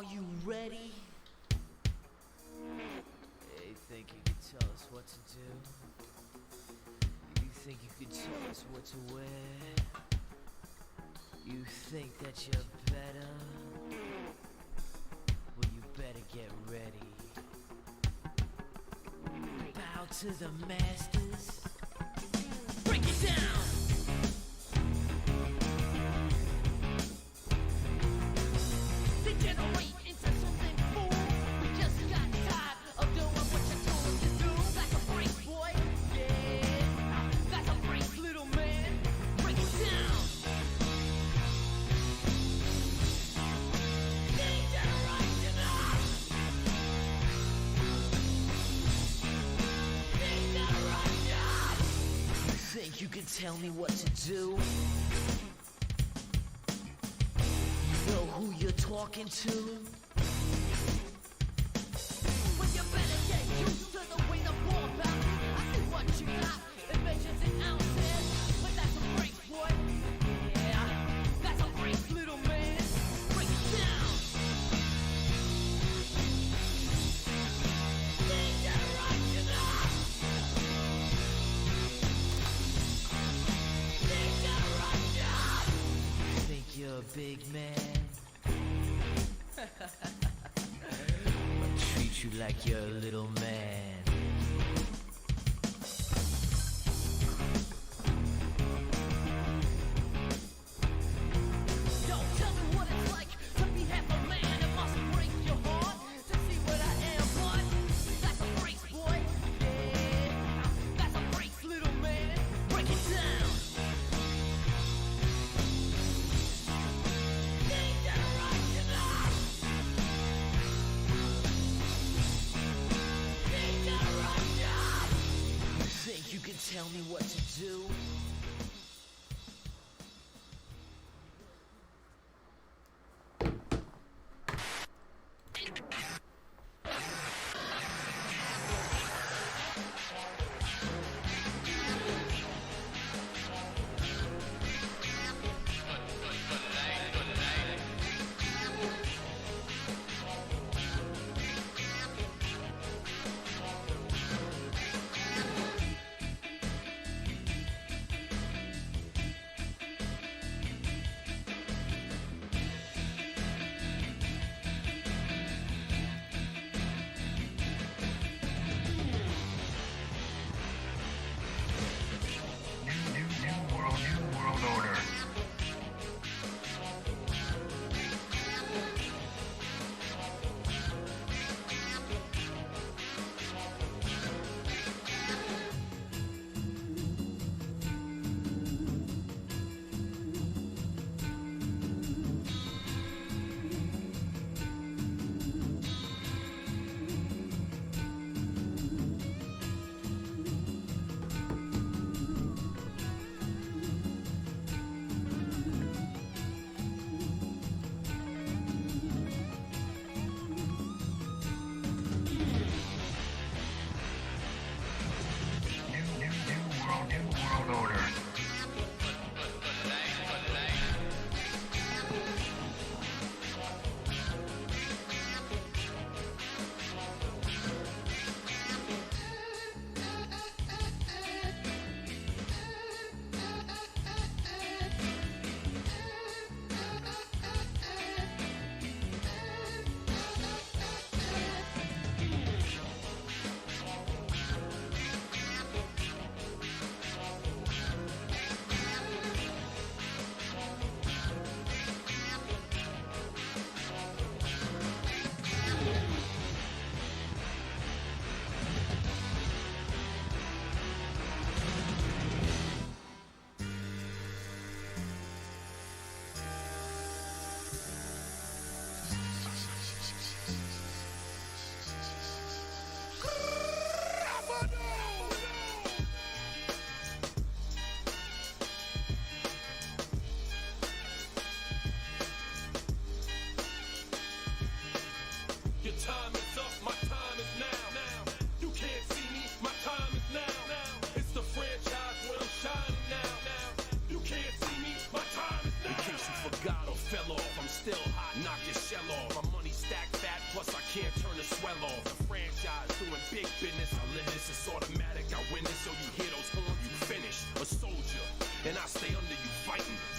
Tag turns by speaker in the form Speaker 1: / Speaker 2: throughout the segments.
Speaker 1: Are you ready? You think you can tell us what to do? You think you can tell us what to wear? You think that you're better? Well, you better get ready. Bow to the masters. Break it down! Degenerate into something fool. We just got tired of doing what you told us to do. That's a break, boy. Yeah, that's a break, little man. Break it down. Degeneration up. Degeneration. You think you can tell me what to do? Know who you're talking to? Well, you better get used to the way the ball bounces. I see what you got, it measures in ounces. But that's a break, boy. Yeah, that's a break, little man. Break it down. Degeneration up. Degeneration. Think you're a big man? I'll treat you like you're a little man. Don't tell me what it's like to be half a man. It must break your heart to see what I am, but that's a break, boy. Yeah, that's a break, little man. Break it down. Degeneration up.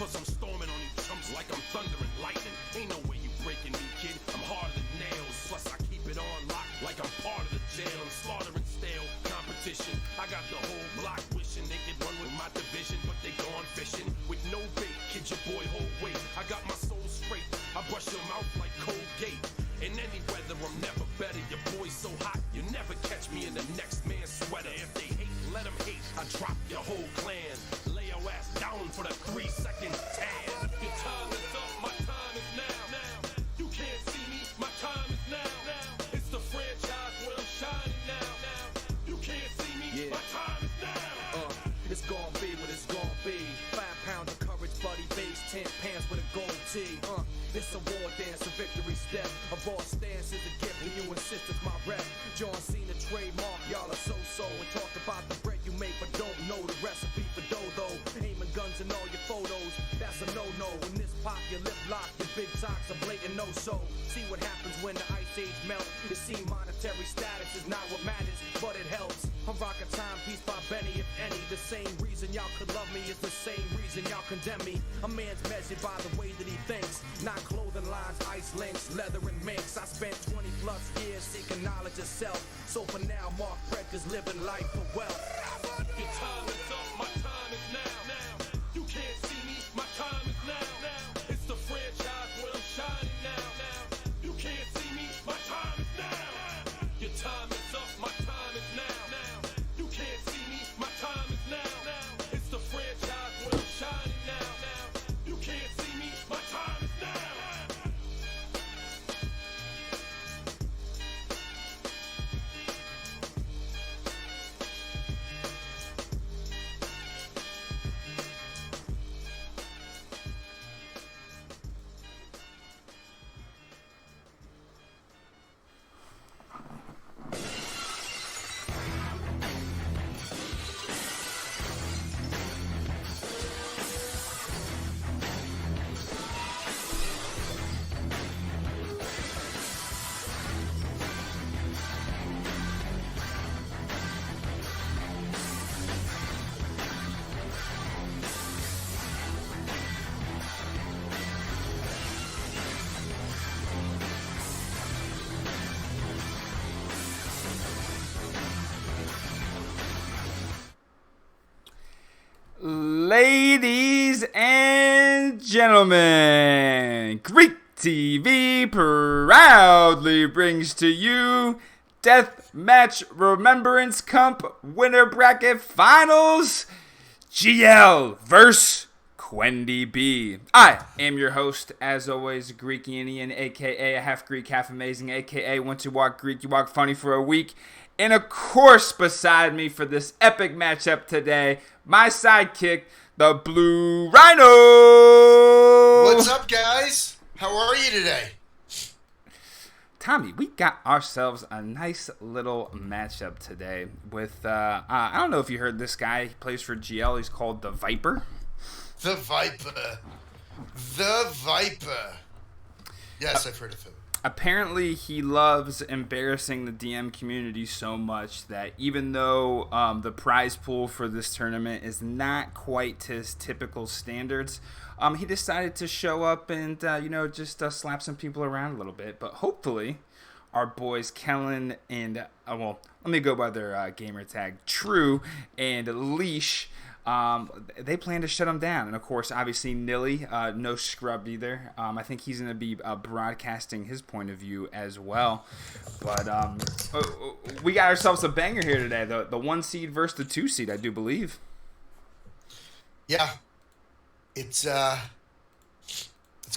Speaker 2: Plus I'm storming on these chumps like I'm thunder and lightning. Ain't no way you breaking me, kid. I'm harder than nails. Plus I keep it on lock like I'm part of the jail. I'm slaughtering stale competition. I got the whole block wishing they could run with my division, but they gone fishing with no bait. Kid, your boy hold weight. I got my soul straight. I brush your mouth like Colgate. In any weather, I'm never better. Your boy's so hot, you never catch me in the next man's sweater. If they hate, let them hate. I drop your whole clan. Lay your ass down for the 3-second tan. Your time is up, my time is now. You can't see me, my time is now. It's the franchise where I'm shining now. You can't see me, my time is now.
Speaker 3: It's gonna be what it's gonna be. 5 pounds of courage, buddy base, 10 pants with a gold tee. It's a war dance, a victory step. A raw stance is a gift, and you insist it's my rep. John Cena trademark, y'all are so-so. And talk about the bread you make, but don't know the recipe for dough. Aiming guns in all your photos, that's a no-no. In this pop, your lip lock, your big talks are blatant no-so. See what happens when the ice age melt. You see monetary status is not what matters, but it helps. I'm rocking timepiece by Benny, if any. The same reason y'all could love me is the same reason y'all condemn me. A man's measured by the way that he thinks, not clothing lines, ice links, leather and minks. I spent 20 plus years seeking knowledge of self. So for now, Mark Brecker's living life for wealth.
Speaker 2: Your time is up, my time is now. You can't see me, my time is now. It's the franchise where I'm shining now. You can't see me, my time is now. Your time is up, my time is now. You can't see me, my time is now. It's the franchise where I'm shining now. You can't see me, my time is now.
Speaker 4: Ladies and gentlemen, Greek TV proudly brings to you Deathmatch Remembrance Cup Winner Bracket Finals, GL vs. Quendi B. I am your host, as always, Greekian, a.k.a. a half Greek, half amazing, a.k.a. once you walk Greek, you walk funny for a week. And of course, beside me for this epic matchup today, my sidekick, the Blue Rhino.
Speaker 5: What's up, guys? How are you today?
Speaker 4: Tommy, we got ourselves a nice little matchup today with, I don't know if you heard this guy. He plays for GL. He's called the Viper.
Speaker 5: The Viper. The Viper. Yes, I've heard of him.
Speaker 4: Apparently, he loves embarrassing the DM community so much that even though the prize pool for this tournament is not quite to his typical standards, he decided to show up and, just slap some people around a little bit. But hopefully, our boys Kellen and, let me go by their gamer tag, True and Leash, they plan to shut him down. And of course, obviously Nili, no scrub either. I think he's going to be broadcasting his point of view as well. But we got ourselves a banger here today. The 1 seed versus the 2 seed, I do believe.
Speaker 5: Yeah, it's going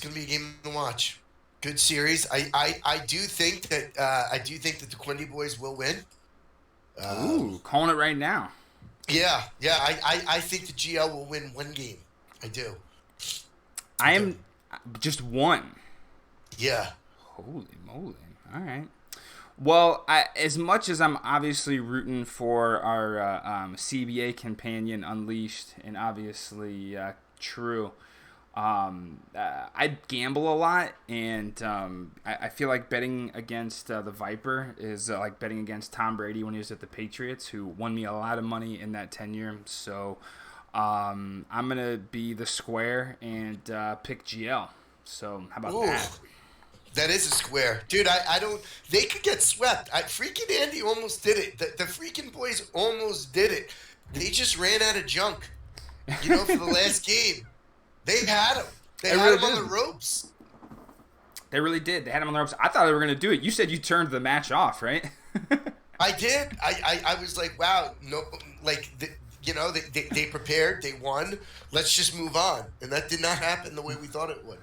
Speaker 5: to be a game to watch. Good series. I do think that the Quendi boys will win.
Speaker 4: Ooh, calling it right now.
Speaker 5: Yeah. I think the GL will win one game. I do.
Speaker 4: I am just one.
Speaker 5: Yeah.
Speaker 4: Holy moly. All right. Well, as much as I'm obviously rooting for our CBA companion Unleashed and obviously True, I gamble a lot, and I feel like betting against the Viper is like betting against Tom Brady when he was at the Patriots, who won me a lot of money in that tenure. So I'm gonna be the square and pick GL. So how about
Speaker 5: Ooh,
Speaker 4: that?
Speaker 5: that is a square. Dude, I don't... They could get swept. Freaking Andy almost did it. The freaking boys almost did it. They just ran out of junk, for the last game. They had him. They had
Speaker 4: really
Speaker 5: him on
Speaker 4: did.
Speaker 5: the ropes.
Speaker 4: They really did. They had him on the ropes. I thought they were gonna do it. You said you turned the match off, right?
Speaker 5: I did. I was like, wow, no, like, they prepared, they won. Let's just move on. And that did not happen the way we thought it would.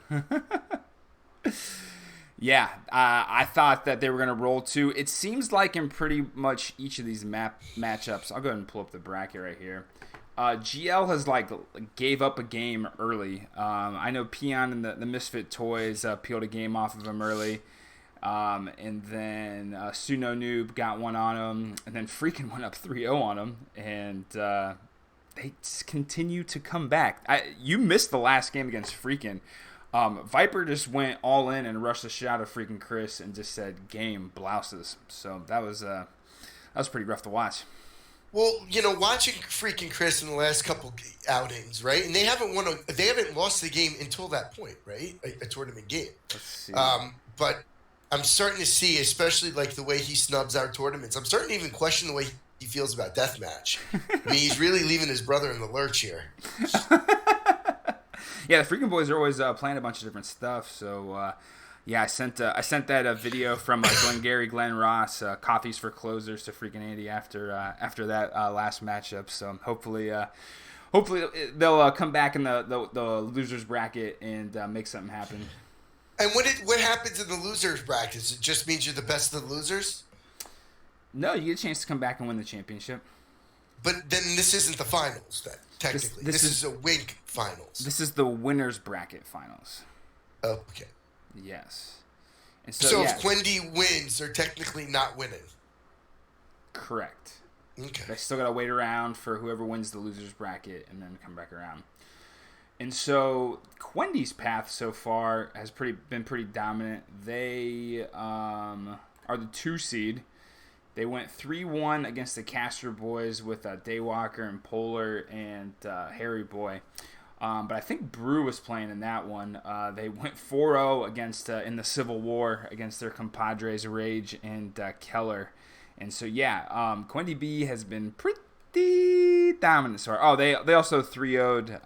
Speaker 4: Yeah, I thought that they were going to roll too. It seems like in pretty much each of these matchups, I'll go ahead and pull up the bracket right here. GL has gave up a game early. I know Peon and the Misfit Toys peeled a game off of him early. And then Suno Noob got one on him, and then Freakin' went up 3-0 on him, and they just continue to come back. You missed the last game against Freakin'. Viper just went all in and rushed the shit out of freaking Chris and just said "game blouses." So that was pretty rough to watch.
Speaker 5: Well, watching freaking Chris in the last couple outings, right? And they haven't lost the game until that point, right? A tournament game.
Speaker 4: Let's see.
Speaker 5: But I'm starting to see, especially like the way he snubs our tournaments. I'm starting to even question the way he feels about deathmatch. I mean, he's really leaving his brother in the lurch here.
Speaker 4: Yeah, the freaking boys are always playing a bunch of different stuff. So, yeah, I sent that video from Glenn Ross, Coffees for Closers, to freaking Andy after that last matchup. So hopefully they'll come back in the losers bracket and make something happen.
Speaker 5: And what happens in the losers bracket? It just means you're the best of the losers?
Speaker 4: No, you get a chance to come back and win the championship.
Speaker 5: But then this isn't the finals, then, technically. This is a wink finals.
Speaker 4: This is the winners bracket finals.
Speaker 5: Oh, okay.
Speaker 4: Yes. And
Speaker 5: so
Speaker 4: yeah.
Speaker 5: If Quendi wins, they're technically not winning.
Speaker 4: Correct.
Speaker 5: Okay.
Speaker 4: They still got to wait around for whoever wins the losers bracket and then come back around. And so Quendi's path so far has been pretty dominant. They are the 2 seed. They went 3-1 against the Castro boys with Daywalker and Polar and Harry Boy. But I think Brew was playing in that one. They went 4-0 against in the Civil War against their compadres Rage and Keller. And so, yeah, Quendi B has been pretty dominant so far. Oh, they also 3-0'd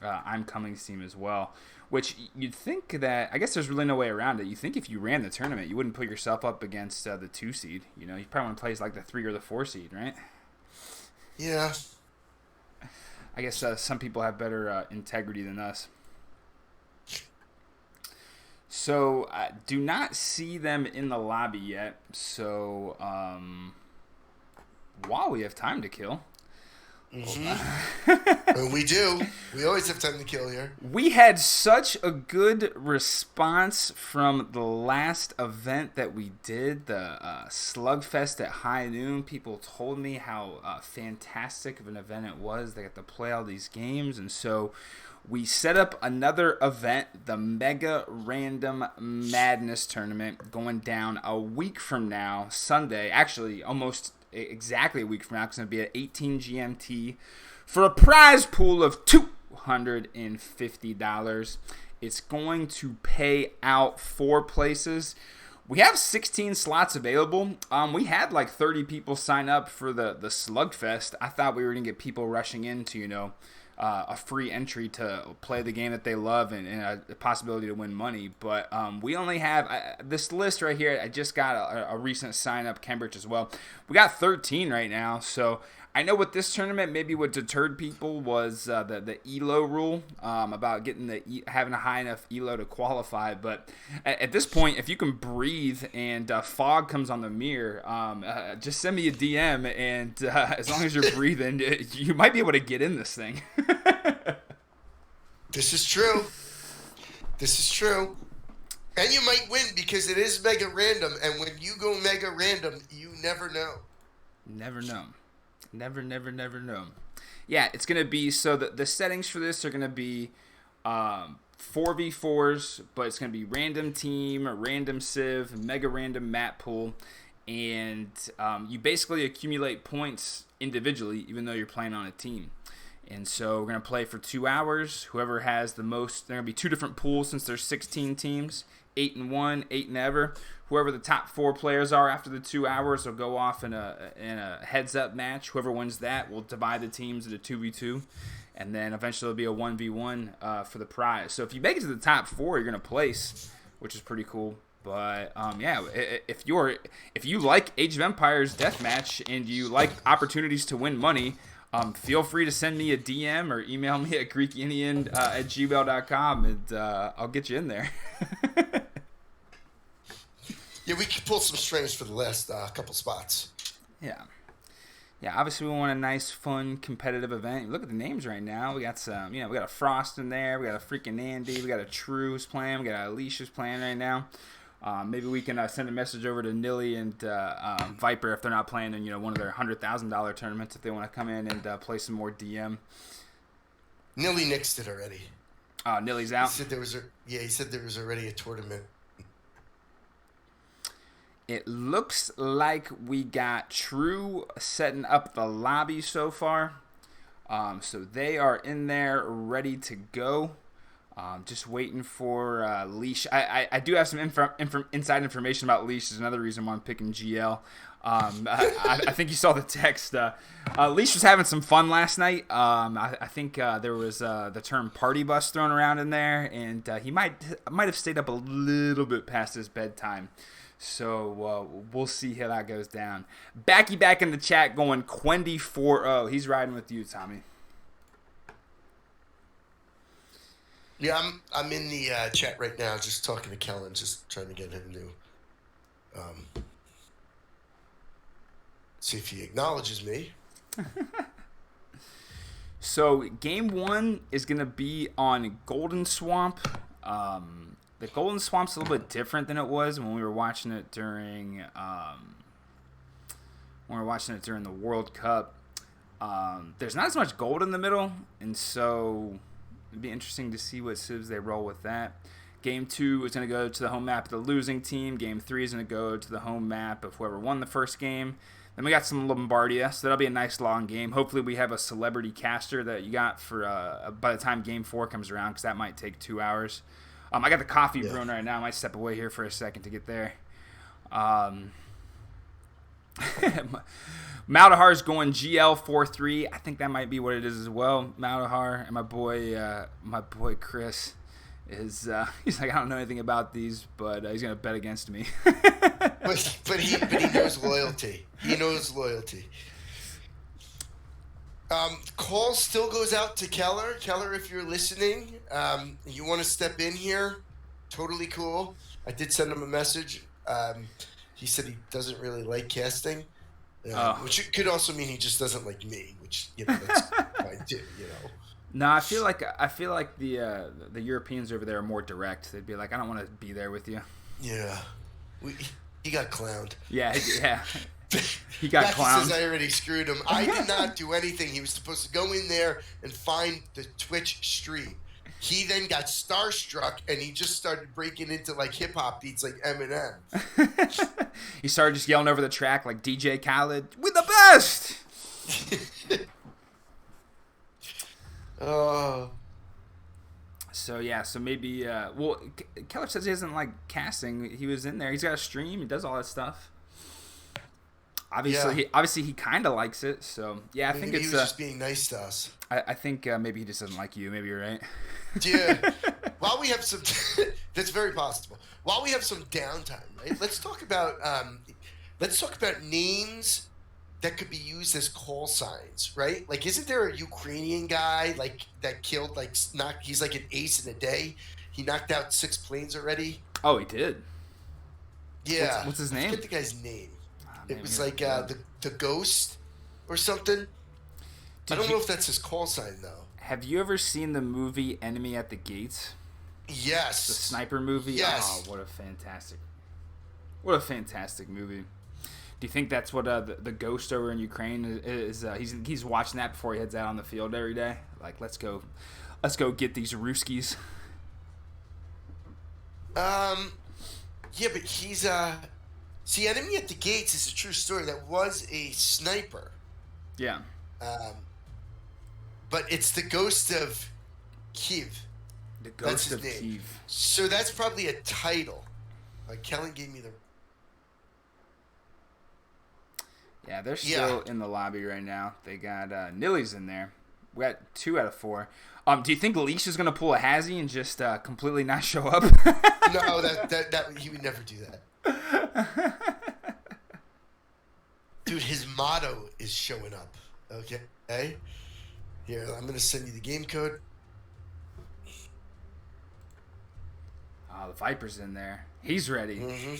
Speaker 4: I'm Cummings' team as well. Which you'd think that, I guess there's really no way around it. You think if you ran the tournament, you wouldn't put yourself up against the 2 seed. You probably want to play as like the 3 or the 4 seed, right?
Speaker 5: Yeah.
Speaker 4: I guess some people have better integrity than us. So, do not see them in the lobby yet. So, while we have time to kill.
Speaker 5: Mm-hmm. We do. We always have time to kill here.
Speaker 4: We had such a good response from the last event that we did, the Slugfest at high noon. People told me how fantastic of an event it was. They got to play all these games, and so we set up another event, the Mega Random Madness Tournament, going down a week from now, Sunday. Actually, almost exactly a week from now. It's going to be at 18 GMT for a prize pool of $250. It's going to pay out 4 places. We have 16 slots available. We had like 30 people sign up for the Slugfest. I thought we were going to get people rushing into, a free entry to play the game that they love and a possibility to win money. But we only have this list right here. I just got a recent sign-up, Cambridge as well. We got 13 right now. So I know with this tournament, maybe what deterred people was the ELO rule about getting having a high enough ELO to qualify. But at this point, if you can breathe and fog comes on the mirror, just send me a DM, and as long as you're breathing, you might be able to get in this thing.
Speaker 5: This is true. This is true. And you might win because it is mega random, and when you go mega random, you never know.
Speaker 4: Never know. Never know. Yeah, it's going to be, so the settings for this are going to be 4v4s, but it's going to be random team, random civ, mega random map pool, and you basically accumulate points individually, even though you're playing on a team. And so we're going to play for 2 hours. Whoever has the most, there are going to be 2 different pools since there's 16 teams, 8-1, 8-ever. Whoever the top 4 players are after the 2 hours will go off in a heads-up match. Whoever wins that will divide the teams into 2v2. And then eventually it'll be a 1v1 for the prize. So if you make it to the top 4, you're going to place, which is pretty cool. But yeah, if you like Age of Empires Deathmatch and you like opportunities to win money, feel free to send me a DM or email me at GreekIndian@gmail.com, and I'll get you in there.
Speaker 5: Yeah, we can pull some strings for the last couple spots.
Speaker 4: Yeah. Yeah, obviously we want a nice, fun, competitive event. Look at the names right now. We got some, we got a Frost in there. We got a freaking Andy. We got a True who's playing. We got a Alicia's playing right now. Maybe we can send a message over to Nili and Viper if they're not playing in, one of their $100,000 tournaments, if they want to come in and play some more DM.
Speaker 5: Nili nixed it already.
Speaker 4: Nili's out?
Speaker 5: He said there was already a tournament.
Speaker 4: It looks like we got True setting up the lobby so far. So they are in there ready to go. Just waiting for Leash. I do have some inside information about Leash. Is another reason why I'm picking GL. I think you saw the text. Leash was having some fun last night. I think there was the term party bus thrown around in there, and he might have stayed up a little bit past his bedtime. So we'll see how that goes down. Back in the chat going Quendi 4-0. He's riding with you, Tommy.
Speaker 5: Yeah, I'm in the chat right now, just talking to Kellen, just trying to get him to see if he acknowledges me.
Speaker 4: So game 1 is gonna be on Golden Swamp. The Golden Swamp's a little bit different than it was when we were watching it during the World Cup. There's not as much gold in the middle, and so it'd be interesting to see what civs they roll with that. Game 2 is going to go to the home map of the losing team. Game 3 is going to go to the home map of whoever won the first game. Then we got some Lombardia, so that'll be a nice long game. Hopefully we have a celebrity caster that you got for by the time Game 4 comes around, because that might take 2 hours. I got the coffee brewing right now. I might step away here for a second to get there. Maldahar's going GL 4-3. I think that might be what it is as well. Maldahar and my boy Chris is he's like, I don't know anything about these, but he's gonna bet against me.
Speaker 5: but he knows loyalty. He knows loyalty. Call still goes out to Keller. Keller, if you're listening, you want to step in here, totally cool. I did send him a message. He said he doesn't really like casting, which could also mean he just doesn't like me, which that's fine too.
Speaker 4: No, I feel like the Europeans over there are more direct. They'd be like, I don't want to be there with you.
Speaker 5: Yeah, he got clowned.
Speaker 4: Yeah. He got clowned.
Speaker 5: Says I already screwed him. I did not do anything. He was supposed to go in there and find the Twitch stream. He then got starstruck and he just started breaking into like hip hop beats like Eminem.
Speaker 4: He started just yelling over the track like DJ Khaled, "We're the best."
Speaker 5: Oh.
Speaker 4: So maybe Keller says he doesn't like casting. He was in there. He's got a stream. He does all that stuff. Obviously he kind of likes it. So yeah, I think it's
Speaker 5: he was just being nice to us.
Speaker 4: I think maybe he just doesn't like you. Maybe you're right.
Speaker 5: Yeah. While we have some, that's very possible. While we have some downtime, right? Let's talk about names that could be used as call signs, right? Like, isn't there a Ukrainian guy like that killed he's like an ace in a day? He knocked out 6 planes already.
Speaker 4: Oh, he did.
Speaker 5: Yeah.
Speaker 4: What's his name?
Speaker 5: I forget the guy's name. It was like the Ghost or something. I don't know if that's his call sign though.
Speaker 4: Have you ever seen the movie Enemy at the Gates?
Speaker 5: Yes.
Speaker 4: The sniper movie?
Speaker 5: Yes.
Speaker 4: Oh, what a fantastic movie. Do you think that's what the Ghost over in Ukraine is? He's watching that before he heads out on the field every day. Like, let's go get these Ruskies.
Speaker 5: Yeah, but he's see, Enemy at the Gates is a true story. That was a sniper.
Speaker 4: Yeah.
Speaker 5: but it's the ghost of Kiev.
Speaker 4: The
Speaker 5: That's
Speaker 4: Ghost
Speaker 5: his
Speaker 4: of
Speaker 5: name.
Speaker 4: Kiev.
Speaker 5: So that's probably a title. Kellen gave me the.
Speaker 4: Yeah, they're still in the lobby right now. They got Nili's in there. We got 2 out of 4. Do you think Leash is gonna pull a Hazzy and just completely not show up?
Speaker 5: No, that he would never do that. Dude, his motto is showing up. Okay? Here, I'm gonna send you the game code.
Speaker 4: Oh, the Viper's in there. He's ready.
Speaker 5: Mm-hmm.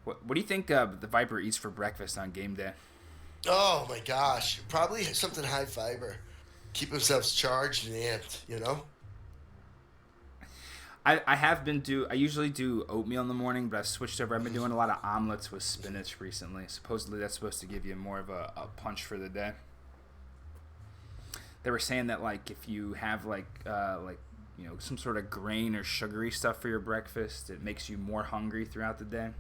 Speaker 4: What do you think the Viper eats for breakfast on game day?
Speaker 5: Oh my gosh, probably something high fiber. Keep themselves charged and amped, you know?
Speaker 4: I usually do oatmeal in the morning, but I've switched over. I've been doing a lot of omelets with spinach recently. Supposedly that's supposed to give you more of a punch for the day. They were saying that like if you have some sort of grain or sugary stuff for your breakfast, it makes you more hungry throughout the day.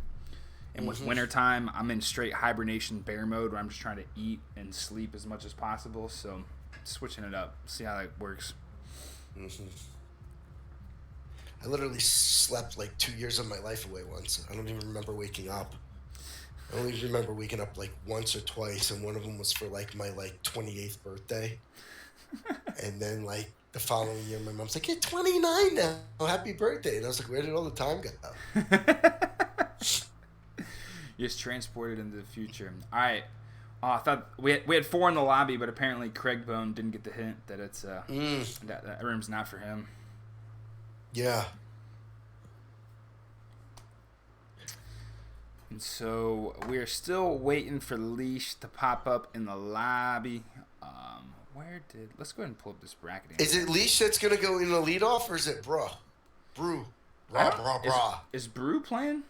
Speaker 4: And with wintertime, I'm in straight hibernation bear mode where I'm just trying to eat and sleep as much as possible. So switching it up, see how that works.
Speaker 5: I literally slept like 2 years of my life away once. I don't even remember waking up. I only remember waking up like once or twice, and one of them was for like my 28th birthday. And then like the following year, my mom's like, "You're 29 now. Happy birthday!" And I was like, "Where did all the time go?"
Speaker 4: You're just transported into the future. All right. I thought we had 4 in the lobby, but apparently Craig Bone didn't get the hint that it's that room's not for him.
Speaker 5: Yeah.
Speaker 4: And so we're still waiting for Leash to pop up in the lobby. Let's go ahead and pull up this bracket.
Speaker 5: Is it Leash that's gonna go in the leadoff, or is it Brew?
Speaker 4: Is Brew playing?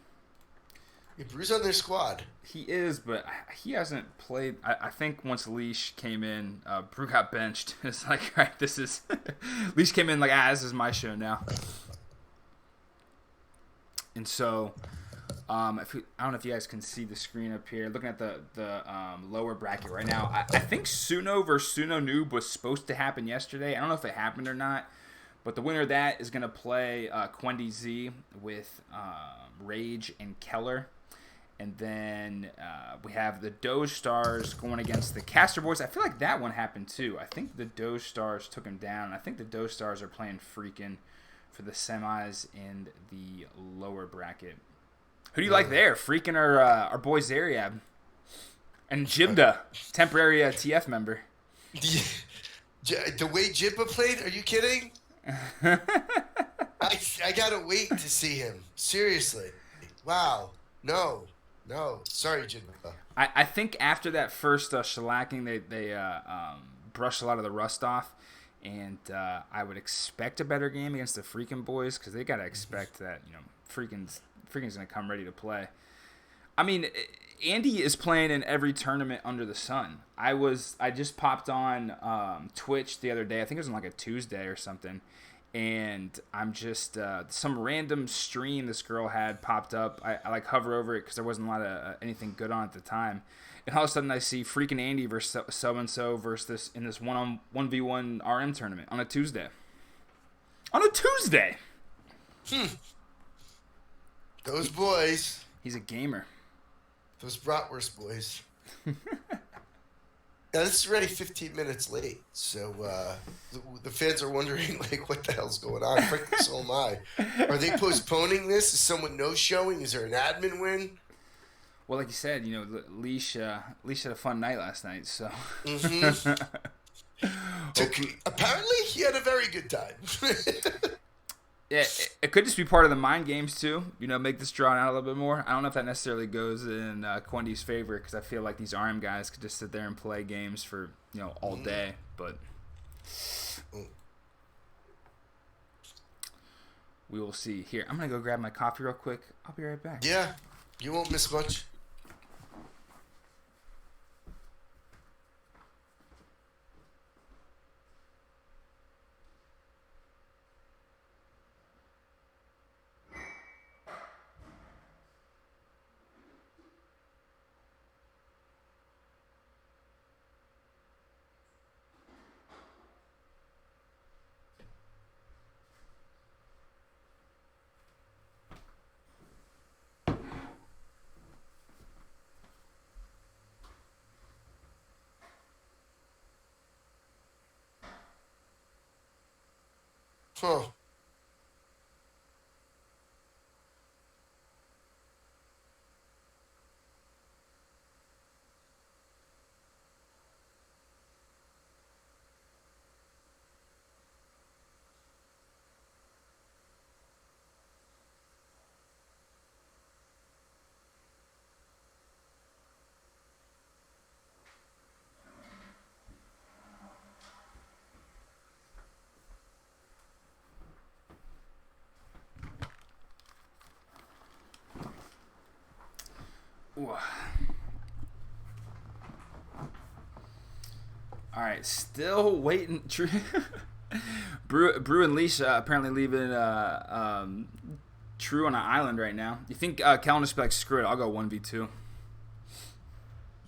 Speaker 5: Yeah, Brew's on their squad.
Speaker 4: He is, but he hasn't played. I think once Leash came in, Brew got benched. It's like, all right, this is Leash came in like, this is my show now. And so, I don't know if you guys can see the screen up here. Looking at the lower bracket right now, I think Suno versus Suno Noob was supposed to happen yesterday. I don't know if it happened or not, but the winner of that is gonna play Quendi Z with Rage and Keller. And then we have the Doge Stars going against the Caster Boys. I feel like that one happened too. I think the Doge Stars took him down. I think the Doge Stars are playing Freakin' for the semis in the lower bracket. Who do you like there? Freakin' or our boy Zariab? And Jibda, temporary TF member.
Speaker 5: The way Jibba played? Are you kidding? I gotta wait to see him. Seriously. Wow. No. Sorry, Jibba.
Speaker 4: I think after that first shellacking, they brushed a lot of the rust off. And I would expect a better game against the Freakin' Boys because they got to expect that, Freakin's going to come ready to play. I mean, Andy is playing in every tournament under the sun. I just popped on Twitch the other day. I think it was on like a Tuesday or something. And I'm just some random stream this girl had popped up. I like hover over it because there wasn't a lot of anything good on at the time. And all of a sudden I see freaking Andy versus so-and-so versus this in this 1v1 RM tournament on a Tuesday. On a Tuesday!
Speaker 5: Those boys.
Speaker 4: He's a gamer.
Speaker 5: Those Bratwurst boys. Now, this is already 15 minutes late, so the fans are wondering, like, what the hell's going on? Frankly, so am I. Are they postponing this? Is someone no-showing? Is there an admin win?
Speaker 4: Well, like you said, Leash had a fun night last night, so.
Speaker 5: Apparently, he had a very good time.
Speaker 4: Yeah, it could just be part of the mind games, too. Make this drawn out a little bit more. I don't know if that necessarily goes in Quendi's favor, because I feel like these RM guys could just sit there and play games for, all day, but we will see. Here, I'm going to go grab my coffee real quick. I'll be right back.
Speaker 5: Yeah, you won't miss much. Huh.
Speaker 4: Ooh. All right, still waiting. Brew and Leash apparently leaving True on an island right now. You think Kellen just be like, screw it, I'll go 1v2?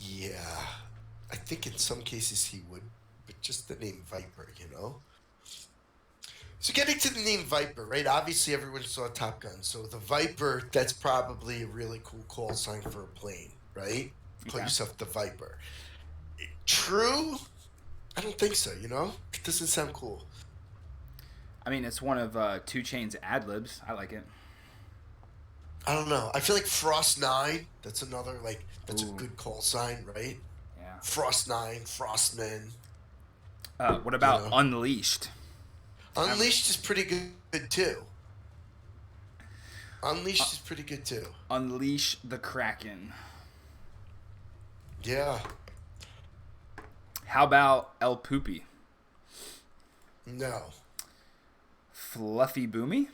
Speaker 5: Yeah. I think in some cases he would, but just the name Viper, you know? So getting to the name Viper, right? Obviously everyone saw Top Gun. So the Viper, that's probably a really cool call sign for a plane, right? Call yourself the Viper. True? I don't think so, you know? It doesn't sound cool.
Speaker 4: I mean, it's one of 2 Chainz's ad-libs. I like it.
Speaker 5: I don't know. I feel like Frost 9, that's another, like, that's
Speaker 4: Ooh.
Speaker 5: a good call sign, right?
Speaker 4: Yeah.
Speaker 5: Frost 9, Frostman.
Speaker 4: What about
Speaker 5: You know?
Speaker 4: Unleashed?
Speaker 5: Unleashed is pretty good, too. Unleashed is pretty good, too.
Speaker 4: Unleash the Kraken.
Speaker 5: Yeah.
Speaker 4: How about El Poopy?
Speaker 5: No.
Speaker 4: Fluffy Boomy?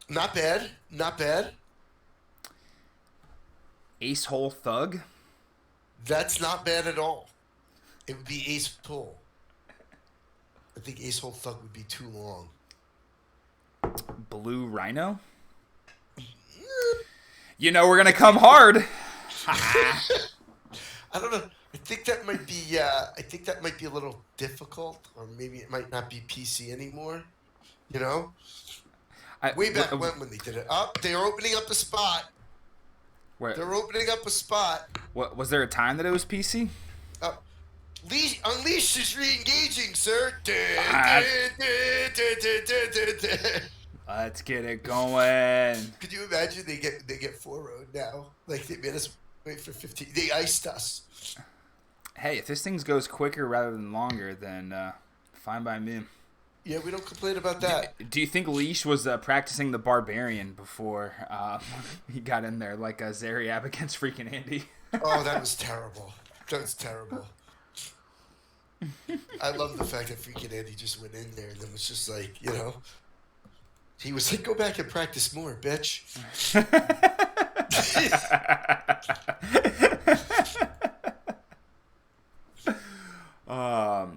Speaker 5: Not bad. Not bad.
Speaker 4: Ace Hole Thug?
Speaker 5: That's not bad at all. It would be Ace Hole. I think Ace Hole Thug would be too long.
Speaker 4: Blue Rhino? You know we're gonna come hard.
Speaker 5: I don't know. I think that might be. I think that might be a little difficult, or maybe it might not be PC anymore. You know, way back when they did it. Up, they're opening up a spot.
Speaker 4: Where,
Speaker 5: They're opening up a spot.
Speaker 4: what was there a time that it was PC?
Speaker 5: Unleashed is re-engaging, sir.
Speaker 4: Let's get it going.
Speaker 5: Could you imagine they get 4-0 now? Like they made us wait for 15. They iced us.
Speaker 4: Hey, if this thing goes quicker rather than longer, then fine by me.
Speaker 5: Yeah, we don't complain about that.
Speaker 4: Do you think Leash was practicing the Barbarian before he got in there, like Zariab against freaking Andy?
Speaker 5: Oh, that was terrible. That was terrible. I love the fact that freaking Andy just went in there and then was just like, you know, he was like, go back and practice more, bitch.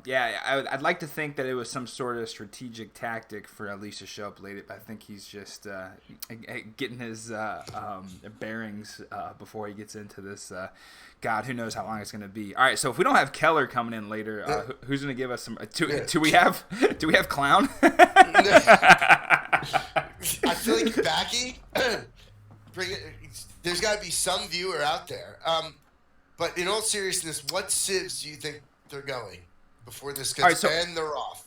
Speaker 4: Yeah, I'd like to think that it was some sort of strategic tactic for Alicia to show up late. I think he's just getting his bearings before he gets into this. God, who knows how long it's going to be. All right, so if we don't have Keller coming in later, who's going to give us some? Do we have Clown?
Speaker 5: I feel like Backy, bring it. There's got to be some viewer out there. But in all seriousness, what civs do you think they're going before this gets and they're off?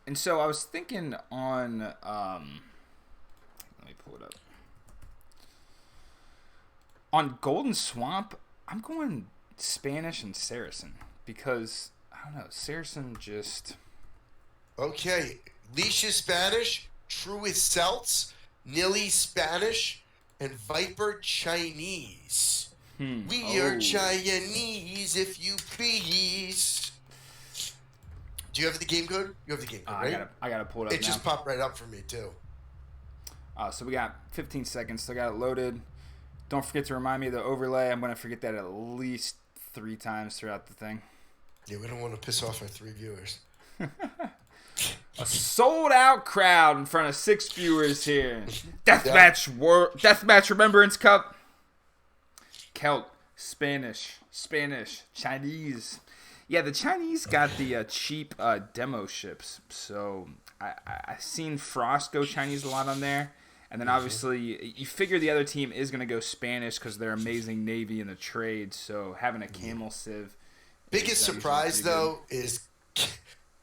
Speaker 4: And so I was thinking on let me pull it up. On Golden Swamp, I'm going Spanish and Saracen because I don't know, Saracen just
Speaker 5: Okay. Leash is Spanish, True is Celts, Nili Spanish, and Viper Chinese. We are Chinese, if you please. Do you have the game code? You have the game code, right?
Speaker 4: I gotta pull it up.
Speaker 5: It just popped right up for me too.
Speaker 4: So we got 15 seconds. Still got it loaded. Don't forget to remind me of the overlay. I'm gonna forget that at least 3 times throughout the thing.
Speaker 5: Yeah, we don't want to piss off our 3 viewers.
Speaker 4: A sold out crowd in front of 6 viewers here. Deathmatch Remembrance Cup. Celt, Spanish, Chinese. Yeah, the Chinese got the cheap demo ships. So I've seen Frost go Chinese a lot on there. And then obviously you figure the other team is going to go Spanish because they're amazing Navy in the trade. So having a camel civ.
Speaker 5: Biggest surprise, though, is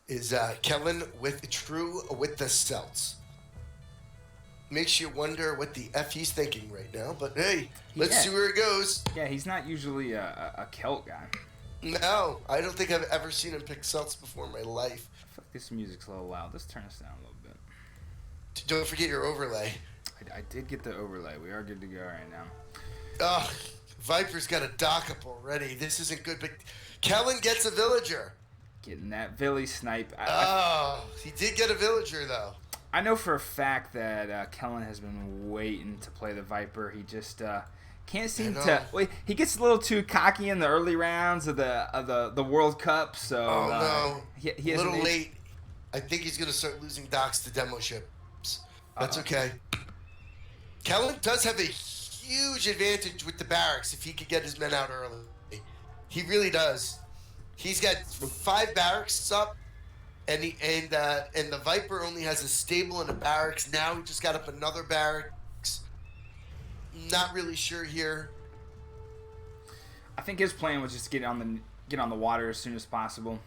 Speaker 5: is Kellen with the Celts. Makes you wonder what the F he's thinking right now, but hey, let's see where it goes.
Speaker 4: Yeah, he's not usually a Celt guy.
Speaker 5: No, I don't think I've ever seen him pick Celts before in my life.
Speaker 4: I feel like this music's a little loud. Let's turn this down a little bit.
Speaker 5: Don't forget your overlay.
Speaker 4: I did get the overlay. We are good to go right now.
Speaker 5: Oh, Viper's got a dock up already. This isn't good, but Kellen gets a villager.
Speaker 4: Getting that Villy snipe.
Speaker 5: He did get a villager, though.
Speaker 4: I know for a fact that Kellen has been waiting to play the Viper. He just can't seem to. Wait, he gets a little too cocky in the early rounds of the World Cup. So
Speaker 5: no,
Speaker 4: he
Speaker 5: a little late. I think he's going to start losing docks to demo ships. That's okay. Kellen does have a huge advantage with the barracks if he could get his men out early. He really does. He's got 5 barracks up. And the Viper only has a stable and a barracks. Now he just got up another barracks. Not really sure here.
Speaker 4: I think his plan was just get on the water as soon as possible.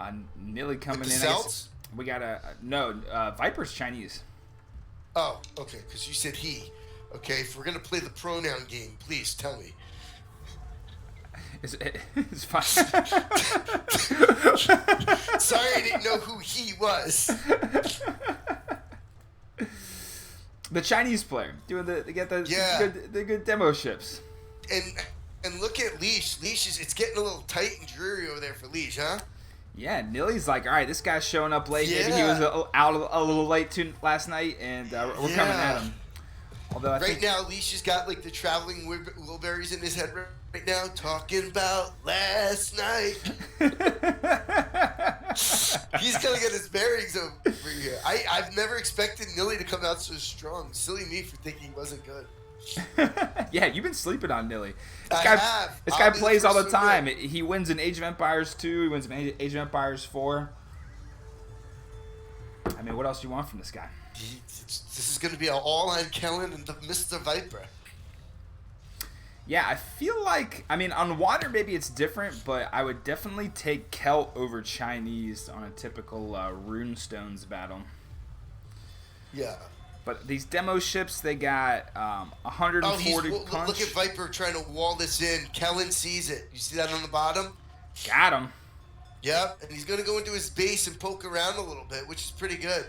Speaker 4: Nili coming in.
Speaker 5: Celts?
Speaker 4: We got Viper's Chinese.
Speaker 5: Oh, okay. Because you said he. Okay, if we're gonna play the pronoun game, please tell me.
Speaker 4: It's fine.
Speaker 5: Sorry, I didn't know who he was.
Speaker 4: The Chinese player doing the good demo ships.
Speaker 5: And look at Leash. It's getting a little tight and dreary over there for Leash, huh?
Speaker 4: Yeah, Nili's like, all right, this guy's showing up late. Yeah. Maybe he was out a little late last night, and we're coming at him. Although
Speaker 5: now, Leash has got like the traveling Wilburys in his head right now, talking about last night. He's gonna get his bearings over here. I've never expected Nili to come out so strong. Silly me for thinking he wasn't good.
Speaker 4: Yeah, you've been sleeping on Nili. This guy
Speaker 5: I'll
Speaker 4: plays all the time. He wins in Age of Empires 2. He wins in Age of Empires 4. I mean, what else do you want from this guy?
Speaker 5: This is going to be all on Kellen and the Mr. Viper.
Speaker 4: Yeah, I feel like, I mean, on water maybe it's different, but I would definitely take Celt over Chinese on a typical Runestones battle.
Speaker 5: Yeah.
Speaker 4: But these demo ships, they got 140 punch.
Speaker 5: Look at Viper trying to wall this in. Kellen sees it. You see that on the bottom?
Speaker 4: Got him.
Speaker 5: Yep, and he's going to go into his base and poke around a little bit, which is pretty good.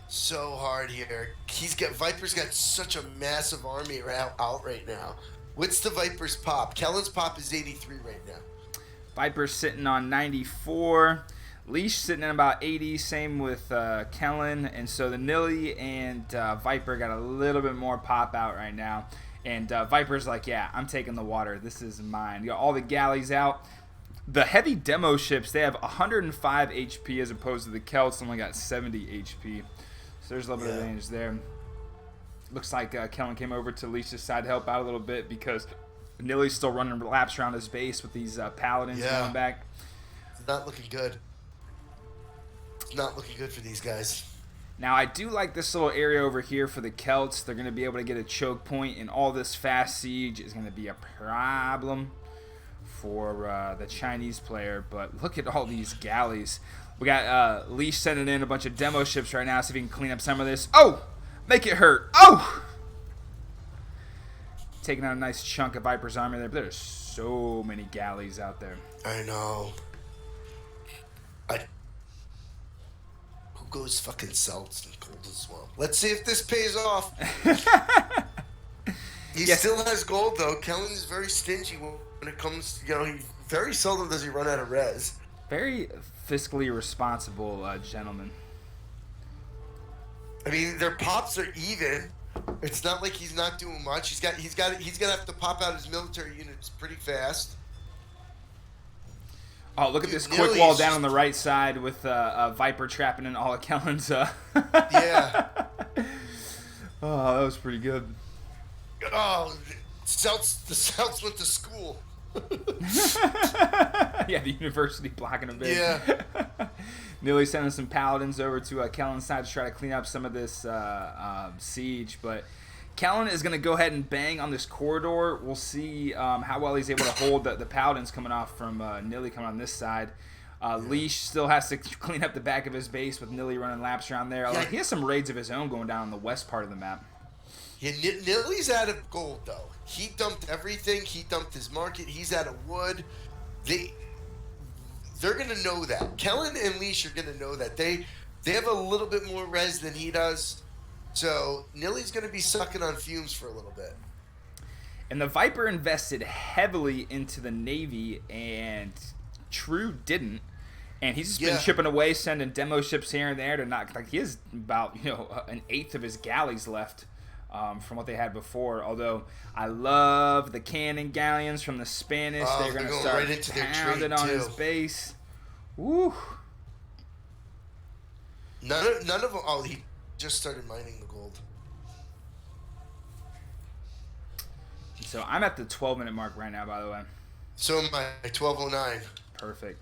Speaker 5: So hard here. Viper's got such a massive army out right now. What's the Viper's pop? Kellen's pop is 83 right now.
Speaker 4: Viper's sitting on 94. Leash sitting at about 80. Same with Kellen. And so the Nili and Viper got a little bit more pop out right now. And Viper's like, yeah, I'm taking the water. This is mine. You got all the galleys out. The heavy demo ships, they have 105 HP as opposed to the Celts only got 70 HP. So there's a little bit of advantage there. Looks like Kellen came over to Leash's side to help out a little bit because Nili's still running laps around his base with these paladins going back.
Speaker 5: It's not looking good. It's not looking good for these guys.
Speaker 4: Now, I do like this little area over here for the Celts. They're going to be able to get a choke point, and all this fast siege is going to be a problem for the Chinese player. But look at all these galleys. We got Leash sending in a bunch of demo ships right now, see if he can clean up some of this. Oh! Make it hurt. Oh! Taking out a nice chunk of Viper's army there. But there's so many galleys out there.
Speaker 5: I know. Who goes fucking Celts and gold as well? Let's see if this pays off. He still has gold, though. Kellen's very stingy when it comes to, he very seldom does he run out of res.
Speaker 4: Very fiscally responsible gentleman.
Speaker 5: I mean, their pops are even. It's not like he's not doing much. He's gonna have to pop out his military units pretty fast.
Speaker 4: Oh, look at this quick wall down on the right side with Viper trapping in all of Kellen's.
Speaker 5: Yeah.
Speaker 4: Oh, that was pretty good.
Speaker 5: Oh, the Celts went to school.
Speaker 4: Yeah, the university blocking a bit.
Speaker 5: Yeah.
Speaker 4: Nili sending some paladins over to Kellen's side to try to clean up some of this siege, but Kellen is going to go ahead and bang on this corridor. We'll see how well he's able to hold the Paladins coming off from Nili coming on this side. Leash still has to clean up the back of his base with Nili running laps around there.
Speaker 5: Yeah.
Speaker 4: He has some raids of his own going down on the west part of the map.
Speaker 5: Yeah, Nili's out of gold, though. He dumped everything. He dumped his market. He's out of wood. They're going to know that. Kellen and Leash are going to know that. They have a little bit more res than he does. So Nili's going to be sucking on fumes for a little bit.
Speaker 4: And the Viper invested heavily into the Navy, and True didn't. And he's just been chipping away, sending demo ships here and there to knock. Like, he has about an eighth of his galleys left from what they had before. Although I love the cannon galleons from the Spanish. They're going to start
Speaker 5: right into their
Speaker 4: pounding
Speaker 5: trade,
Speaker 4: on
Speaker 5: too.
Speaker 4: his base. Woo!
Speaker 5: None of them. Oh, he just started mining the gold.
Speaker 4: So I'm at the 12-minute mark right now, by the way.
Speaker 5: So am I. 12:09.
Speaker 4: Perfect.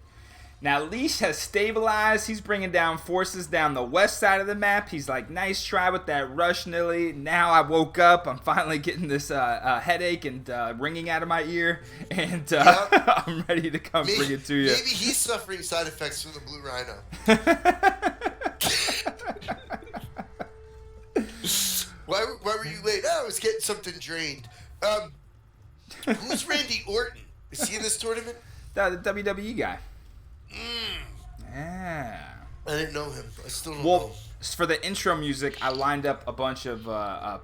Speaker 4: Now, Leash has stabilized. He's bringing down forces down the west side of the map. He's like, nice try with that rush, Nili. Now I woke up. I'm finally getting this headache and ringing out of my ear. And I'm ready to come bring it to you.
Speaker 5: Maybe he's suffering side effects from the Blue Rhino. Why were you late? Oh, I was getting something drained. Who's Randy Orton? Is he in this tournament?
Speaker 4: The WWE guy. Yeah.
Speaker 5: I didn't know him. I still don't know.
Speaker 4: Well, for the intro music, I lined up a bunch of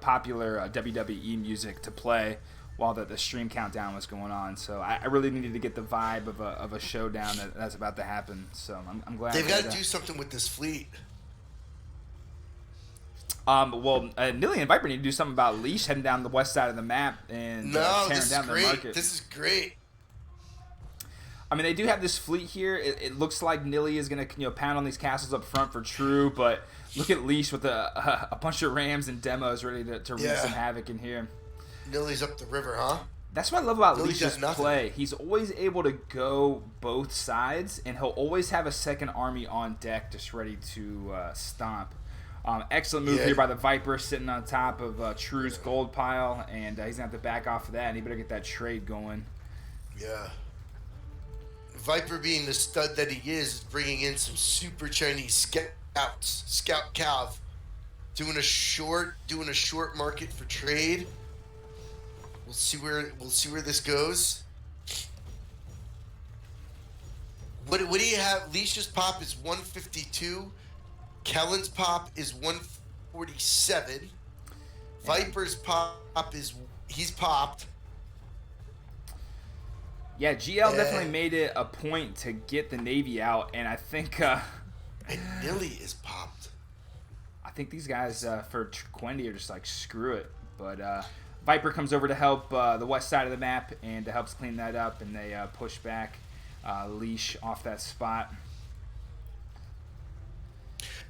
Speaker 4: popular WWE music to play while the stream countdown was going on. So I really needed to get the vibe of a showdown that's about to happen. So I'm glad.
Speaker 5: They've got to do something with this fleet.
Speaker 4: Nili and Viper need to do something about Leash heading down the west side of the map and tearing
Speaker 5: this
Speaker 4: down
Speaker 5: is
Speaker 4: their
Speaker 5: great.
Speaker 4: market.
Speaker 5: This is great.
Speaker 4: I mean, they do have this fleet here. It looks like Nili is going to pound on these castles up front for True, but look at Leash with a bunch of rams and demos ready to wreak some havoc in here.
Speaker 5: Nili's up the river, huh?
Speaker 4: That's what I love about
Speaker 5: Nili
Speaker 4: Leash's
Speaker 5: does nothing.
Speaker 4: play. He's always able to go both sides, and he'll always have a second army on deck just ready to stomp. Excellent move here by the Viper, sitting on top of True's gold pile, and he's going to have to back off of that, and he better get that trade going.
Speaker 5: Yeah. Viper, being the stud that he is bringing in some super Chinese scouts. Scout Cav. Doing a short market for trade. We'll see where this goes. What do you have? Leash's pop is 152. Kellen's pop is 147. Viper's pop he's popped.
Speaker 4: Yeah, GL definitely made it a point to get the Navy out, and I think
Speaker 5: And Nili is popped.
Speaker 4: I think these guys for Quendi are just like, screw it. But Viper comes over to help the west side of the map and helps clean that up, and they push back Leash off that spot.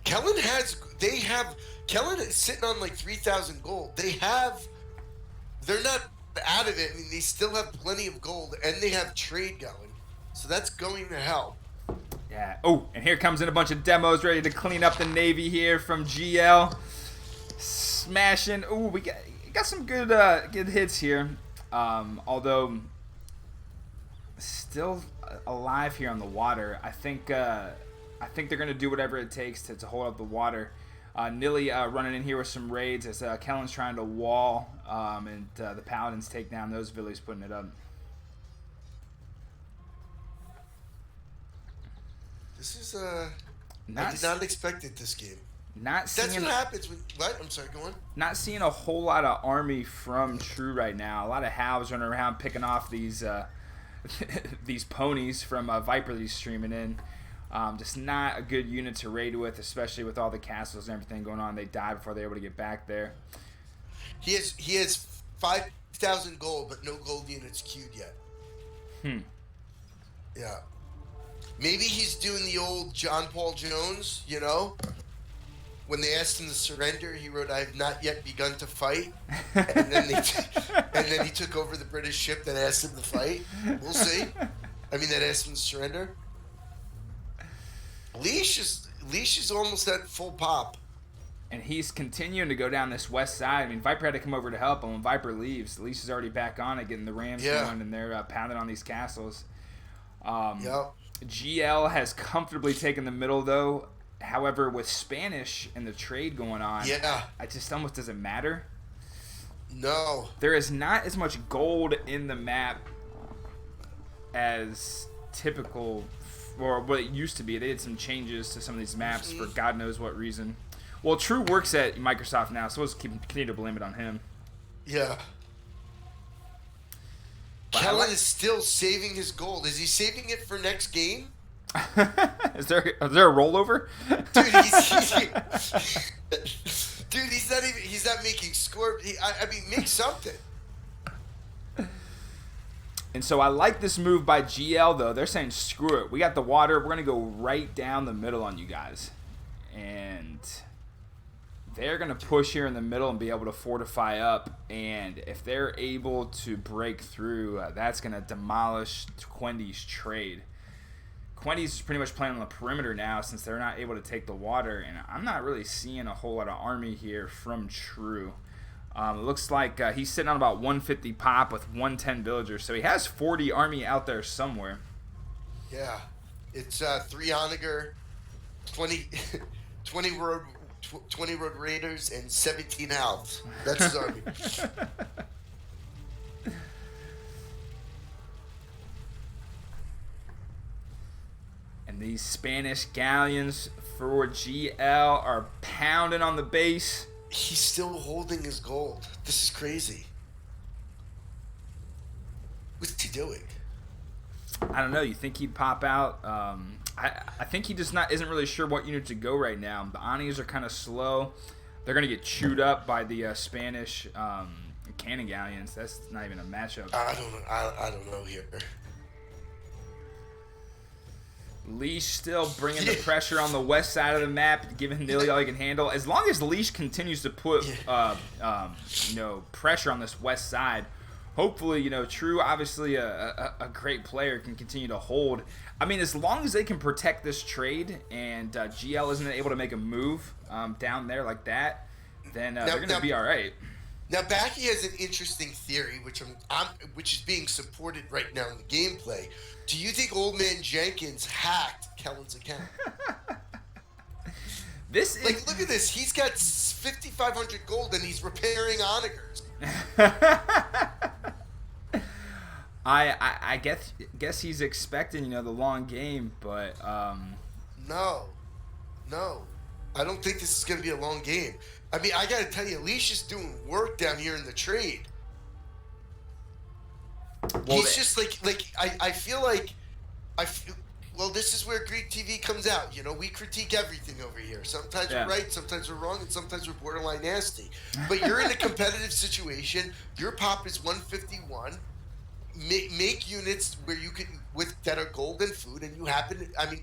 Speaker 5: Kellen is sitting on like 3,000 gold. They're not out of it. I mean, they still have plenty of gold, and they have trade going. So that's going to help.
Speaker 4: Yeah. Oh, and here comes in a bunch of demos ready to clean up the Navy here from GL. Smashing. Ooh, we got some good hits here. Although still alive here on the water. I think they're going to do whatever it takes to hold up the water. Nili running in here with some raids as Kellen's trying to wall, and the Paladins take down those villies, putting it up.
Speaker 5: This is I did not expect it this game. That's what happens when. What? I'm sorry. Go on.
Speaker 4: Not seeing a whole lot of army from True right now. A lot of halves running around picking off these these ponies from Viper that he's streaming in. Just not a good unit to raid with, especially with all the castles and everything going on. They die before they're able to get back there.
Speaker 5: He has 5,000 gold, but no gold units queued yet. Yeah. Maybe he's doing the old John Paul Jones, When they asked him to surrender, he wrote, "I have not yet begun to fight." And then he took over the British ship that asked him to fight. We'll see. That asked him to surrender. Leash is almost at full pop.
Speaker 4: And he's continuing to go down this west side. I mean, Viper had to come over to help him. When Viper leaves, Leash is already back on it, getting the Rams going, and they're pounding on these castles. GL has comfortably taken the middle, though. However, with Spanish and the trade going on, it just almost doesn't matter.
Speaker 5: No.
Speaker 4: There is not as much gold in the map as typical, or what it used to be. They did some changes to some of these maps for God knows what reason. Well, True works at Microsoft now, so let's continue to blame it on him.
Speaker 5: Yeah. Kellen is still saving his gold. Is he saving it for next game?
Speaker 4: Is there a rollover?
Speaker 5: Dude, he's not making score. I mean, make something.
Speaker 4: And so I like this move by GL, though. They're saying, screw it. We got the water. We're going to go right down the middle on you guys. And they're going to push here in the middle and be able to fortify up. And if they're able to break through, that's going to demolish Quendi's trade. Quendi's pretty much playing on the perimeter now since they're not able to take the water. And I'm not really seeing a whole lot of army here from True. It looks like he's sitting on about 150 pop with 110 villagers. So he has 40 army out there somewhere.
Speaker 5: Yeah. It's 3 Onager, 20 road 20 road raiders, and 17 elves. That's his army.
Speaker 4: And these Spanish galleons for GL are pounding on the base.
Speaker 5: He's still holding his gold. This is crazy. What's he doing?
Speaker 4: I don't know. You think he'd pop out? I think he just isn't really sure what unit to go right now. The Anis are kind of slow. They're gonna get chewed up by the Spanish cannon galleons. That's not even a matchup.
Speaker 5: I don't know here.
Speaker 4: Leash still bringing the pressure on the west side of the map, giving Nili all he can handle. As long as Leash continues to put pressure on this west side, hopefully, True, obviously a great player, can continue to hold. I mean, as long as they can protect this trade and GL isn't able to make a move down there like that, then they're going to be all right.
Speaker 5: Now, Backy has an interesting theory, which is being supported right now in the gameplay. Do you think Old Man Jenkins hacked Kellen's account? Look at this. He's got 5,500 gold and he's repairing onagers.
Speaker 4: I guess he's expecting the long game, but
Speaker 5: no, I don't think this is going to be a long game. I mean, I got to tell you, Alicia's doing work down here in the trade. Well, he's just I feel like this is where Greek TV comes out. We critique everything over here. Sometimes we're right, sometimes we're wrong, and sometimes we're borderline nasty. But you're in a competitive situation. Your pop is 151. Make units where you can that are gold and food, and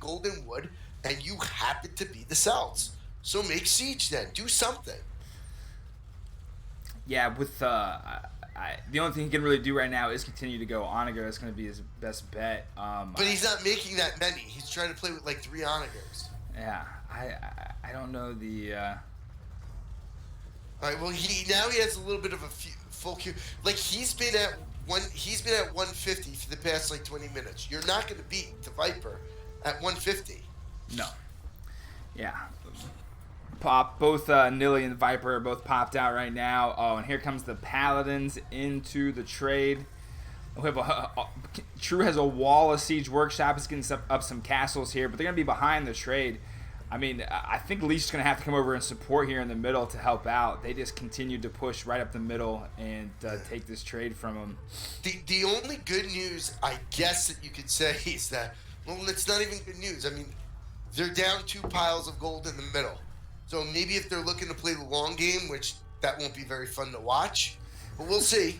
Speaker 5: gold and wood, and you happen to be the cells. So make siege then. Do something.
Speaker 4: Yeah, with the only thing he can really do right now is continue to go onager. That's going to be his best bet.
Speaker 5: But he's not making that many. He's trying to play with 3 onagers.
Speaker 4: Yeah, I don't know the.
Speaker 5: All right. Well, he has a little bit of a full queue. He's been at 150 for the past 20 minutes. You're not going to beat the Viper at 150.
Speaker 4: No. Yeah. Both Nili and Viper are both popped out right now. Oh, and here comes the Paladins into the trade. We have True has a wall of siege workshop. It's getting up some castles here, but they're gonna be behind the trade. I mean, I think Leash is gonna have to come over and support here in the middle to help out. They just continued to push right up the middle and take this trade from them.
Speaker 5: The only good news, I guess, that you could say is that, well, it's not even good news. I mean, they're down 2 piles of gold in the middle. So maybe if they're looking to play the long game, which that won't be very fun to watch, but we'll see.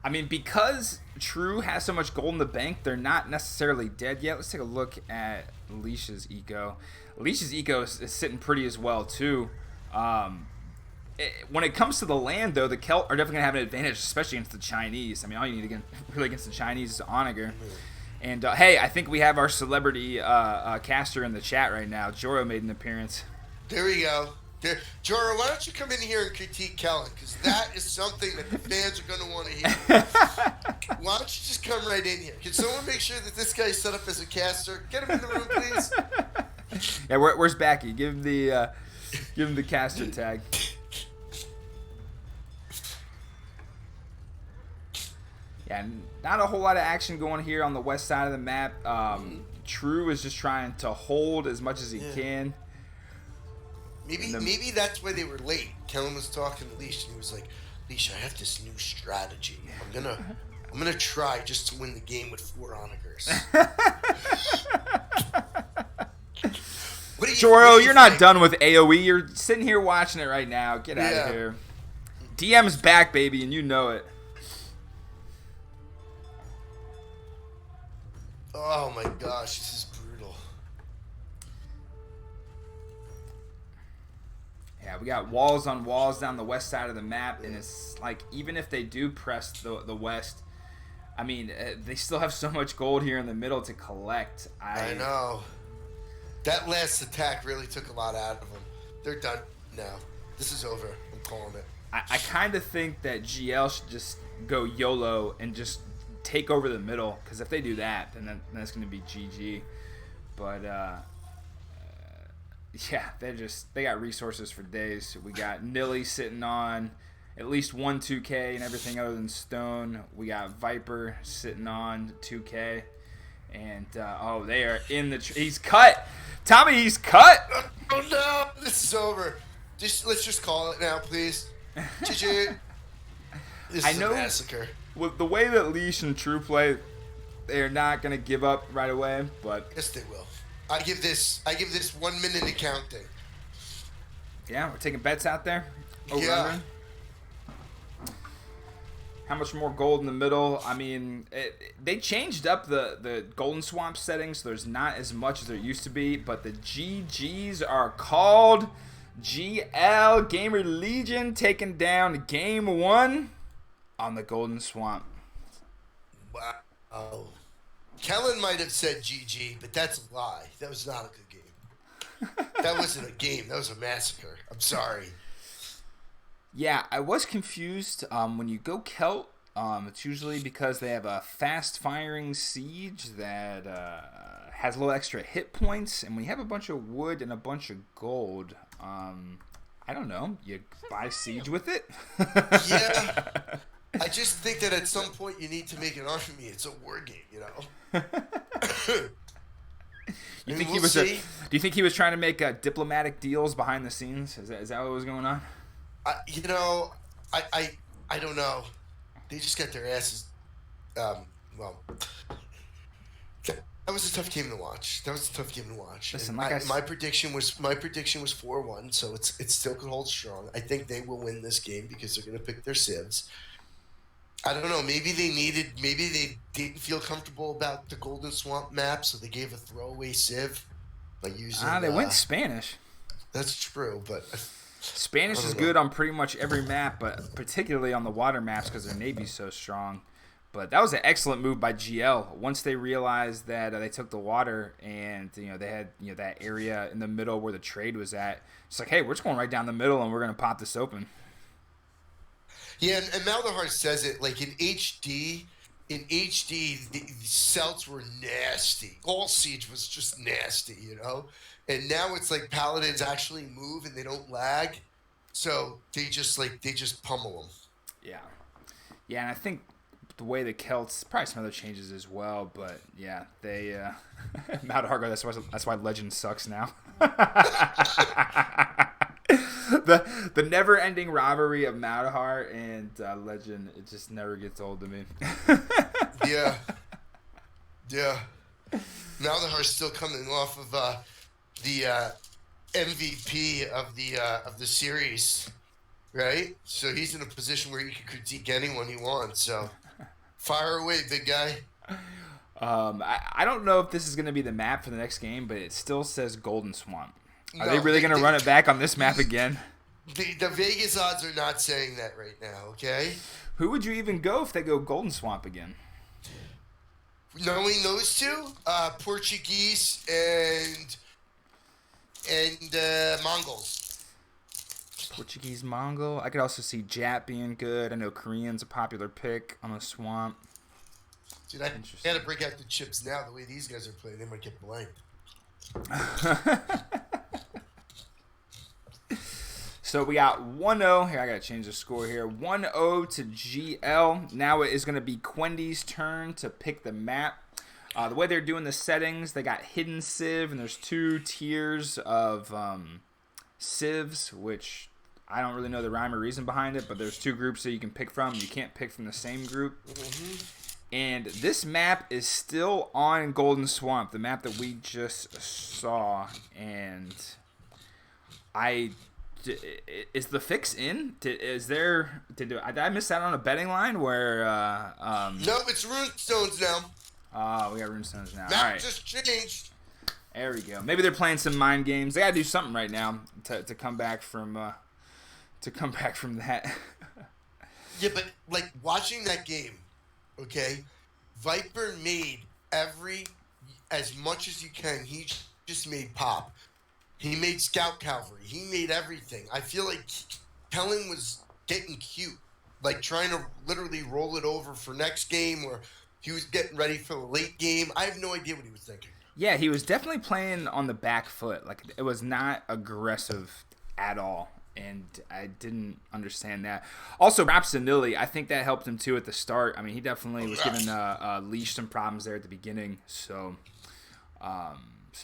Speaker 4: I mean, because True has so much gold in the bank, they're not necessarily dead yet. Let's take a look at Leash's eco. Leash's eco is sitting pretty as well, too. When it comes to the land, though, the Celt are definitely going to have an advantage, especially against the Chinese. I mean, all you need against the Chinese is onager. And hey, I think we have our celebrity caster in the chat right now. Joro made an appearance.
Speaker 5: There we go. There, Joro, why don't you come in here and critique Kellen? Because that is something that the fans are going to want to hear. Why don't you just come right in here? Can someone make sure that this guy's set up as a caster? Get him in the room, please.
Speaker 4: Yeah, where's Backy? Give him the caster tag. Yeah, not a whole lot of action going here on the west side of the map. True is just trying to hold as much as he can.
Speaker 5: Maybe that's why they were late. Kellen was talking to Leash, and he was like, "Leash, I have this new strategy. I'm gonna try just to win the game with 4 onagers."
Speaker 4: Joro, you're not done with AoE. You're sitting here watching it right now. Get out of here. DM's back, baby, and you know it.
Speaker 5: Oh my gosh, this is brutal.
Speaker 4: Yeah, we got walls on walls down the west side of the map, and it's like even if they do press the west, I mean, they still have so much gold here in the middle to collect.
Speaker 5: I know. That last attack really took a lot out of them. They're done now. This is over. I'm calling it.
Speaker 4: I kind of think that GL should just go YOLO and just take over the middle, because if they do that, then that's going to be GG. But yeah, they got resources for days. We got Nili sitting on at least 1 2K and everything other than stone. We got Viper sitting on 2K, and they are in the he's cut. Tommy, he's cut.
Speaker 5: Oh no, this is over. Let's just call it now, please. GG. This is a massacre.
Speaker 4: With the way that Leash and True play, they're not gonna give up right away. But
Speaker 5: yes, they will. I give this 1 minute of counting.
Speaker 4: Yeah, we're taking bets out there. Over under. How much more gold in the middle? I mean, they changed up the Golden Swamp settings. So there's not as much as there used to be, but the GGs are called. GL Gamer Legion taking down game 1 on the Golden Swamp.
Speaker 5: Wow. Kellen might have said GG, but that's a lie. That was not a good game. That wasn't a game. That was a massacre. I'm sorry.
Speaker 4: Yeah, I was confused. When you go Celt, it's usually because they have a fast-firing siege that has a little extra hit points, and when you have a bunch of wood and a bunch of gold, I don't know, you buy siege with it?
Speaker 5: Yeah. I just think that at some point you need to make an army. It's a war game, you know?
Speaker 4: Do you think he was trying to make diplomatic deals behind the scenes? Is that what was going on?
Speaker 5: I don't know. They just got their asses. That was a tough game to watch. Listen, my prediction was 4-1, so it still could hold strong. I think they will win this game because they're going to pick their civs. I don't know. Maybe they didn't feel comfortable about the Golden Swamp map, so they gave a throwaway civ by using.
Speaker 4: They went Spanish.
Speaker 5: That's true, but
Speaker 4: Spanish is good on pretty much every map, but particularly on the water maps because their navy's so strong. But that was an excellent move by GL. Once they realized that they took the water and they had that area in the middle where the trade was at, it's like, hey, we're just going right down the middle and we're gonna pop this open.
Speaker 5: Yeah, and Maldahar says it like in HD. In HD, the Celts were nasty. All siege was just nasty, And now it's like Paladins actually move and they don't lag, so they just pummel them.
Speaker 4: Yeah, and I think the way the Celts, probably some other changes as well, but yeah, they Maldahar, that's why Legend sucks now. The never-ending rivalry of Maldahar and Legend, it just never gets old to me.
Speaker 5: Yeah. Maldahar's still coming off of the MVP of the series, right? So he's in a position where he can critique anyone he wants. So fire away, big guy.
Speaker 4: I don't know if this is going to be the map for the next game, but it still says Golden Swamp. Are they really going to run it back on this map again?
Speaker 5: The Vegas odds are not saying that right now, okay?
Speaker 4: Who would you even go if they go Golden Swamp again?
Speaker 5: knowing those two, Portuguese and Mongols.
Speaker 4: Portuguese Mongol. I could also see Jap being good. I know Korean's a popular pick on the swamp.
Speaker 5: Dude, I gotta break out the chips now. The way these guys are playing, they might get blanked.
Speaker 4: So we got 1-0. Here, I got to change the score here. 1-0 to GL. Now it is going to be Quendi's turn to pick the map. The way they're doing the settings, they got Hidden Civ, and there's 2 tiers of civs, which I don't really know the rhyme or reason behind it, but there's 2 groups that you can pick from. You can't pick from the same group. And this map is still on Golden Swamp, the map that we just saw. And is the fix in? Did I miss out on a betting line where?
Speaker 5: No, it's Runestones now.
Speaker 4: Oh, we got Runestones now.
Speaker 5: Map
Speaker 4: All right,
Speaker 5: just changed.
Speaker 4: there we go. Maybe they're playing some mind games. They gotta do something right now to come back from that.
Speaker 5: Yeah, but like watching that game, okay, Viper made as much as you can. He just made pop. He made Scout Cavalry. He made everything. I feel like Kellen was getting cute, like trying to literally roll it over for next game, or he was getting ready for the late game. I have no idea what he was thinking.
Speaker 4: Yeah, he was definitely playing on the back foot. Like, it was not aggressive at all, and I didn't understand that. Also, props to Nili. I think that helped him, too, at the start. I mean, he definitely was giving Leash some problems there at the beginning, so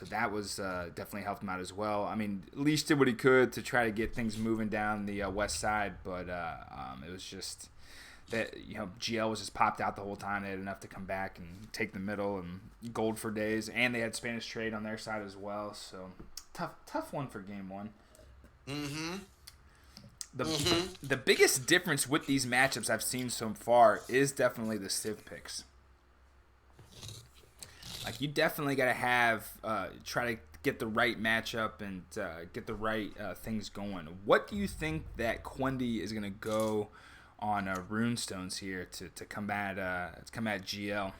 Speaker 4: that was definitely helped him out as well. I mean, Leash did what he could to try to get things moving down the west side, but it was just that, GL was just popped out the whole time. They had enough to come back and take the middle and gold for days, and they had Spanish trade on their side as well. So tough one for game 1. The biggest difference with these matchups I've seen so far is definitely the Civ picks. Like, you definitely got to have try to get the right matchup and get the right things going. What do you think that Quendi is going to go on Runestones here to combat GL?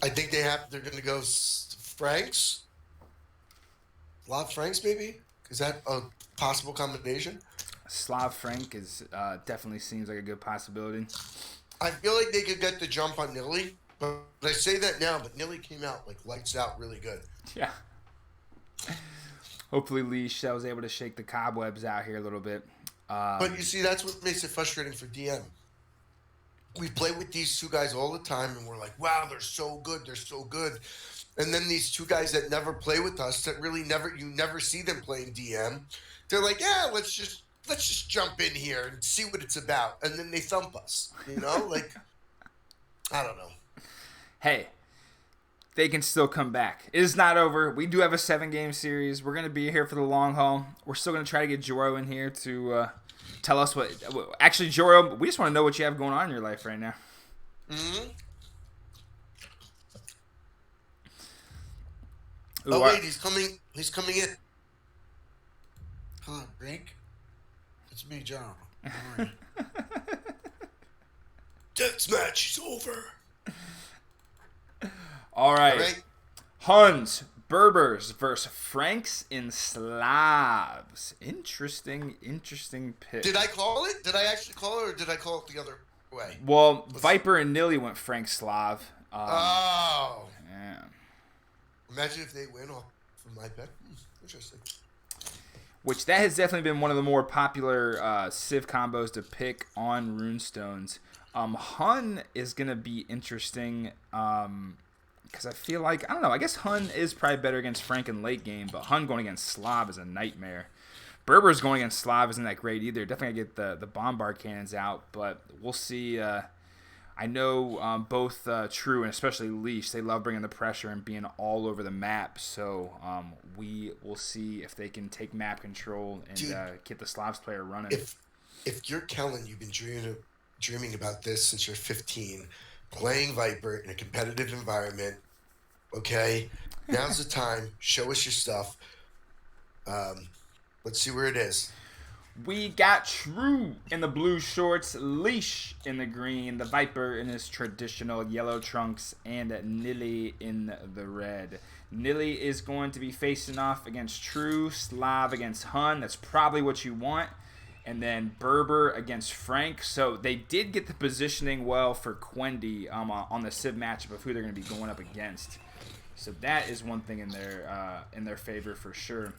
Speaker 5: I think they're going to go Franks. Slav Franks, maybe? Is that a possible combination?
Speaker 4: Slav Frank is definitely seems like a good possibility.
Speaker 5: I feel like they could get the jump on Nili, but I say that now, but Nili came out like lights out really good.
Speaker 4: Yeah. Hopefully Leash was able to shake the cobwebs out here a little bit.
Speaker 5: But you see, that's what makes it frustrating for DM. We play with these 2 guys all the time, and we're like, wow, they're so good. They're so good. And then these 2 guys that never play with us, that really you never see them playing DM, they're like, yeah, let's just jump in here and see what it's about. And then they thump us, like, I don't know.
Speaker 4: Hey, they can still come back. It is not over. We do have a 7-game series. We're going to be here for the long haul. We're still going to try to get Joro in here to tell us what... Actually, Joro, we just want to know what you have going on in your life right now.
Speaker 5: Ooh, wait, he's coming in.
Speaker 6: Huh, Rink? It's me, John.
Speaker 5: Deathmatch is over.
Speaker 4: All right. Huns, Berbers versus Franks and Slavs. Interesting pick.
Speaker 5: Did I call it? Did I actually call it, or did I call it the other way?
Speaker 4: Well, Viper and Nili went Frank Slav.
Speaker 5: Yeah. Imagine if they win off from my pick. Interesting.
Speaker 4: Which that has definitely been one of the more popular Civ combos to pick on Runestones. Hun is going to be interesting because I feel like, I don't know, I guess Hun is probably better against Frank in late game, but Hun going against Slav is a nightmare. Berber's going against Slav isn't that great either. Definitely get the bombard cannons out, but we'll see. I know both True and especially Leash, they love bringing the pressure and being all over the map. So we will see if they can take map control and get the Slavs player running.
Speaker 5: If you're Kellen, you've been dreaming about this since you're 15, playing Viper in a competitive environment. Okay, now's the time. Show us your stuff. Let's see where it is.
Speaker 4: We got True in the blue shorts, Leash in the green, the Viper in his traditional yellow trunks, and Nili in the red. Nili is going to be facing off against True, Slav against Hun. That's probably what you want. And then Berber against Frank. So they did get the positioning well for Quendi on the Civ matchup of who they're going to be going up against. So that is one thing in their favor for sure.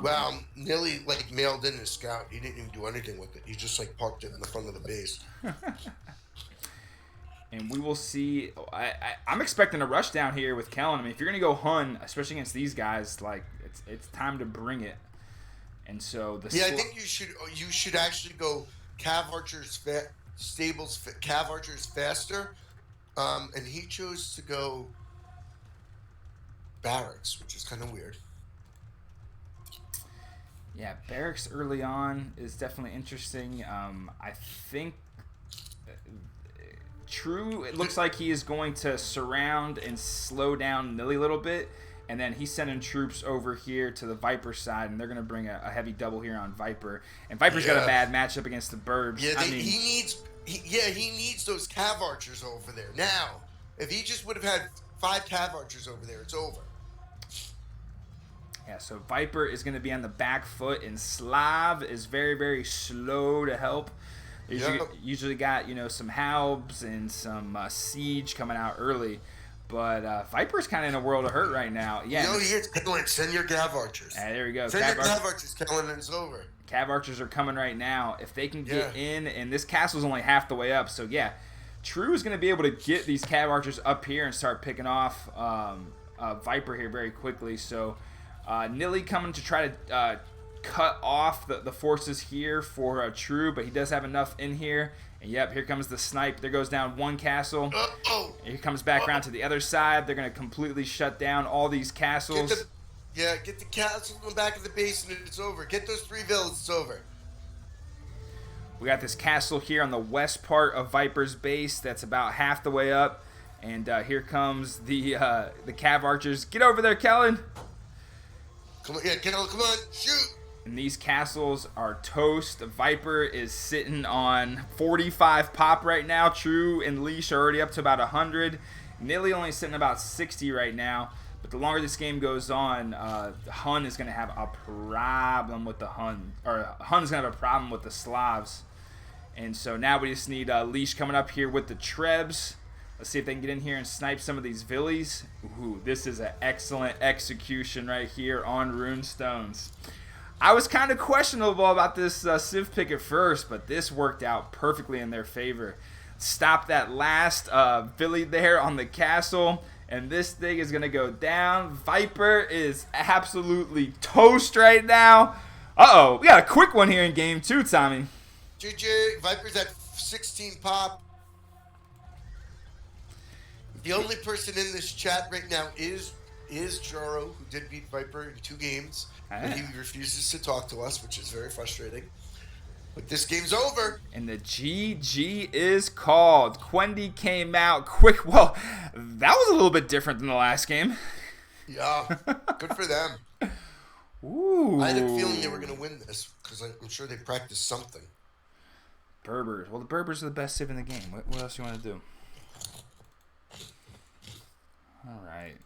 Speaker 5: Well, Nili mailed in his scout. He didn't even do anything with it. He just parked it in the front of the base.
Speaker 4: And we will see. I'm expecting a rush down here with Kellen. I mean, if you're gonna go Hun, especially against these guys, it's time to bring it. And so I think
Speaker 5: you should actually go Cav Archers stables Cav Archers faster. And he chose to go Barracks, which is kind of weird.
Speaker 4: Yeah, Barracks early on is definitely interesting. I think True, it looks like he is going to surround and slow down Nili a little bit, and then he's sending troops over here to the Viper side, and they're going to bring a heavy double here on Viper. And Viper's got a bad matchup against the Burbs.
Speaker 5: Yeah, he needs those Cav Archers over there. Now, if he just would have had 5 Cav Archers over there, it's over.
Speaker 4: Yeah, so Viper is going to be on the back foot, and Slav is very, very slow to help. Usually got, some Halbs and some Siege coming out early. But Viper's kind of in a world of hurt right now. Yeah.
Speaker 5: No, he is. Send your Cav Archers.
Speaker 4: There we go.
Speaker 5: Send your Cav Archers, Kellen, and it's over.
Speaker 4: Cav Archers are coming right now. If they can get in, and this castle's only half the way up. So, yeah, True is going to be able to get these Cav Archers up here and start picking off Viper here very quickly. So, Nili coming to try to cut off the forces here for True, but he does have enough in here. And yep, here comes the snipe. There goes down one castle. Here comes back around to the other side. They're going to completely shut down all these castles.
Speaker 5: Get the castle in the back of the base and it's over. Get those 3 villas, it's over.
Speaker 4: We got this castle here on the west part of Viper's base that's about half the way up. And here comes the Cav Archers. Get over there, Kellen.
Speaker 5: Come on, shoot.
Speaker 4: And these castles are toast. Viper is sitting on 45 pop right now. True and Leash are already up to about 100. Nili only sitting about 60 right now. But the longer this game goes on, Hun is going to have a problem with the Hun's going to have a problem with the Slavs. And so now we just need Leash coming up here with the Trebs. Let's see if they can get in here and snipe some of these Villies. Ooh, this is an excellent execution right here on Runestones. I was kind of questionable about this Civ pick at first, but this worked out perfectly in their favor. Stop that last Villy there on the castle, and this thing is going to go down. Viper is absolutely toast right now. Uh-oh, we got a quick one here in game 2, Tommy.
Speaker 5: GG, Viper's at 16 pop. The only person in this chat right now is Jaro, who did beat Viper in 2 games. But he refuses to talk to us, which is very frustrating. But this game's over.
Speaker 4: And the GG is called. Quendi came out quick. Well, that was a little bit different than the last game.
Speaker 5: Yeah, good for them.
Speaker 4: Ooh.
Speaker 5: I had a feeling they were going to win this because I'm sure they practiced something.
Speaker 4: Berbers. Well, the Berbers are the best civ in the game. What else do you want to do? All right.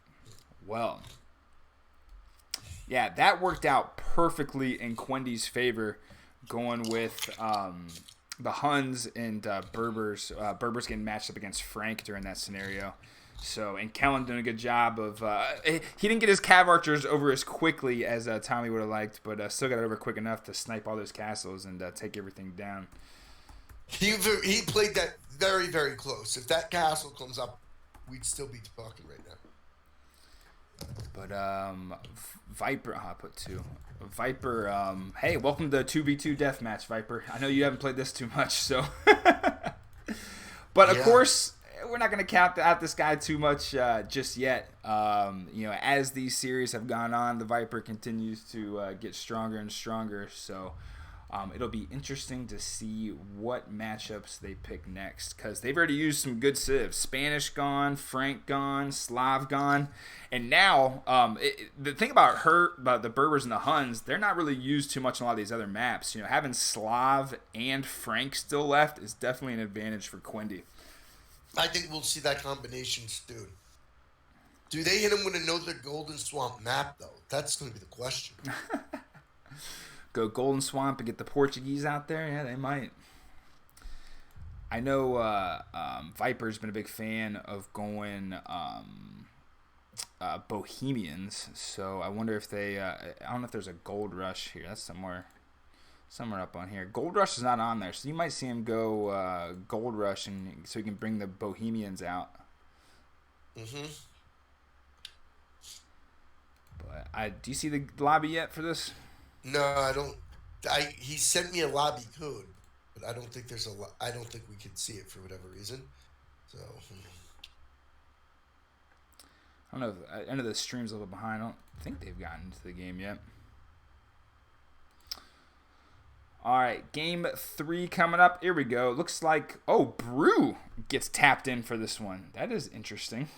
Speaker 4: Well, yeah, that worked out perfectly in Quendi's favor, going with the Huns and Berbers. Berbers getting matched up against Frank during that scenario. So, and Kellen doing a good job of he didn't get his Cav Archers over as quickly as Tommy would have liked, but still got it over quick enough to snipe all those castles and take everything down.
Speaker 5: He played that very, very close. If that castle comes up, we'd still be talking right now.
Speaker 4: But Viper, I put 2. Viper, hey, welcome to 2v2 deathmatch, Viper. I know you haven't played this too much, so. But of course, we're not going to count out this guy too much just yet. As these series have gone on, the Viper continues to get stronger and stronger. So It'll be interesting to see what matchups they pick next, because they've already used some good civs. Spanish gone, Frank gone, Slav gone, and now the thing about the Berbers and the Huns, they're not really used too much on a lot of these other maps. Having Slav and Frank still left is definitely an advantage for Quendi.
Speaker 5: I think we'll see that combination soon. Do they hit him with another Golden Swamp map, though? That's going to be the question.
Speaker 4: Go Golden Swamp and get the Portuguese out there? Yeah, they might. I know Viper's been a big fan of going Bohemians, so I wonder if they... I don't know if there's a Gold Rush here. That's somewhere up on here. Gold Rush is not on there, so you might see him go Gold Rush, and so he can bring the Bohemians out.
Speaker 5: Mm-hmm.
Speaker 4: But do you see the lobby yet for this?
Speaker 5: No, I don't. He sent me a lobby code, but I don't think I don't think we can see it for whatever reason. So
Speaker 4: I don't know. I know the stream's a little behind. I don't think they've gotten into the game yet. All right, game 3 coming up. Here we go. Looks like Brew gets tapped in for this one. That is interesting.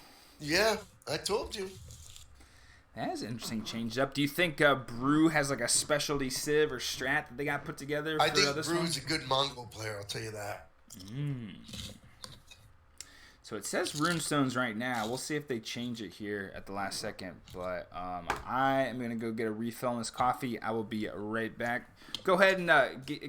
Speaker 5: Yeah, I told you.
Speaker 4: That is an interesting change up. Do you think Brew has like a specialty civ or strat that they got put together?
Speaker 5: I think
Speaker 4: this
Speaker 5: Brew's a good Mongol player. I'll tell you that.
Speaker 4: So it says Runestones right now. We'll see if they change it here at the last second. But I am going to go get a refill on this coffee. I will be right back. Go ahead and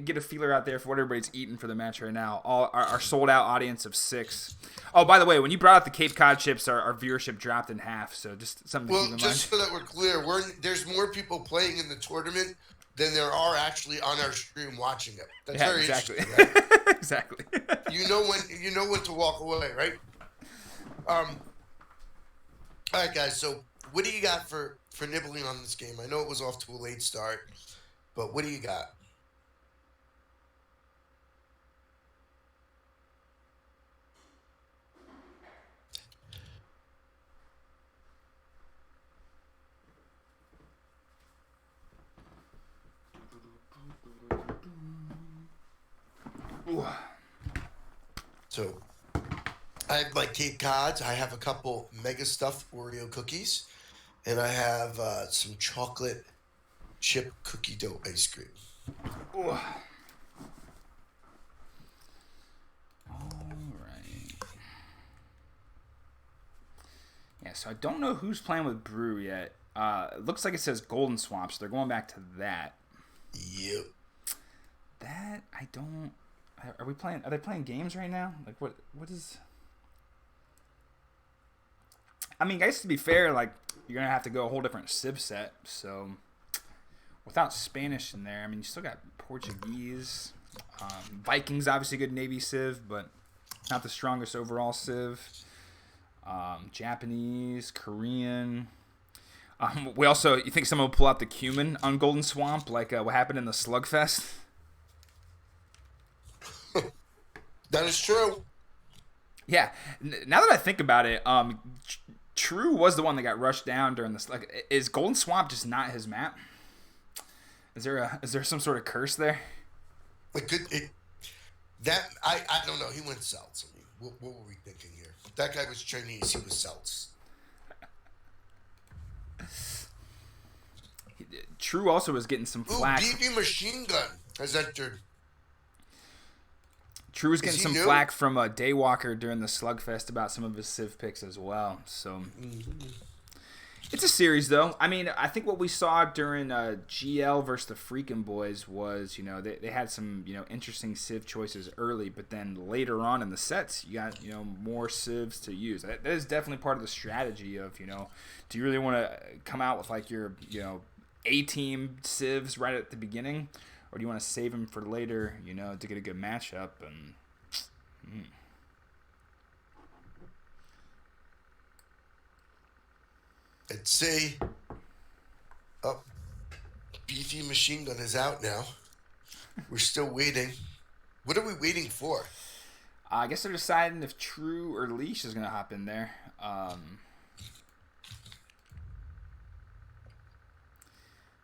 Speaker 4: get a feeler out there for what everybody's eating for the match right now. Our sold-out audience of 6. Oh, by the way, when you brought out the Cape Cod chips, our viewership dropped in half. So just something to keep in mind.
Speaker 5: Well, just so that we're clear, there's more people playing in the tournament than there are actually on our stream watching it. That's very
Speaker 4: exactly.
Speaker 5: interesting, right?
Speaker 4: Exactly.
Speaker 5: You know when to walk away, right? All right, guys. So, what do you got for nibbling on this game? I know it was off to a late start, but what do you got? So, I have my Cape Cods. I have a couple mega stuffed Oreo cookies, and I have some chocolate chip cookie dough ice cream.
Speaker 4: All right. Yeah, so I don't know who's playing with Brew yet. It looks like it says Golden Swamp, so they're going back to that.
Speaker 5: Yep.
Speaker 4: That I don't. Are they playing games right now? Like what is? I mean, I guess to be fair, like you're gonna have to go a whole different civ set. So without Spanish in there, I mean, you still got Portuguese, Vikings, obviously a good Navy civ, but not the strongest overall civ. Japanese, Korean. You think someone will pull out the cumin on Golden Swamp, like what happened in the Slugfest?
Speaker 5: That is true.
Speaker 4: Yeah. Now that I think about it, True was the one that got rushed down during this. Like, is Golden Swamp just not his map? Is there some sort of curse there?
Speaker 5: I don't know. He went Celts. I mean, what were we thinking here? That guy was Chinese. He was Celts.
Speaker 4: True also was getting some flack.
Speaker 5: BB Machine Gun has entered.
Speaker 4: True was getting some flack from Daywalker during the Slugfest about some of his civ picks as well. So it's a series, though. I mean, I think what we saw during GL versus the Freakin' Boys was, they had some, interesting civ choices early, but then later on in the sets, you got, more civs to use. That is definitely part of the strategy of, do you really want to come out with like your, A-team civs right at the beginning? Or do you want to save him for later, to get a good matchup? And
Speaker 5: I'd say, Beefy Machine Gun is out now. We're still waiting. What are we waiting for?
Speaker 4: I guess they're deciding if True or Leash is going to hop in there.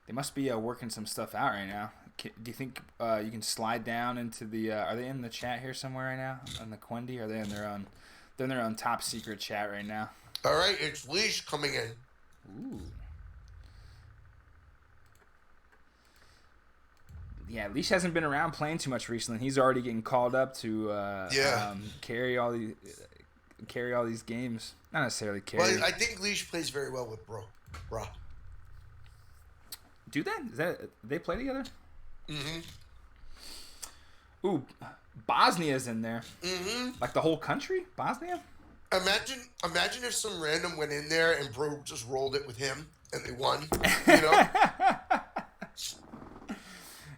Speaker 4: They must be working some stuff out right now. Do you think you can slide down into the? Are they in the chat here somewhere right now? On the Quendi? Are they in their own? They're in their own top secret chat right now.
Speaker 5: All right, it's Leash coming in.
Speaker 4: Ooh. Yeah, Leash hasn't been around playing too much recently. He's already getting called up to carry all these games. Not necessarily carry.
Speaker 5: Well, I think Leash plays very well with Bro.
Speaker 4: Do they? They play together?
Speaker 5: Mm-hmm.
Speaker 4: Ooh, Bosnia's in there.
Speaker 5: Mm-hmm.
Speaker 4: Like the whole country? Bosnia?
Speaker 5: Imagine if some random went in there and Bro just rolled it with him and they won. You know?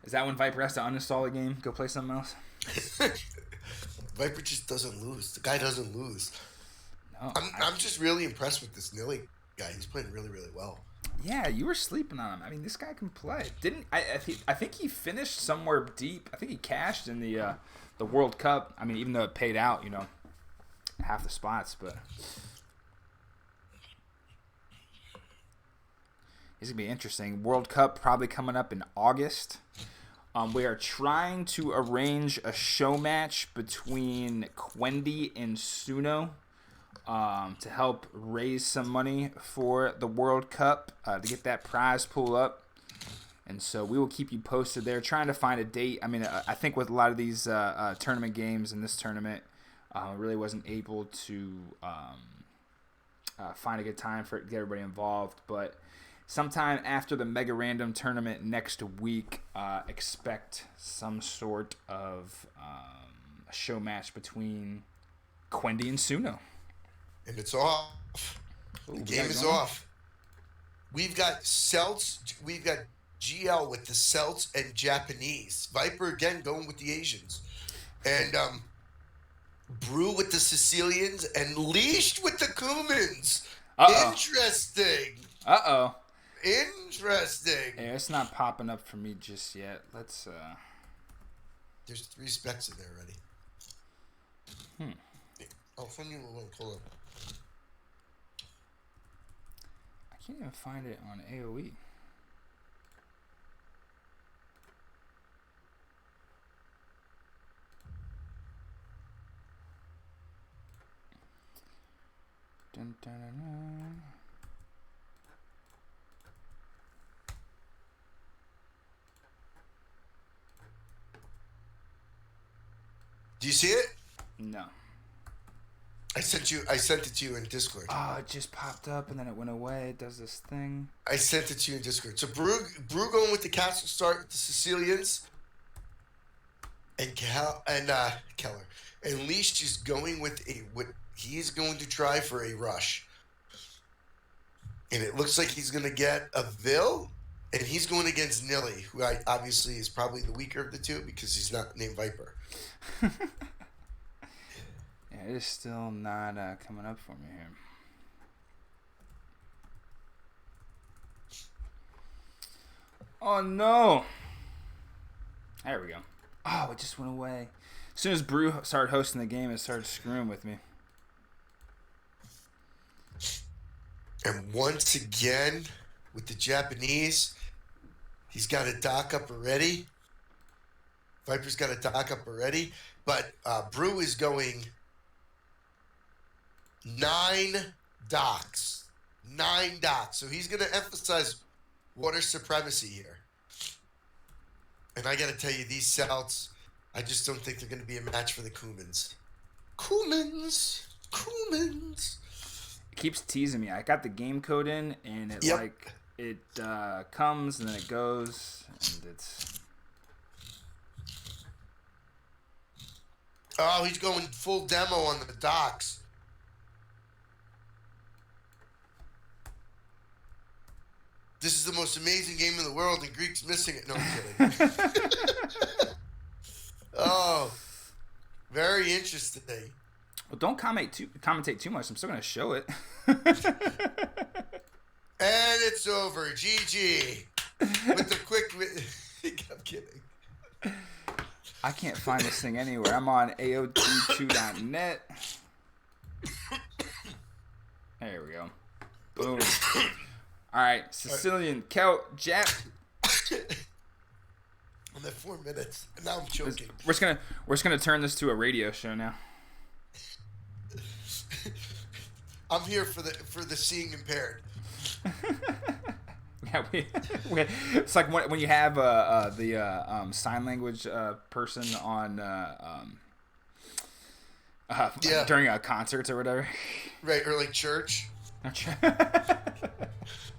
Speaker 4: Is that when Viper has to uninstall a game, go play something else?
Speaker 5: Viper just doesn't lose. The guy doesn't lose.
Speaker 4: No,
Speaker 5: I'm just really impressed with this Nili guy. He's playing really, really well.
Speaker 4: Yeah, you were sleeping on him. I mean, this guy can play. I think he finished somewhere deep. I think he cashed in the World Cup. I mean, even though it paid out, half the spots, but it's gonna be interesting. World Cup probably coming up in August. We are trying to arrange a show match between Quendi and Suno to help raise some money for the World Cup to get that prize pool up. And so we will keep you posted there. Trying to find a date. I mean, I think with a lot of these tournament games in this tournament, really wasn't able to find a good time for get everybody involved. But sometime after the Mega Random tournament next week, expect some sort of a show match between Quendi and Suno.
Speaker 5: And it's off.
Speaker 4: Ooh,
Speaker 5: the game is off. We've got Celts. We've got GL with the Celts and Japanese. Viper again going with the Asians. And Brew with the Sicilians and Leashed with the Cumans.
Speaker 4: Uh-oh.
Speaker 5: Interesting.
Speaker 4: Uh-oh.
Speaker 5: Interesting.
Speaker 4: Yeah, it's not popping up for me just yet. Let's
Speaker 5: There's 3 specs in there already. I'll send you a link. Hold on.
Speaker 4: I can't even find it on AOE. Dun, dun, dun, dun.
Speaker 5: Do you see it?
Speaker 4: No.
Speaker 5: I sent it to you in Discord.
Speaker 4: Oh, it just popped up and then it went away. It does this thing.
Speaker 5: I sent it to you in Discord. So Brew going with the Castle start with the Sicilians, and Keller, and Leash is going with what he's going to try for a rush, and it looks like he's going to get a Vil, and he's going against Nili, who obviously is probably the weaker of the two because he's not named Viper.
Speaker 4: Yeah, it is still not coming up for me here. Oh no! There we go. Oh, it just went away. As soon as Brew started hosting the game, it started screwing with me.
Speaker 5: And once again, with the Japanese, he's got a dock up already. Viper's got a dock up already. But Brew is going 9 docks. 9 docks. So he's going to emphasize water supremacy here. And I got to tell you, these Celts, I just don't think they're going to be a match for the Cumans. Cumans.
Speaker 4: It keeps teasing me. I got the game code in, and it comes and then it goes, and it's.
Speaker 5: Oh, he's going full demo on the docks. This is the most amazing game in the world, and Greek's missing it. No, I'm kidding. Oh, very interesting.
Speaker 4: Well, don't commentate too much. I'm still going to show it.
Speaker 5: And it's over. GG. With the quick... I'm kidding.
Speaker 4: I can't find this thing anywhere. I'm on AOT2.net. There we go. Boom. All right, Sicilian, Celt, Jap.
Speaker 5: I'm at 4 minutes, and now I'm choking.
Speaker 4: We're just gonna turn this to a radio show now.
Speaker 5: I'm here for the seeing impaired.
Speaker 4: Yeah, it's like when you have the sign language person on during concerts or whatever.
Speaker 5: Right, or like church.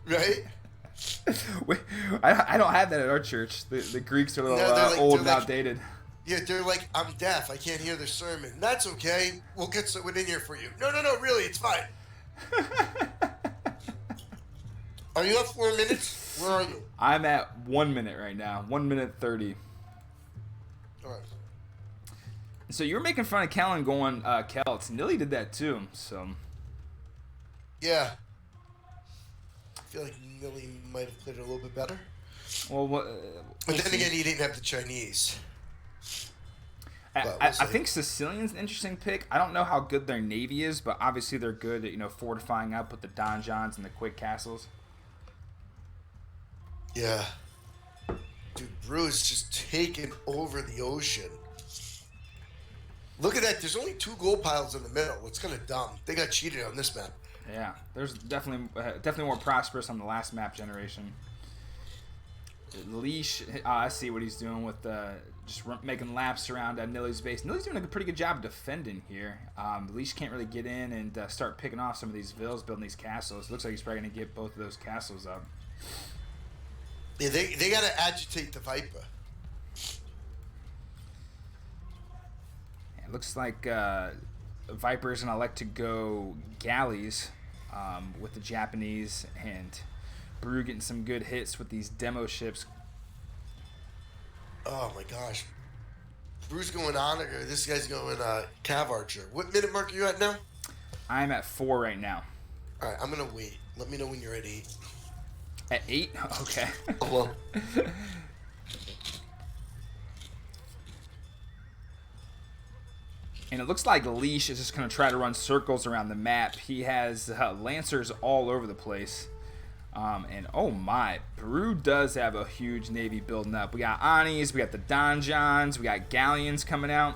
Speaker 5: Right?
Speaker 4: I don't have that at our church. The Greeks are a little old and outdated.
Speaker 5: Yeah, they're like, I'm deaf. I can't hear the sermon. That's okay. We'll get someone in here for you. No, really, it's fine. Are you at 4 minutes? Where are you?
Speaker 4: I'm at 1 minute right now. 1 minute 30.
Speaker 5: All right.
Speaker 4: So you were making fun of Kellen going Celts. Nili did that too. So.
Speaker 5: Yeah. I feel like Nili might have played it a little bit better.
Speaker 4: Well,
Speaker 5: but then again, he didn't have the Chinese.
Speaker 4: I think Sicilian's an interesting pick. I don't know how good their navy is, but obviously they're good at fortifying up with the donjons and the quick castles.
Speaker 5: Yeah. Dude, Bruce just taking over the ocean. Look at that. There's only 2 gold piles in the middle. It's kind of dumb. They got cheated on this map.
Speaker 4: Yeah, there's definitely more prosperous on the last map generation. Leash, I see what he's doing with just making laps around Nili's base. Nili's doing a pretty good job defending here. Leash can't really get in and start picking off some of these villas, building these castles. Looks like he's probably going to get both of those castles up.
Speaker 5: Yeah, they got to agitate the Viper.
Speaker 4: It looks like Viper is going to elect to go galleys with the Japanese, and Brew getting some good hits with these demo ships.
Speaker 5: Oh my gosh. Brew's going on, or this guy's going Cav Archer. What minute mark are you at now?
Speaker 4: I'm at 4 right now.
Speaker 5: All right, I'm going to wait. Let me know when you're at 8.
Speaker 4: At 8? Okay.
Speaker 5: Oh, well.
Speaker 4: And it looks like Leash is just going to try to run circles around the map. He has Lancers all over the place. And oh my, Brew does have a huge navy building up. We got Anis, we got the Donjons, we got Galleons coming out.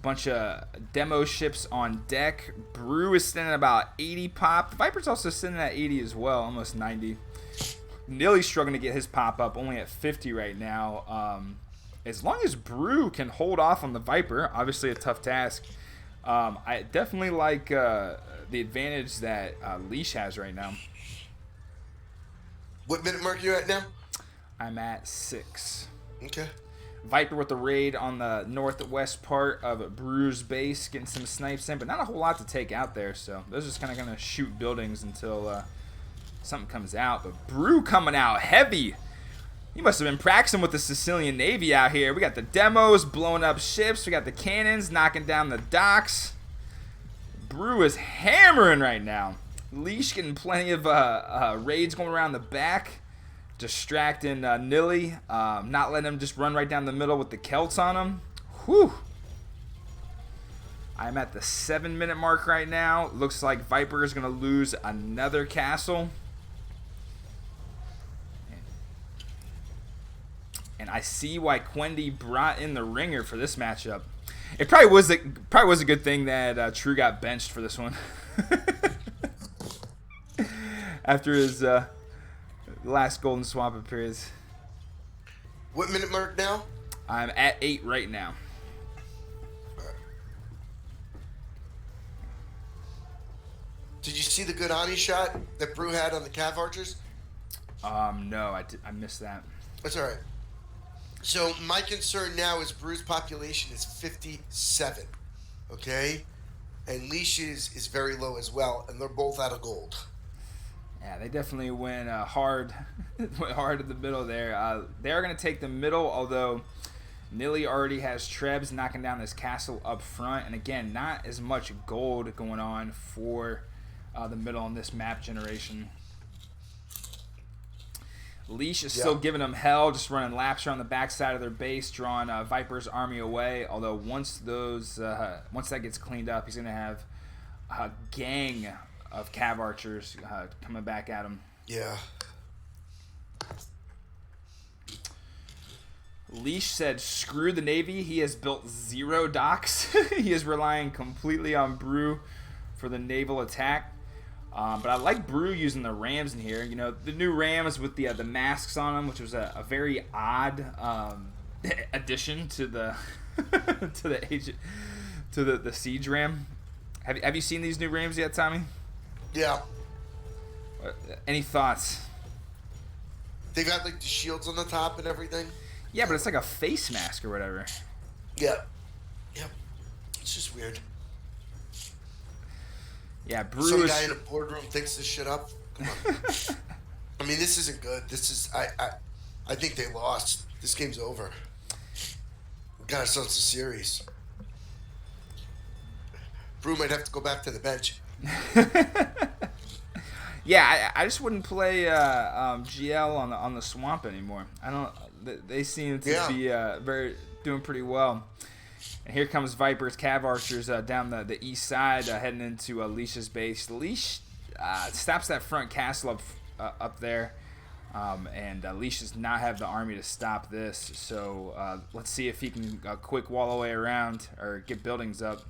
Speaker 4: Bunch of demo ships on deck. Brew is sitting at about 80 pop. The Viper's also sitting at 80 as well, almost 90. Nili's struggling to get his pop up, only at 50 right now. As long as Brew can hold off on the Viper, obviously a tough task. I definitely like the advantage that Leash has right now.
Speaker 5: What minute mark are you at now?
Speaker 4: I'm at 6.
Speaker 5: Okay.
Speaker 4: Viper with the raid on the northwest part of Brew's base, getting some snipes in, but not a whole lot to take out there, so those are just kind of going to shoot buildings until something comes out. But Brew coming out heavy. He must have been practicing with the Sicilian Navy out here. We got the demos blowing up ships. We got the cannons knocking down the docks. Brew is hammering right now. Leash getting plenty of raids going around the back, distracting Nili, not letting him just run right down the middle with the Celts on him. Whew. I'm at the 7-minute mark right now. Looks like Viper is going to lose another castle. And I see why Quendi brought in the ringer for this matchup. It probably was a good thing that True got benched for this one. After his last Golden Swamp appearance.
Speaker 5: What minute mark now?
Speaker 4: I'm at 8 right now.
Speaker 5: Did you see the good Ani shot that Brew had on the Cav Archers?
Speaker 4: No, I missed that.
Speaker 5: That's all right. So my concern now is Brew's population is 57, okay? And Leash's is very low as well, and they're both out of gold.
Speaker 4: Yeah, they definitely went hard in the middle there. They are going to take the middle, although Nili already has Trebs knocking down this castle up front. And again, not as much gold going on for the middle in this map generation. Leash is still giving them hell, just running laps around the backside of their base, drawing Viper's army away. Although once that gets cleaned up, he's going to have a gang of Cav Archers coming back at him.
Speaker 5: Yeah.
Speaker 4: Leash said, screw the Navy. He has built 0 docks. He is relying completely on Brew for the naval attack. But I like Brew using the Rams in here. You know, the new Rams with the masks on them, which was a very odd addition to the the siege ram. Have you seen these new Rams yet, Tommy?
Speaker 5: Yeah.
Speaker 4: Any thoughts?
Speaker 5: They've got like the shields on the top and everything.
Speaker 4: Yeah, but it's like a face mask or whatever.
Speaker 5: Yeah. Yep. It's just weird.
Speaker 4: Yeah,
Speaker 5: Some
Speaker 4: Brew
Speaker 5: guy in
Speaker 4: is...
Speaker 5: a boardroom thinks this shit up. Come on. I mean, this isn't good. This is I think they lost. This game's over. We got ourselves a series. Brew might have to go back to the bench.
Speaker 4: Yeah, I just wouldn't play GL on the swamp anymore. I don't. They seem to be doing pretty well. And here comes Vipers, Cav Archers down the east side, heading into Leash's base. Leash stops that front castle up there, and Leash does not have the army to stop this. So let's see if he can quick wall away around or get buildings up.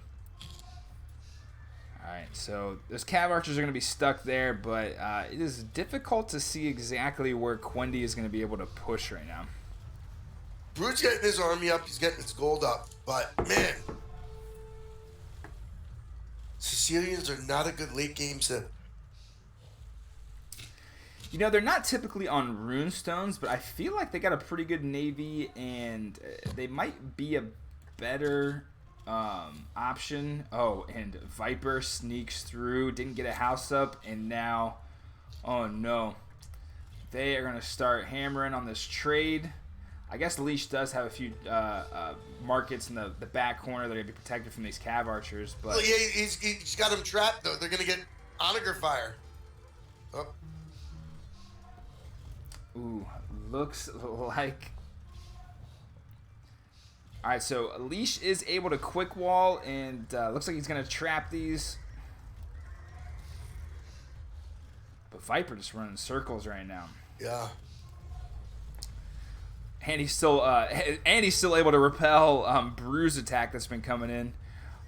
Speaker 4: All right, so those Cav Archers are going to be stuck there, but it is difficult to see exactly where Quendi is going to be able to push right now.
Speaker 5: Brew's getting his army up. He's getting his gold up. But, man, Sicilians are not a good late game set.
Speaker 4: You know, they're not typically on runestones, but I feel like they got a pretty good navy, and they might be a better option. Oh, and Viper sneaks through, didn't get a house up, and now, oh no, they are going to start hammering on this trade. I guess Leash does have a few markets in the back corner that are going to be protected from these Cav Archers. But
Speaker 5: Well, yeah, he's got them trapped, though. They're going to get Onager fire. Oh.
Speaker 4: Ooh, looks like... All right, so Leash is able to quick wall, and looks like he's going to trap these. But Viper just running circles right now.
Speaker 5: Yeah.
Speaker 4: And he's still able to repel Brew's attack that's been coming in.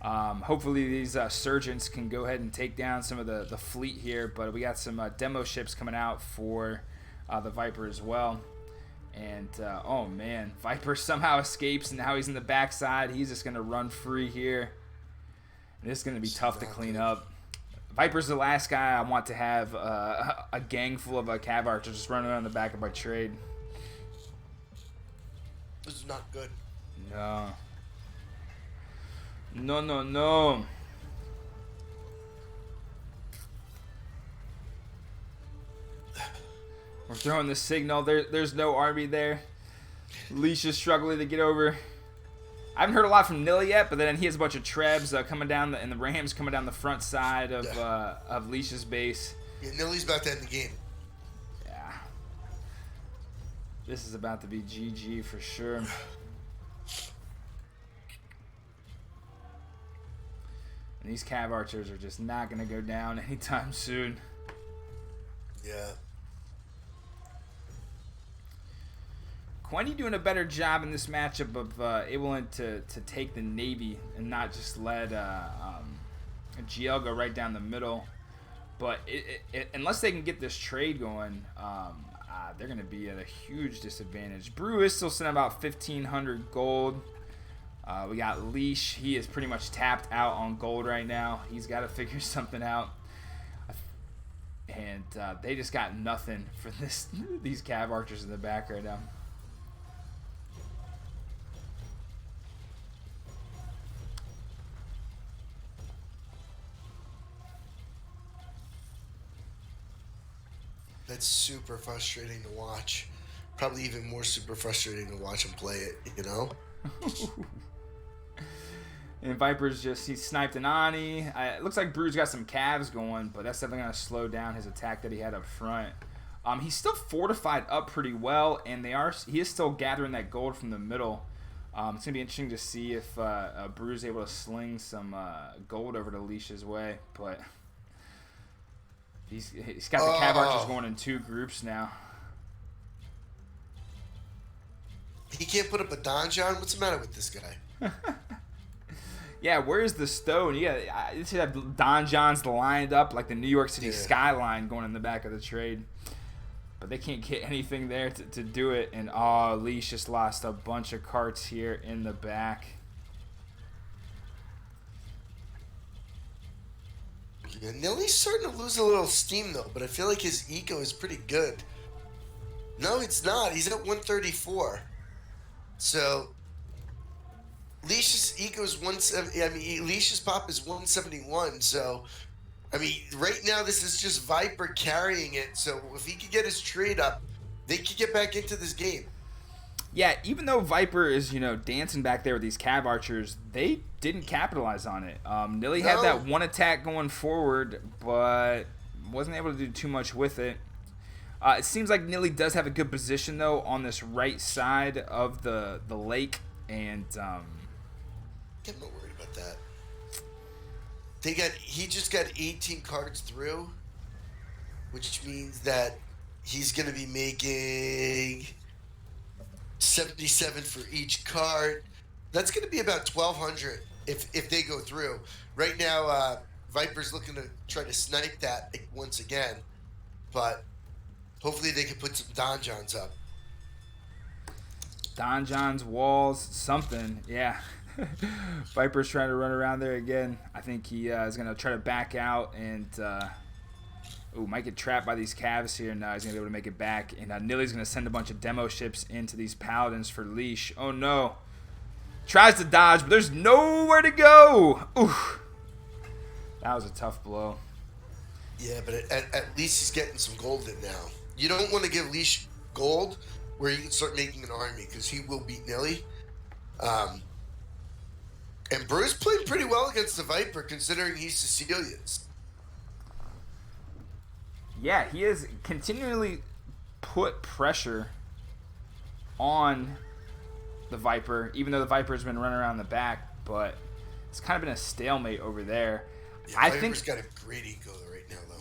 Speaker 4: Hopefully these surgeons can go ahead and take down some of the fleet here. But we got some demo ships coming out for the Viper as well. And oh man, Viper somehow escapes, and now he's in the backside. He's just gonna run free here. And this is gonna be tough to clean up. Viper's the last guy I want to have a gang full of Cav Archers just running around the back of my trade.
Speaker 5: This is not good.
Speaker 4: No. No, no, no. We're throwing the signal. There's no army there. Leash is struggling to get over. I haven't heard a lot from Nili yet, but then he has a bunch of Trebs coming down, and the Rams coming down the front side of Leash's base.
Speaker 5: Yeah, Nili's about to end the game.
Speaker 4: Yeah. This is about to be GG for sure. And these Cav Archers are just not going to go down anytime soon.
Speaker 5: Yeah.
Speaker 4: Quendi doing a better job in this matchup of able to take the Navy and not just let GL go right down the middle. But unless they can get this trade going, they're going to be at a huge disadvantage. Brew is still sitting about 1,500 gold. We got Leash. He is pretty much tapped out on gold right now. He's got to figure something out. And they just got nothing for these Cav Archers in the back right now.
Speaker 5: That's super frustrating to watch. Probably even more super frustrating to watch him play it, you know?
Speaker 4: And Viper's he sniped an Ani. It looks like Brew's got some Cavs going, but that's definitely going to slow down his attack that he had up front. He's still fortified up pretty well, and he is still gathering that gold from the middle. It's going to be interesting to see if Brew's able to sling some gold over to Leash's way, but he's got the Cav Archers going in 2 groups now.
Speaker 5: He can't put up a donjon? What's the matter with this guy?
Speaker 4: Yeah, where's the stone? Yeah, you should have donjons lined up like the New York City skyline going in the back of the trade. But they can't get anything there to do it. And, oh, Leash just lost a bunch of carts here in the back.
Speaker 5: Yeah, Nili's starting to lose a little steam, though. But I feel like his eco is pretty good. No, it's not. He's at 134. So... Leash's eco is 170. I mean, Leash's pop is 171. So, I mean, right now this is just Viper carrying it. So if he could get his trade up, they could get back into this game.
Speaker 4: Yeah, even though Viper is, dancing back there with these Cav Archers, they didn't capitalize on it. Nili had that one attack going forward, but wasn't able to do too much with it. It seems like Nili does have a good position, though, on this right side of the lake. And,
Speaker 5: I'm not worried about that. He just got 18 cards through, which means that he's going to be making 77 for each card. That's going to be about 1,200 if they go through. Right now, Viper's looking to try to snipe that once again, but hopefully they can put some donjons up.
Speaker 4: Donjons, walls, something, yeah. Viper's trying to run around there again. I think he is going to try to back out and might get trapped by these Cavs here. No, he's going to be able to make it back. And Nili's going to send a bunch of demo ships into these Paladins for Leash. Oh, no. Tries to dodge, but there's nowhere to go. Oof. That was a tough blow.
Speaker 5: Yeah, but at least he's getting some gold in now. You don't want to give Leash gold where you can start making an army because he will beat Nili. And Bruce played pretty well against the Viper considering he's Sicilians.
Speaker 4: Yeah, he has continually put pressure on the Viper, even though the Viper's been running around the back, but it's kind of been a stalemate over there.
Speaker 5: Yeah, Viper's got a great eco right now, though.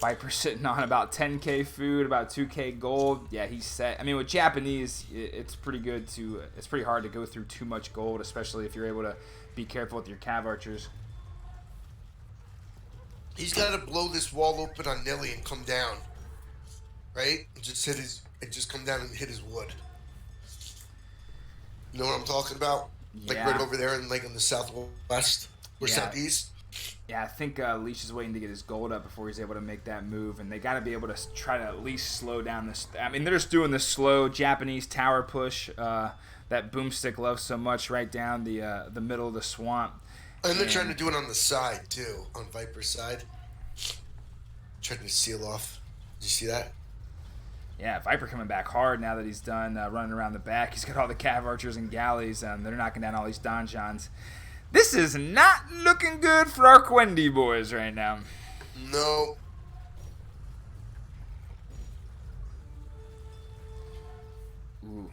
Speaker 4: Viper's sitting on about 10k food, about 2k gold. Yeah, he's set. I mean, with Japanese, it's pretty good to. It's pretty hard to go through too much gold, especially if you're able to be careful with your Cav Archers.
Speaker 5: He's got to blow this wall open on Nili and come down, right? And just come down and hit his wood. You know what I'm talking about? Like right over there, and like in the southwest or southeast.
Speaker 4: Yeah, I think Leash is waiting to get his gold up before he's able to make that move, and they got to be able to try to at least slow down this. I mean, they're just doing this slow Japanese tower push that Boomstick loves so much, right down the middle of the swamp.
Speaker 5: And they're trying to do it on the side too, on Viper's side. Trying to seal off. Did you see that?
Speaker 4: Yeah, Viper coming back hard now that he's done running around the back. He's got all the Cav Archers and galleys, and they're knocking down all these donjons. This is not looking good for our Quendi boys right now.
Speaker 5: No.
Speaker 4: Ooh.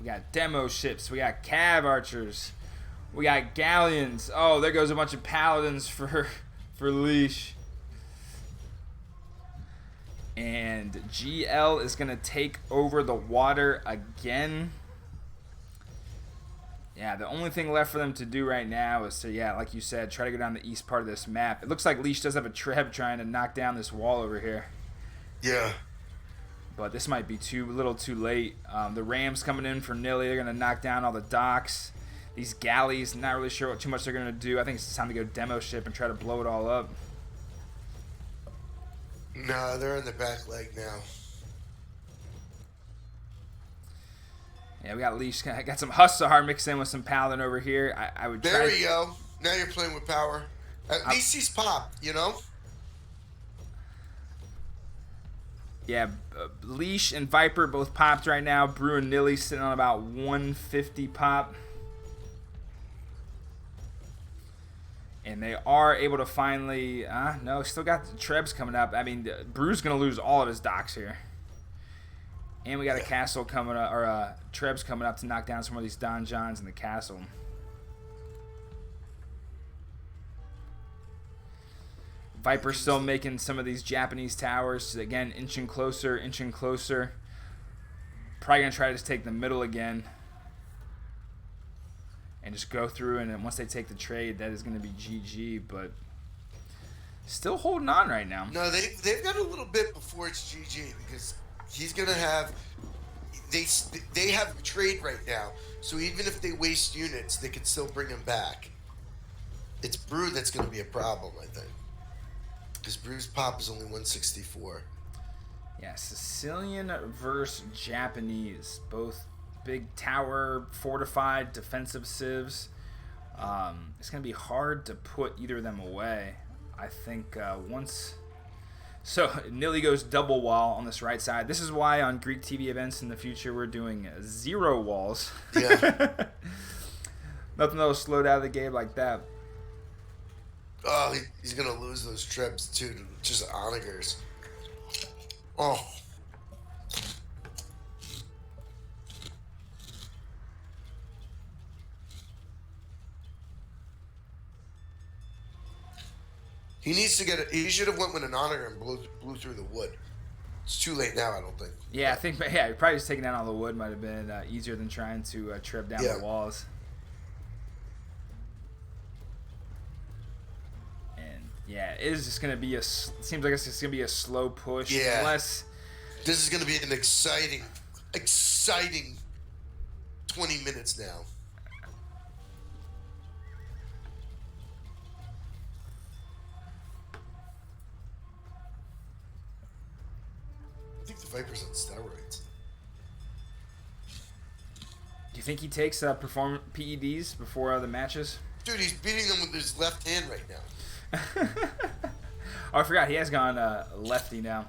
Speaker 4: We got demo ships. We got Cav Archers. We got galleons. Oh, there goes a bunch of Paladins for Leash. And GL is going to take over the water again. Yeah, the only thing left for them to do right now is to, like you said, try to go down the east part of this map. It looks like Leash does have a Treb trying to knock down this wall over here.
Speaker 5: Yeah.
Speaker 4: But this might be a little too late. The Rams coming in for Nili. They're going to knock down all the docks. These galleys, not really sure what too much they're going to do. I think it's time to go demo ship and try to blow it all up.
Speaker 5: No, they're in the back leg now.
Speaker 4: Yeah, we got Leash. Got some Hussar mixed in with some Paladin over here. I would.
Speaker 5: There you go. Now you're playing with power. At least he's popped, you know.
Speaker 4: Yeah, Leash and Viper both popped right now. Brew and Nili sitting on about 150 pop. And they are able to finally... no, still got the Trebs coming up. I mean, Brew's going to lose all of his docks here. And we got a castle coming up, or Trebs coming up to knock down some of these donjons in the castle. Viper's still making some of these Japanese towers. Again, inching closer, inching closer. probably going to try to just take the middle again and just go through. And then once they take the trade, that is going to be GG. But still holding on right now.
Speaker 5: No, they've got a little bit before it's GG because he's going to have – they have a trade right now. So even if they waste units, they can still bring him back. It's Brew that's going to be a problem, I think. Because Brew's pop is only 164.
Speaker 4: Yeah, Sicilian versus Japanese. Both big tower, fortified, defensive civs. It's going to be hard to put either of them away. I think once... So, Nili goes double wall on this right side. This is why on Greek TV events in the future we're doing 0 walls.
Speaker 5: Yeah.
Speaker 4: Nothing that'll slow down the game like that.
Speaker 5: Oh, he's going to lose those trips, too, to just onagers. Oh. He needs to get it. He should have went with an onager and blew through the wood. It's too late now, I don't think.
Speaker 4: Yeah, I think probably just taking down all the wood might have been easier than trying to trip down the walls. Yeah, it is just going to be seems like it's just going to be a slow push.
Speaker 5: Yeah.
Speaker 4: Unless...
Speaker 5: This is going to be an exciting 20 minutes now. I think the Viper's on steroids.
Speaker 4: Do you think he takes perform PEDs before the matches?
Speaker 5: Dude, he's beating them with his left hand right now.
Speaker 4: Oh, I forgot. He has gone lefty now.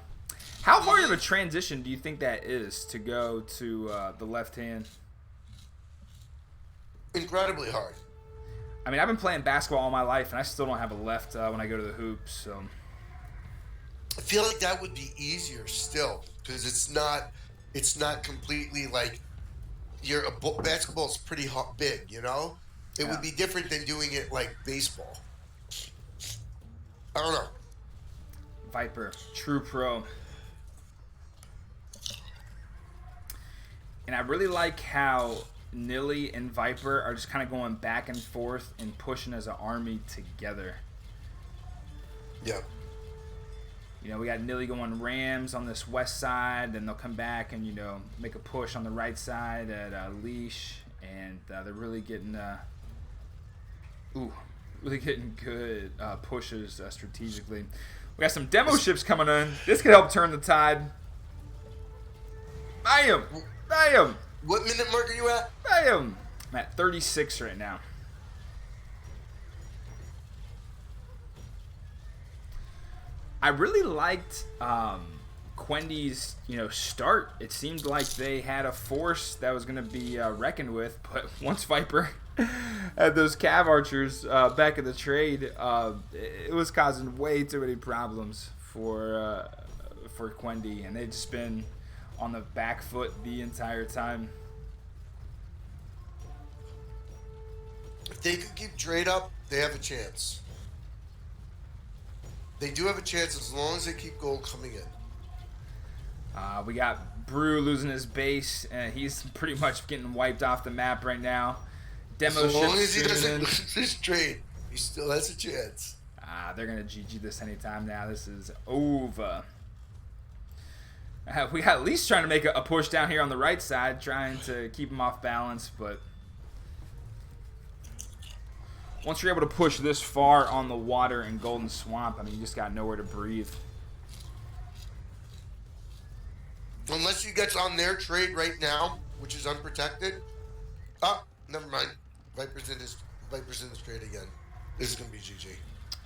Speaker 4: How hard of a transition do you think that is to go to the left hand?
Speaker 5: Incredibly hard.
Speaker 4: I mean, I've been playing basketball all my life, and I still don't have a left when I go to the hoops. So
Speaker 5: I feel like that would be easier still because it's not completely like basketball's pretty big, you know? It would be different than doing it like baseball. I don't know.
Speaker 4: Viper, true pro. And I really like how Nili and Viper are just kind of going back and forth and pushing as an army together.
Speaker 5: Yeah.
Speaker 4: You know, we got Nili going Rams on this west side, then they'll come back and, you know, make a push on the right side at Leash, and they're really getting good pushes strategically. We got some demo ships coming in. This could help turn the tide. Bam! Bam!
Speaker 5: What minute mark are you at?
Speaker 4: Bam! I'm at 36 right now. I really liked Quendi's, start. It seemed like they had a force that was going to be reckoned with, but once Viper had those cav archers back in the trade, it was causing way too many problems for Quendi, and they've just been on the back foot the entire time.
Speaker 5: If they could keep trade up, they have a chance. They do have a chance as long as they keep gold coming in.
Speaker 4: We got Brew losing his base, and he's pretty much getting wiped off the map right now. Demo
Speaker 5: as long as he
Speaker 4: ships
Speaker 5: doesn't
Speaker 4: in.
Speaker 5: lose this trade, he still has a chance.
Speaker 4: They're going to GG this anytime now. This is over. We got at least trying to make a push down here on the right side, trying to keep him off balance, but once you're able to push this far on the water in Golden Swamp, I mean, you just got nowhere to breathe.
Speaker 5: Unless he gets on their trade right now, which is unprotected. Oh, never mind. Viper's in this trade again. This is gonna be GG.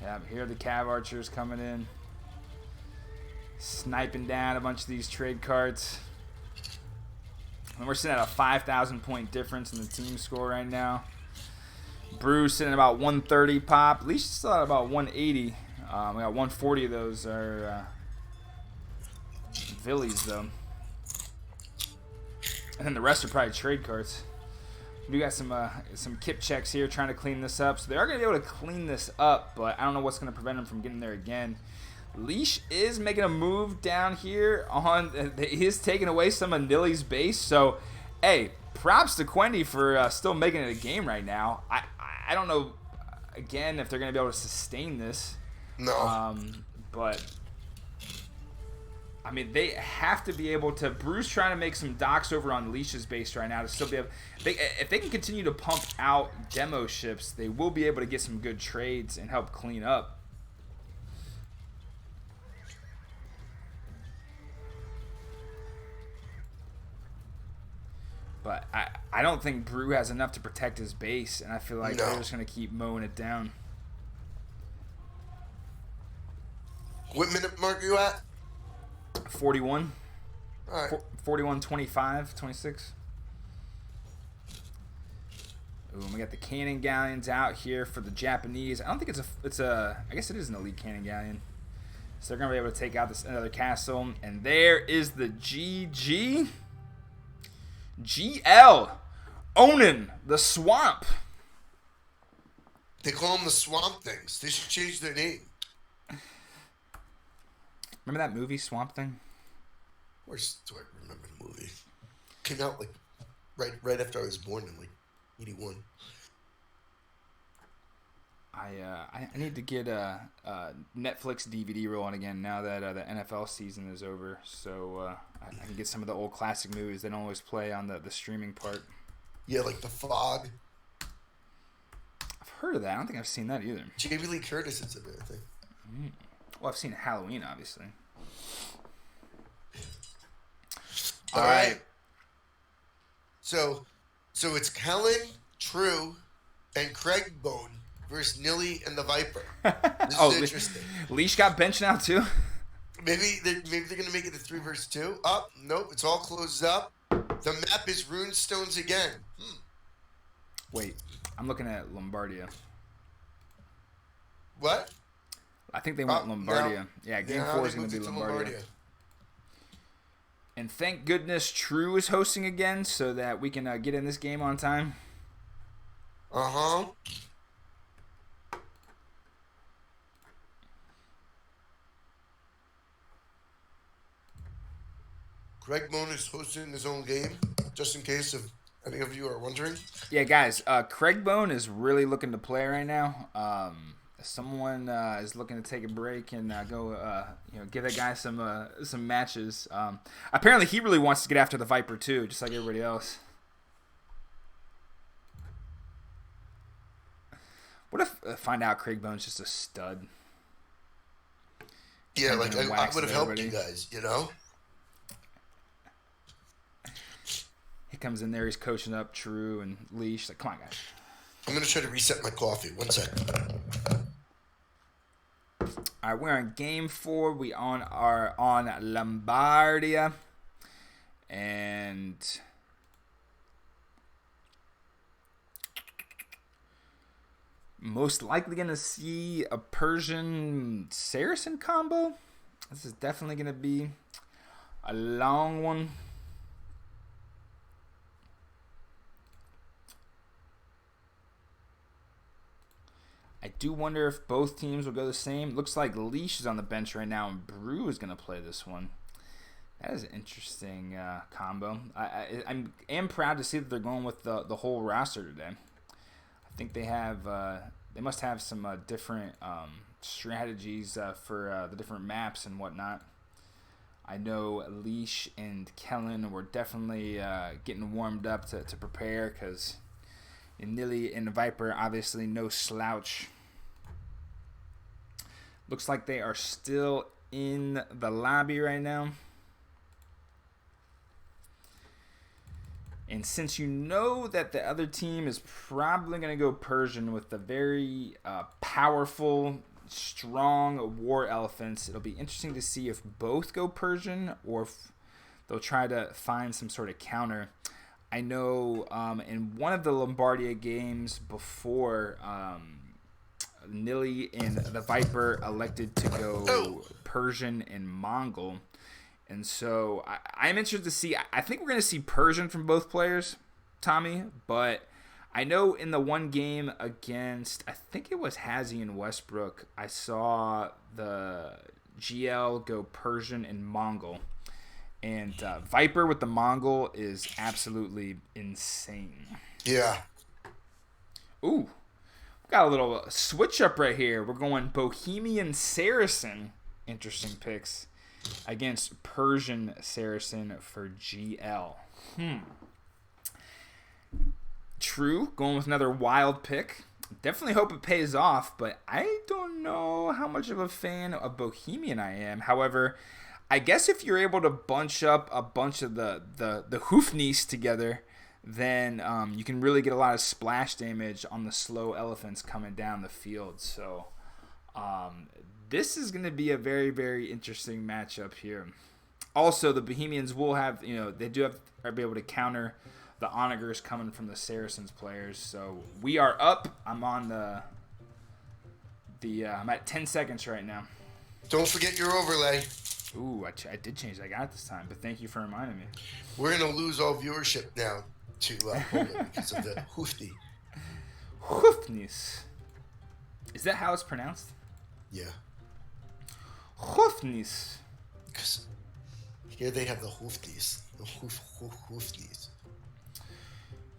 Speaker 4: Yeah, here are the cav archers coming in, sniping down a bunch of these trade cards. And we're sitting at a 5,000 point difference in the team score right now. Brew's sitting at about 130 pop. At least still at about 180. We got 140 of those are Villies though. And then the rest are probably trade cards. We got some kip checks here trying to clean this up. So they are going to be able to clean this up, but I don't know what's going to prevent them from getting there again. Leash is making a move down here on. He is taking away some of Nili's base. So, hey, props to Quendi for still making it a game right now. I don't know, again, if they're going to be able to sustain this.
Speaker 5: No.
Speaker 4: But, I mean, they have to be able to. Brew's trying to make some docks over on Leash's base right now to still be able. If they can continue to pump out demo ships, they will be able to get some good trades and help clean up. But I don't think Brew has enough to protect his base, and I feel like they're just going to keep mowing it down.
Speaker 5: What minute mark are you at?
Speaker 4: 41.
Speaker 5: All right.
Speaker 4: 41, 25, 26. Ooh, and we got the cannon galleons out here for the Japanese. I don't think it's a I guess it is an elite cannon galleon. So they're going to be able to take out another castle. And there is the GG. GL owning the swamp.
Speaker 5: They call them the Swamp Things. They should change their name.
Speaker 4: Remember that movie, Swamp Thing?
Speaker 5: Where's do I remember the movie? Came out like right after I was born in like 81.
Speaker 4: I need to get a Netflix DVD rolling again now that the NFL season is over, so I can get some of the old classic movies they don't always play on the streaming part.
Speaker 5: Yeah, like The Fog.
Speaker 4: I've heard of that. I don't think I've seen that either.
Speaker 5: Jamie Lee Curtis is in it, I think.
Speaker 4: Well, I've seen Halloween, obviously.
Speaker 5: All right. So it's Kellen, True, and Craig Bone versus Nili and the Viper. This is interesting.
Speaker 4: Leash got benched now too.
Speaker 5: Maybe they're gonna make it a 3 versus 2. Oh, nope, it's all closed up. The map is Runestones again.
Speaker 4: Wait, I'm looking at Lombardia.
Speaker 5: What?
Speaker 4: I think they went Lombardia.
Speaker 5: No.
Speaker 4: Yeah, game 4 is going to be Lombardia. And thank goodness True is hosting again so that we can get in this game on time.
Speaker 5: Uh-huh. Craig Bone is hosting his own game, just in case if any of you are wondering.
Speaker 4: Yeah, guys, Craig Bone is really looking to play right now. If someone is looking to take a break and go, give that guy some matches. Apparently, he really wants to get after the Viper too, just like everybody else. What if find out Craig Bone's just a stud?
Speaker 5: Yeah, like I would have helped you guys, you know.
Speaker 4: He comes in there, he's coaching up True and Leash. Like, come on, guys.
Speaker 5: I'm gonna try to reset my coffee. 1 second.
Speaker 4: All right, we're on game 4. We are on Lombardia, and most likely gonna see a Persian Saracen combo. This is definitely gonna be a long one. I do wonder if both teams will go the same. Looks like Leash is on the bench right now, and Brew is going to play this one. That is an interesting combo. I am proud to see that they're going with the whole roster today. I think they have they must have some different strategies for the different maps and whatnot. I know Leash and Kellen were definitely getting warmed up to prepare because Nili and the Viper, obviously no slouch. Looks like they are still in the lobby right now. And since you know that the other team is probably going to go Persian with the very powerful, strong war elephants, it'll be interesting to see if both go Persian or if they'll try to find some sort of counter. I know in one of the Lombardia games before, Nili and the Viper elected to go Persian and Mongol. And so I'm interested to see. I think we're going to see Persian from both players, Tommy. But I know in the one game against, I think it was Hazy and Westbrook, I saw the GL go Persian and Mongol. And Viper with the Mongol is absolutely insane.
Speaker 5: Yeah.
Speaker 4: Ooh, we got a little switch up right here. We're going Bohemian Saracen, interesting picks, against Persian Saracen for GL. True, going with another wild pick. Definitely hope it pays off, but I don't know how much of a fan of Bohemian I am. However, I guess if you're able to bunch up a bunch of the Hoofnies together, then you can really get a lot of splash damage on the slow elephants coming down the field. So this is going to be a very, very interesting matchup here. Also, the Bohemians will have, they do have to be able to counter the onagers coming from the Saracens players. So we are up. I'm on I'm at 10 seconds right now.
Speaker 5: Don't forget your overlay.
Speaker 4: Ooh, I did change. I got it this time, but thank you for reminding me.
Speaker 5: We're going to lose all viewership now to Poland because of the Hoofdi.
Speaker 4: Hoofnies. Is that how it's pronounced?
Speaker 5: Yeah.
Speaker 4: Hoofnies.
Speaker 5: Because here they have the Hoofdies. The Hoofdies.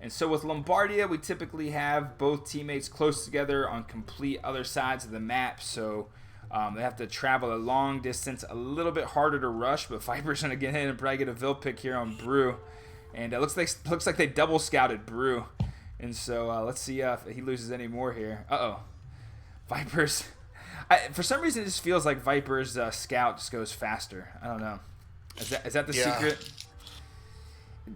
Speaker 4: And so with Lombardia, we typically have both teammates close together on complete other sides of the map. So they have to travel a long distance, a little bit harder to rush, but Viper's going to get in and probably get a Vil pick here on Brew. And it looks like they double scouted Brew. And so let's see if he loses any more here. Uh-oh. Viper's... for some reason, it just feels like Viper's scout just goes faster. I don't know. Is that the secret?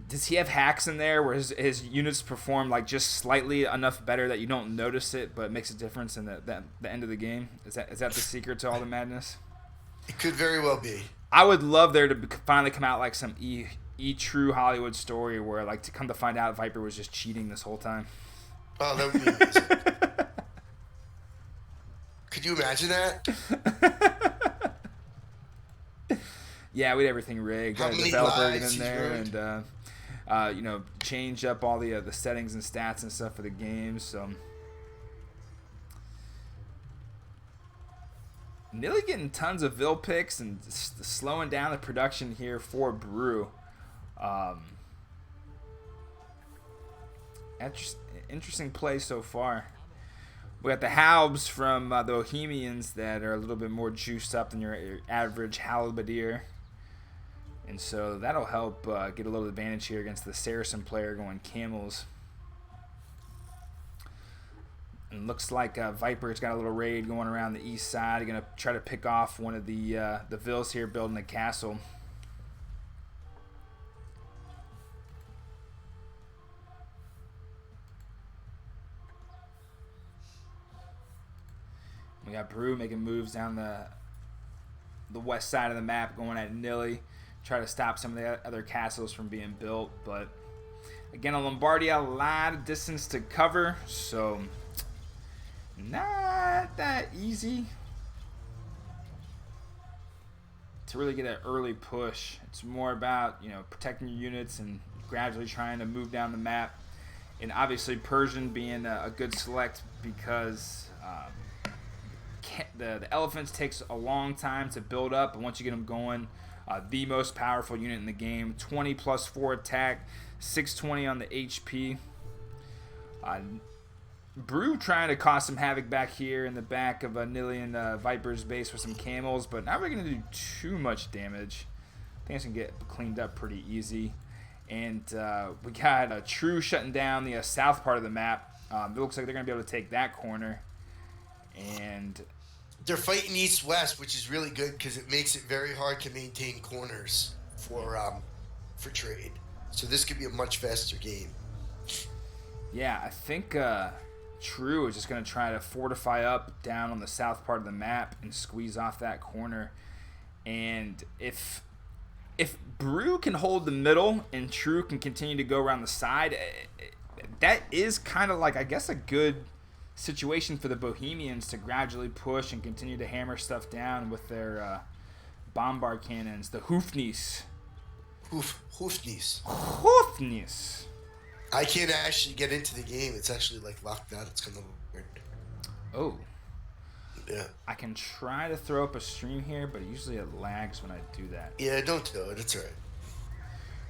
Speaker 4: Does he have hacks in there where his units perform like just slightly enough better that you don't notice it, but it makes a difference in the end of the game? Is that the secret to all the madness?
Speaker 5: It could very well be. I
Speaker 4: would love there to finally come out like some true Hollywood story where like to come to find out Viper was just cheating this whole time.
Speaker 5: Oh, that would be amazing. Could you imagine that?
Speaker 4: Yeah, we had everything rigged.
Speaker 5: How
Speaker 4: Got a developer in there and change up all the settings and stats and stuff for the game. So Nili getting tons of Vil picks and slowing down the production here for Brew. Interesting play so far. We got the Halbs from the Bohemians that are a little bit more juiced up than your average Halberdier. And so that'll help get a little advantage here against the Saracen player going Camels. And looks like Viper's got a little raid going around the east side. They're going to try to pick off one of the Vils here building a castle. We got Brew making moves down the west side of the map going at Nili. Try to stop some of the other castles from being built. But again, on Lombardia, a lot of distance to cover. So not that easy to really get an early push. It's more about, protecting your units and gradually trying to move down the map. And obviously Persian being a good select because the elephants takes a long time to build up, but once you get them going, the most powerful unit in the game. 20 plus 4 attack, 620 on the HP. Brew trying to cause some havoc back here in the back of Nili and Viper's base with some camels, but not really going to do too much damage. I think it's going to get cleaned up pretty easy. And we got True shutting down the south part of the map. It looks like they're going to be able to take that corner. And
Speaker 5: they're fighting east-west, which is really good because it makes it very hard to maintain corners for trade. So this could be a much faster game.
Speaker 4: Yeah, I think True is just going to try to fortify up down on the south part of the map and squeeze off that corner. And if Brew can hold the middle and True can continue to go around the side, that is kind of like, I guess, a good situation for the Bohemians to gradually push and continue to hammer stuff down with their bombard cannons, the Hoofnies.
Speaker 5: Hoofnies.
Speaker 4: Hoofnies.
Speaker 5: I can't actually get into the game. It's actually like locked out. It's kind of weird.
Speaker 4: Oh.
Speaker 5: Yeah.
Speaker 4: I can try to throw up a stream here, but usually it lags when I do that.
Speaker 5: Yeah, don't do it. It's all right.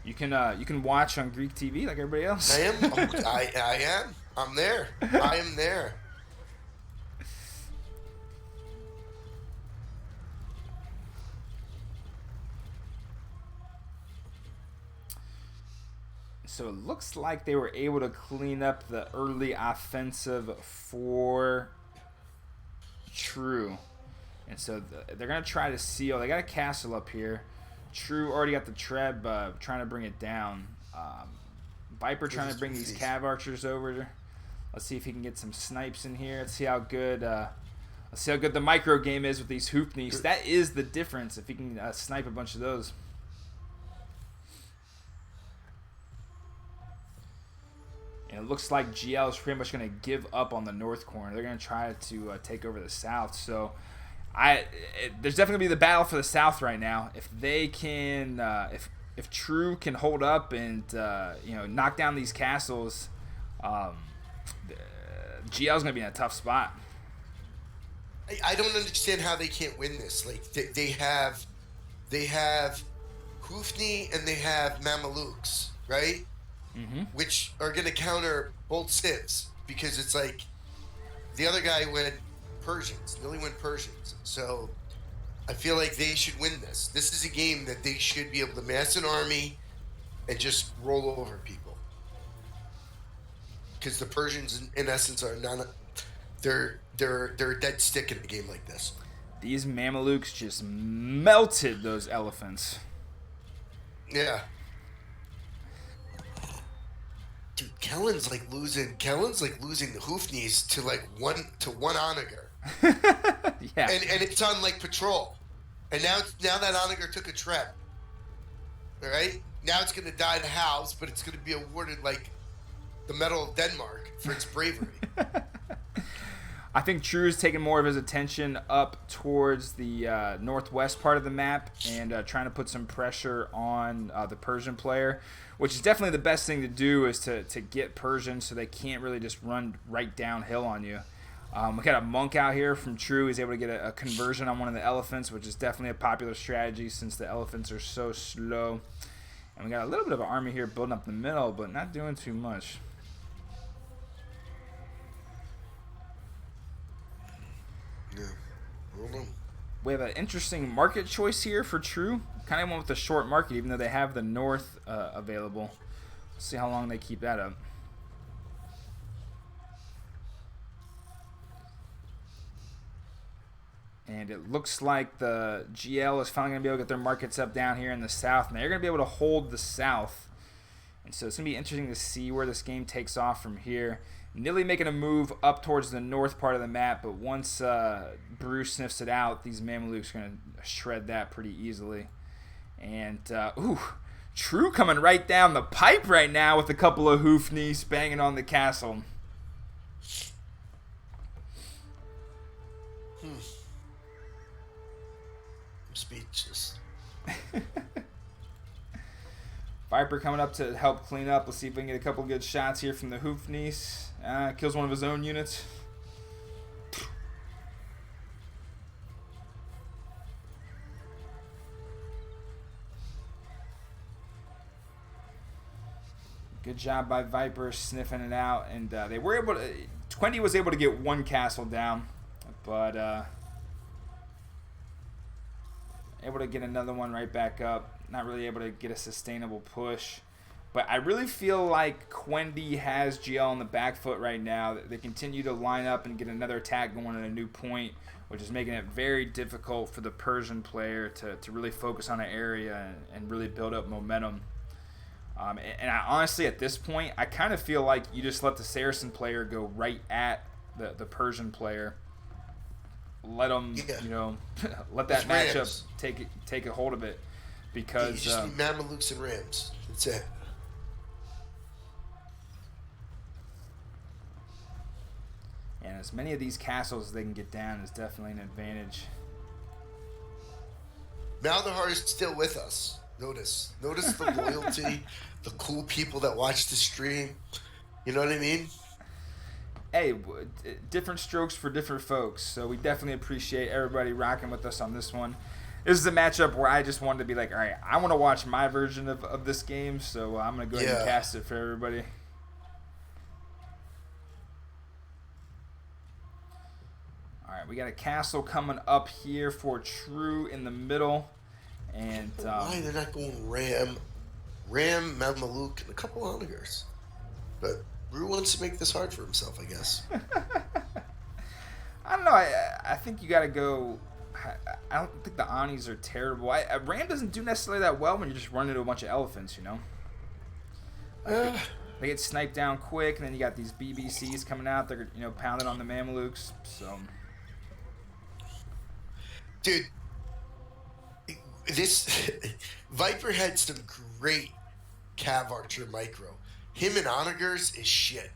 Speaker 4: You can watch on Greek TV like everybody else.
Speaker 5: I am. I am. I'm there. I am there.
Speaker 4: So it looks like they were able to clean up the early offensive for True. And so they're going to try to seal. They got a castle up here. True already got the Treb trying to bring it down. Viper trying to bring these Cav Archers over. Let's see if he can get some snipes in here. Let's see how good the micro game is with these Hoopneys. That is the difference if he can snipe a bunch of those. And it looks like GL is pretty much going to give up on the north corner. They're going to try to take over the south. So there's definitely going to be the battle for the south right now. If they can, if True can hold up and knock down these castles, GL is going to be in a tough spot.
Speaker 5: I don't understand how they can't win this. Like they have Hoofney and they have Mamelukes, right?
Speaker 4: Mm-hmm.
Speaker 5: Which are going to counter both civs because it's like the other guy went Persians. Nili went Persians. So I feel like they should win this. This is a game that they should be able to mass an army and just roll over people. Because the Persians, in essence, are not. They're a dead stick in a game like this.
Speaker 4: These Mamelukes just melted those elephants.
Speaker 5: Yeah. Dude, Kellen's like losing the Hoofneys to one onager.
Speaker 4: Yeah.
Speaker 5: And it's on like patrol. And now that onager took a trap. All right? Now it's going to die to house, but it's going to be awarded like the Medal of Denmark for its bravery.
Speaker 4: I think True is taking more of his attention up towards the northwest part of the map and trying to put some pressure on the Persian player, which is definitely the best thing to do is to get Persian so they can't really just run right downhill on you. We got a monk out here from True. He's able to get a conversion on one of the elephants, which is definitely a popular strategy since the elephants are so slow. And we got a little bit of an army here building up the middle, but not doing too much.
Speaker 5: Yeah. Hold on.
Speaker 4: We have an interesting market choice here for True. Kind of went with the short market, even though they have the north available. Let's see how long they keep that up. And it looks like the GL is finally going to be able to get their markets up down here in the south. And they're going to be able to hold the south. And so it's going to be interesting to see where this game takes off from here. Nili making a move up towards the north part of the map, but once Bruce sniffs it out, these Mamelukes are going to shred that pretty easily. And, True coming right down the pipe right now with a couple of Hoofneys banging on the castle.
Speaker 5: I'm speechless.
Speaker 4: Viper coming up to help clean up. Let's see if we can get a couple good shots here from the Hoofneys. Kills one of his own units. Good job by Viper sniffing it out, and they were able to. Quendi was able to get one castle down, but able to get another one right back up. Not really able to get a sustainable push. But I really feel like Quendi has GL on the back foot right now. They continue to line up and get another attack going at a new point, which is making it very difficult for the Persian player to really focus on an area and really build up momentum. And I honestly, at this point, I kind of feel like you just let the Saracen player go right at the Persian player. Let them, let that matchup
Speaker 5: Rams.
Speaker 4: take a hold of it. Because
Speaker 5: you just need Mamelukes and Rams. That's it.
Speaker 4: And as many of these castles as they can get down is definitely an advantage.
Speaker 5: Maldahar is still with us. Notice the loyalty, the cool people that watch the stream. You know what I mean?
Speaker 4: hey, different strokes for different folks. So we definitely appreciate everybody rocking with us on this one. This is a matchup where I just wanted to be like, all right, I want to watch my version of this game, so I'm going to go ahead and cast it for everybody. All right, we got a castle coming up here for True in the middle. And
Speaker 5: why they're not going Ram, Mameluke, and a couple onagers. But Brew wants to make this hard for himself, I guess.
Speaker 4: I don't know. I think you got to go... I don't think the Anis are terrible. Ram doesn't do necessarily that well when you just run into a bunch of elephants, you know? They get sniped down quick, and then you got these BBCs coming out. They're, pounding on the Mamelukes. So,
Speaker 5: dude, this Viper had some great Cav Archer micro. Him and Onagers is shit.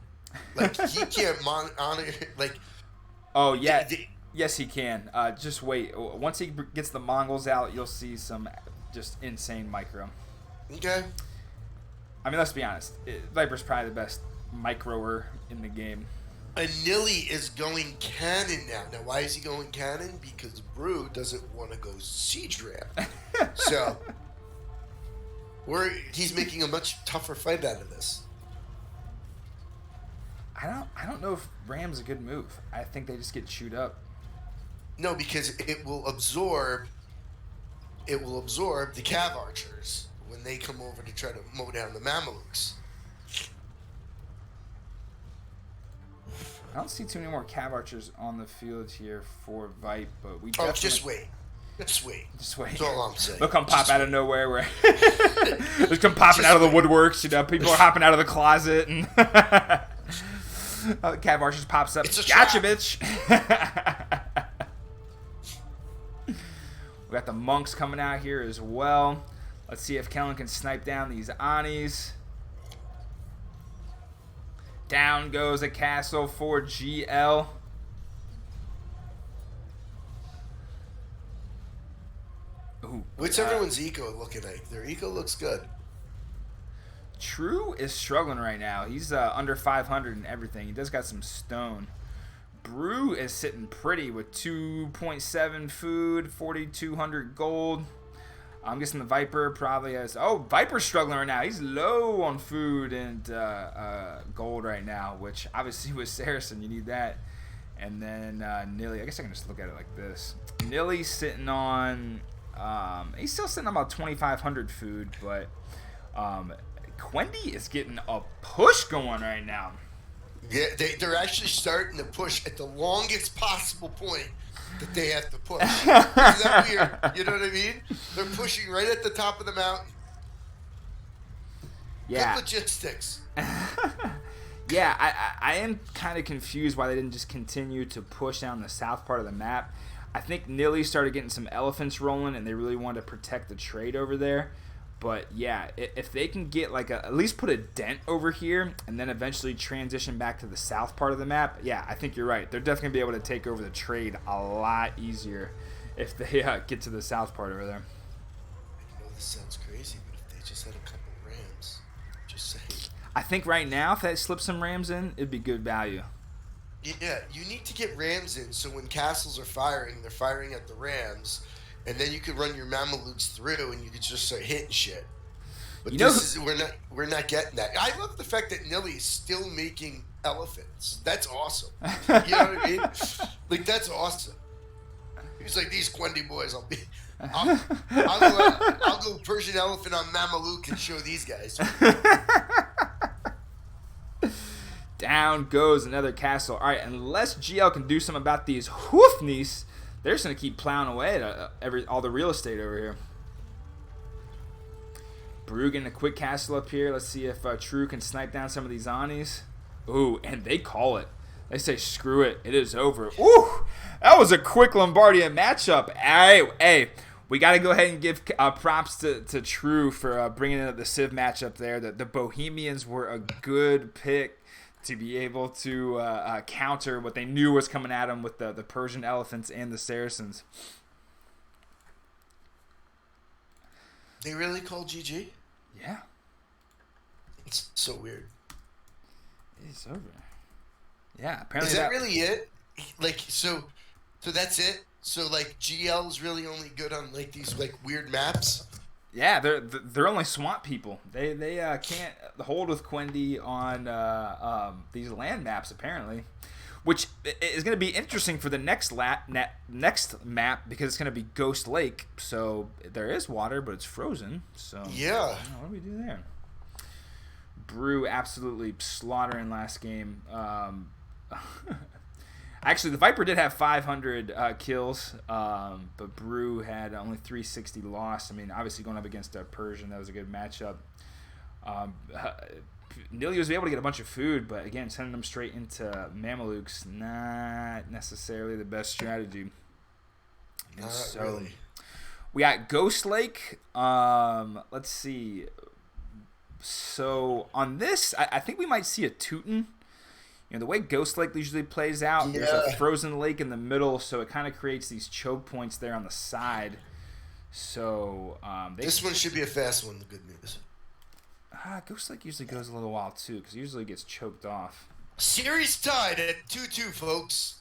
Speaker 5: Like, he can't like...
Speaker 4: Oh, yeah. Yes, he can. Just wait. Once he gets the Mongols out, you'll see some just insane micro.
Speaker 5: Okay.
Speaker 4: I mean, let's be honest. Viper's probably the best microer in the game.
Speaker 5: And Nili is going cannon now. Now, why is he going cannon? Because Brew doesn't want to go siege ram. So, he's making a much tougher fight out of this.
Speaker 4: I don't know if Ram's a good move. I think they just get chewed up.
Speaker 5: No, because it will absorb the Cav Archers when they come over to try to mow down the Mamelukes.
Speaker 4: I don't see too many more Cav Archers on the field here for Vipe, but we
Speaker 5: Oh,
Speaker 4: definitely...
Speaker 5: just wait. Just wait. That's all I'm saying.
Speaker 4: They'll come pop out of nowhere. Where they'll come popping out of the woodworks. People are hopping out of the closet, and Cav Archers pops up. Gotcha, bitch. We got the monks coming out here as well. Let's see if Kellen can snipe down these Anis. Down goes a castle for GL. Ooh,
Speaker 5: what's everyone's eco looking like? Their eco looks good.
Speaker 4: True is struggling right now. He's under 500 and everything. He does got some stone. Brew is sitting pretty with 2.7 food, 4,200 gold. I'm guessing the Viper probably has... Oh, Viper's struggling right now. He's low on food and gold right now, which obviously with Saracen, you need that. And then Nili, I guess I can just look at it like this. Nili's sitting on... he's still sitting on about 2,500 food, but Quendi is getting a push going right now.
Speaker 5: Yeah, they're actually starting to push at the longest possible point that they have to push. Isn't that weird? You know what I mean? They're pushing right at the top of the mountain.
Speaker 4: Yeah.
Speaker 5: Good logistics.
Speaker 4: Yeah, I am kind of confused why they didn't just continue to push down the south part of the map. I think Nili started getting some elephants rolling, and they really wanted to protect the trade over there. But yeah, if they can get at least put a dent over here and then eventually transition back to the south part of the map, yeah, I think you're right. They're definitely going to be able to take over the trade a lot easier if they get to the south part over there.
Speaker 5: I know this sounds crazy, but if they just had a couple rams, just saying.
Speaker 4: I think right now, if they slip some rams in, it'd be good value.
Speaker 5: Yeah, you need to get rams in so when castles are firing, they're firing at the rams. And then you could run your Mamelukes through, and you could just start hitting shit. But we're not getting that. I love the fact that Nili is still making elephants. That's awesome. You know what I mean? Like, that's awesome. He's like, these Quendi boys, I'll go Persian elephant on Mameluke and show these guys.
Speaker 4: Down goes another castle. All right, unless GL can do something about these hoofnies, they're just going to keep plowing away at all the real estate over here. Brew getting a quick castle up here. Let's see if True can snipe down some of these Anis. Ooh, and they call it. They say, screw it. It is over. Ooh, that was a quick Lombardian matchup. Hey, we got to go ahead and give props to True for bringing in the Civ matchup there. The Bohemians were a good pick to be able to counter what they knew was coming at them with the Persian elephants and the Saracens.
Speaker 5: They really called GG?
Speaker 4: Yeah.
Speaker 5: It's so weird.
Speaker 4: It's over. Yeah, apparently
Speaker 5: Is that really it? Like, so that's it? So, like, GL's really only good on, like, these, like, weird maps?
Speaker 4: Yeah, they're only swamp people. They can't hold with Quendi on these land maps apparently, which is going to be interesting for the next next map because it's going to be Ghost Lake. So there is water, but it's frozen. So
Speaker 5: Yeah.
Speaker 4: what do we do there? Brew absolutely slaughtering last game. Actually, the Viper did have 500 kills, but Brew had only 360 loss. I mean, obviously going up against Persian, that was a good matchup. Nili was able to get a bunch of food, but again, sending them straight into Mamelukes, not necessarily the best strategy.
Speaker 5: Not really.
Speaker 4: We got Ghost Lake. Let's see. So on this, I think we might see a Teuton. You know, the way Ghost Lake usually plays out, there's a frozen lake in the middle, so it kind of creates these choke points there on the side. So
Speaker 5: this one should be a fast one, the good news.
Speaker 4: Ghost Lake usually goes a little while, too, because it usually gets choked off.
Speaker 5: Series tied at 2-2, folks.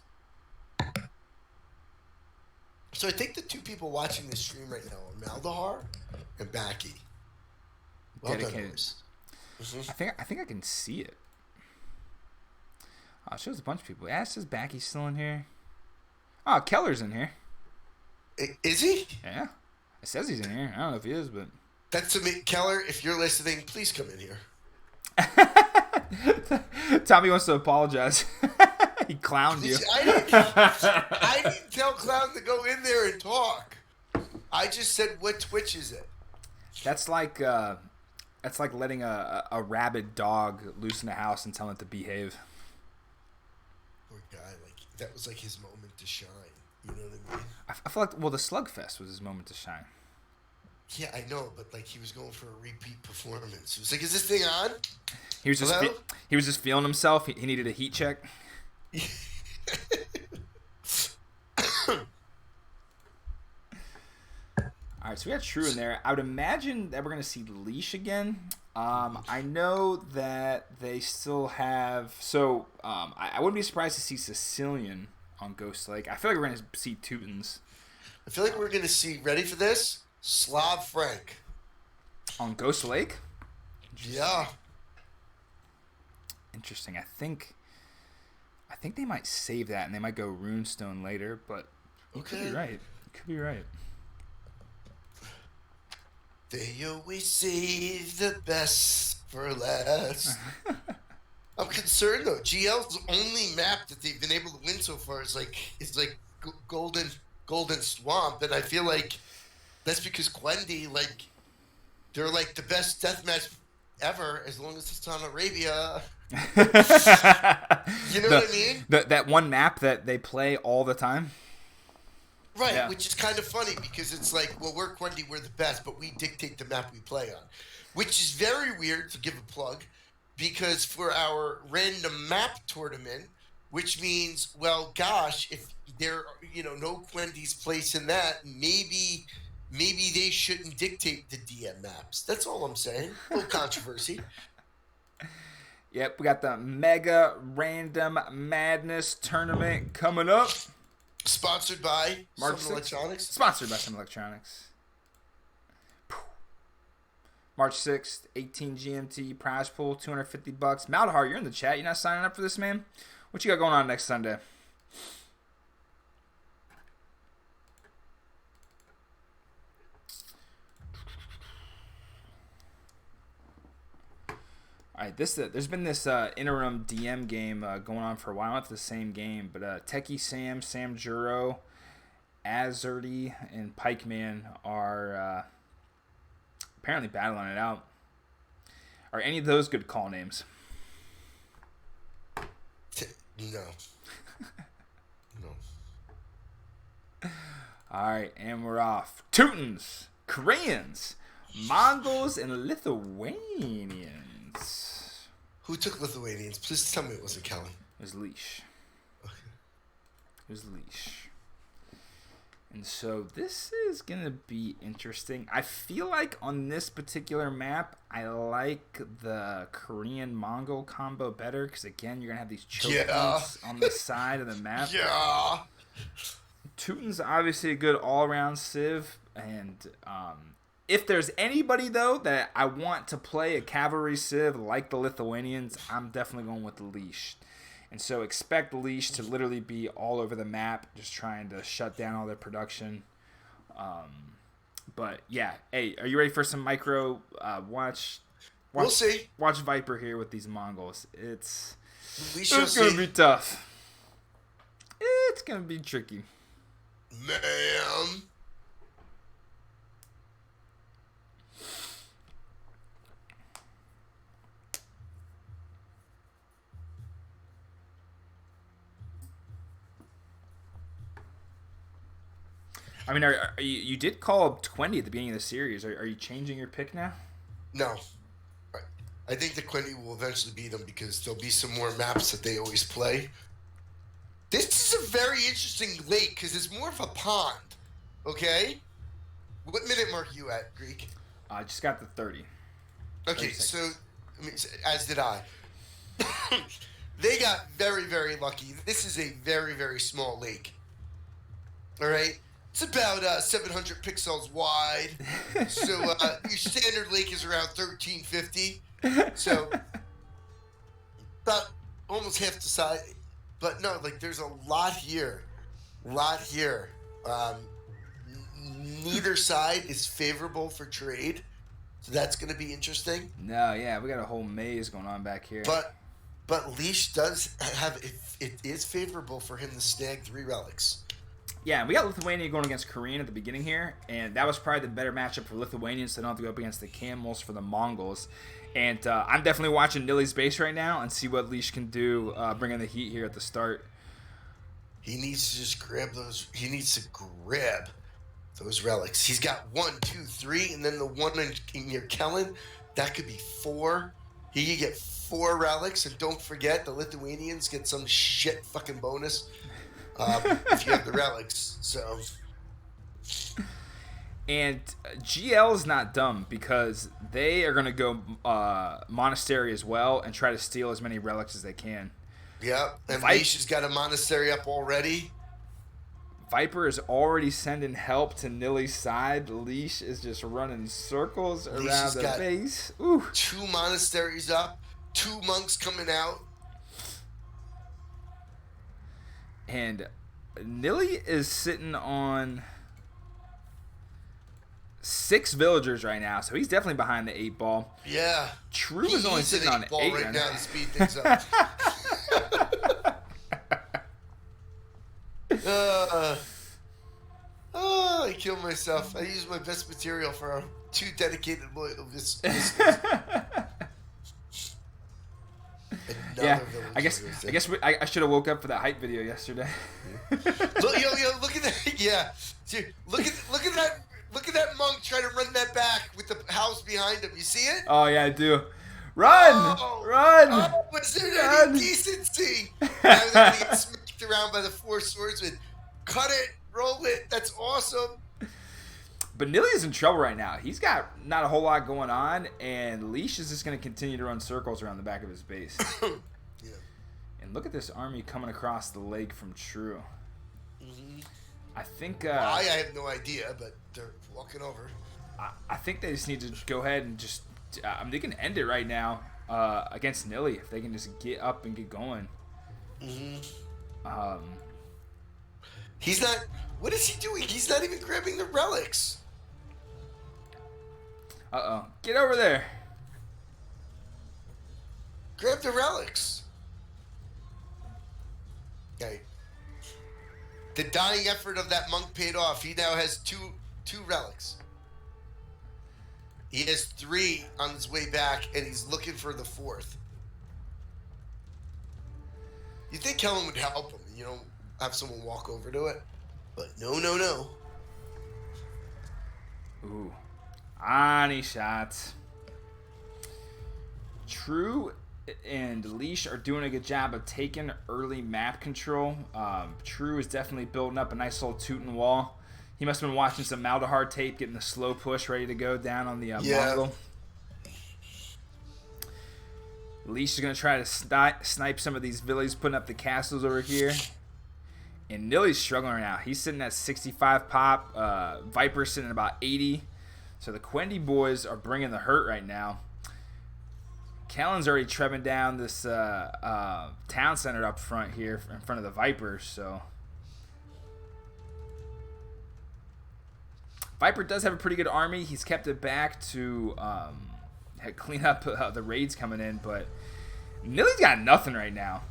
Speaker 5: So I think the two people watching this stream right now are Maldahar and Backy. Well done, boys.
Speaker 4: I think I can see it. Oh, it shows a bunch of people. Yeah, it says Backy's still in here. Oh, Keller's in here.
Speaker 5: Is he?
Speaker 4: Yeah. It says he's in here. I don't know if he is, but...
Speaker 5: That's me. Keller, if you're listening, please come in here.
Speaker 4: Tommy wants to apologize. He clowned you.
Speaker 5: I didn't tell Clown to go in there and talk. I just said, what Twitch is it?
Speaker 4: That's like letting a rabid dog loose in the house and telling it to behave.
Speaker 5: Poor guy. Like, that was like his moment to shine. You know what I mean?
Speaker 4: I feel like, well, the Slugfest was his moment to shine.
Speaker 5: Yeah, I know, but like he was going for a repeat performance. It was like, is this thing on?
Speaker 4: He was just feeling himself. He needed a heat check. All right, so we got Shrew in there. I would imagine that we're going to see Leash again. I know that they still have... So, I wouldn't be surprised to see Sicilian on Ghost Lake. I feel like we're going to see Teutons.
Speaker 5: I feel like we're going to see, ready for this? Slav Frank.
Speaker 4: On Ghost Lake?
Speaker 5: Yeah.
Speaker 4: Interesting. I think they might save that, and they might go Runestone later, but you could be right. You could be right.
Speaker 5: They always save the best for last. I'm concerned though. GL's only map that they've been able to win so far is like Golden Swamp, and I feel like that's because Quendi, like, they're like the best deathmatch ever as long as it's on Arabia. You know what I mean?
Speaker 4: That one map that they play all the time.
Speaker 5: Right,
Speaker 4: Yeah.
Speaker 5: which is kind of funny because it's like, well, we're Quendi, we're the best, but we dictate the map we play on. Which is very weird, to give a plug, because for our random map tournament, which means, well, gosh, if there are, no Quendi's place in that, maybe they shouldn't dictate the DM maps. That's all I'm saying. A little controversy.
Speaker 4: Yep, we got the Mega Random Madness Tournament coming up.
Speaker 5: Sponsored by
Speaker 4: March
Speaker 5: Summon
Speaker 4: 6th.
Speaker 5: Electronics.
Speaker 4: Sponsored by Some Electronics. March 6th, 18 GMT, prize pool, $250. Maldahar, you're in the chat. You're not signing up for this, man? What you got going on next Sunday? All right, there's been this interim DM game going on for a while. Not the same game, but Techie Sam, Sam Juro, Azerty, and Pikeman are apparently battling it out. Are any of those good call names?
Speaker 5: No. No.
Speaker 4: All right, and we're off. Teutons, Koreans, Mongols, and Lithuanians.
Speaker 5: Who took Lithuanians? Please tell me it wasn't Kelly.
Speaker 4: It was Leash.
Speaker 5: Okay.
Speaker 4: It was Leash. And so this is going to be interesting. I feel like on this particular map, I like the Korean-Mongol combo better because, again, you're going to have these choke points on the side of the map.
Speaker 5: Yeah.
Speaker 4: Teuton's obviously a good all-around civ, and if there's anybody, though, that I want to play a cavalry civ like the Lithuanians, I'm definitely going with the Leash. And so expect the Leash to literally be all over the map, just trying to shut down all their production. But, yeah. Hey, are you ready for some micro watch?
Speaker 5: We'll see.
Speaker 4: Watch Viper here with these Mongols. It's
Speaker 5: going
Speaker 4: to be tough. It's going to be tricky.
Speaker 5: Man.
Speaker 4: I mean, are you did call up Quendi at the beginning of the series. Are you changing your pick now?
Speaker 5: No. I think the Quendi will eventually beat them because there'll be some more maps that they always play. This is a very interesting lake because it's more of a pond. Okay? What minute mark are you at, Greek?
Speaker 4: I just got the 30.
Speaker 5: Okay,
Speaker 4: 30
Speaker 5: so, as did I. They got very, very lucky. This is a very, very small lake. All right? It's about 700 pixels wide. So your standard lake is around 1350. So about almost half the size. But no, like there's a lot here. Neither side is favorable for trade. So that's going to be interesting.
Speaker 4: No, yeah, we got a whole maze going on back here.
Speaker 5: But Leash does have it is favorable for him to snag 3 relics.
Speaker 4: Yeah, we got Lithuania going against Korean at the beginning here, and that was probably the better matchup for Lithuanians, so they don't have to go up against the Camels for the Mongols. And I'm definitely watching Nili's base right now and see what Leash can do, bringing the heat here at the start.
Speaker 5: He needs to just grab those. He needs to grab those relics. He's got 1, 2, 3, and then the one in your Kellen, that could be 4. He could get 4 relics, and don't forget the Lithuanians get some shit fucking bonus. If you have the relics, so. And
Speaker 4: GL's not dumb because they are going to go monastery as well and try to steal as many relics as they can.
Speaker 5: Yeah, and Leash has got a monastery up already.
Speaker 4: Viper is already sending help to Nili's side. Leash is just running circles around the base. Ooh.
Speaker 5: 2 monasteries up, 2 monks coming out.
Speaker 4: And Nili is sitting on 6 villagers right now, so he's definitely behind the 8 ball.
Speaker 5: Yeah.
Speaker 4: True is only sitting on 8
Speaker 5: right now to speed things up. I killed myself. I used my best material for 2 dedicated loyalists.
Speaker 4: Yeah, I guess I should have woke up for that hype video yesterday.
Speaker 5: Look at that! Yeah, dude, look at that monk trying to run that back with the house behind him. You see it?
Speaker 4: Oh yeah, I do. Run! Run!
Speaker 5: Oh, was there any decency? Now they're gonna get smacked around by the 4 swordsmen. Cut it, roll it. That's awesome.
Speaker 4: But Nili's in trouble right now. He's got not a whole lot going on, and Leash is just going to continue to run circles around the back of his base.
Speaker 5: Yeah.
Speaker 4: And look at this army coming across the lake from True.
Speaker 5: Mm-hmm.
Speaker 4: I think...
Speaker 5: I have no idea, but they're walking over.
Speaker 4: I think they just need to go ahead and just... they can end it right now against Nili if they can just get up and get going.
Speaker 5: Mm-hmm. He's not... What is he doing? He's not even grabbing the relics.
Speaker 4: Uh-oh. Get over there.
Speaker 5: Grab the relics. Okay. The dying effort of that monk paid off. He now has two relics. He has 3 on his way back, and he's looking for the 4th. You think Kellen would help him, have someone walk over to it? But no.
Speaker 4: Ooh. Ani shots. True and Leash are doing a good job of taking early map control. True is definitely building up a nice little Teuton wall. He must have been watching some Maldahar tape, getting the slow push ready to go down on the Mongol. Leash is going to try to snipe some of these villies putting up the castles over here. And Nili's struggling right now. He's sitting at 65 pop. Viper's sitting at about 80. So the Quendi boys are bringing the hurt right now. Kellen's already trebbing down this town center up front here in front of the Vipers. So Viper does have a pretty good army. He's kept it back to clean up the raids coming in. But Nili's got nothing right now.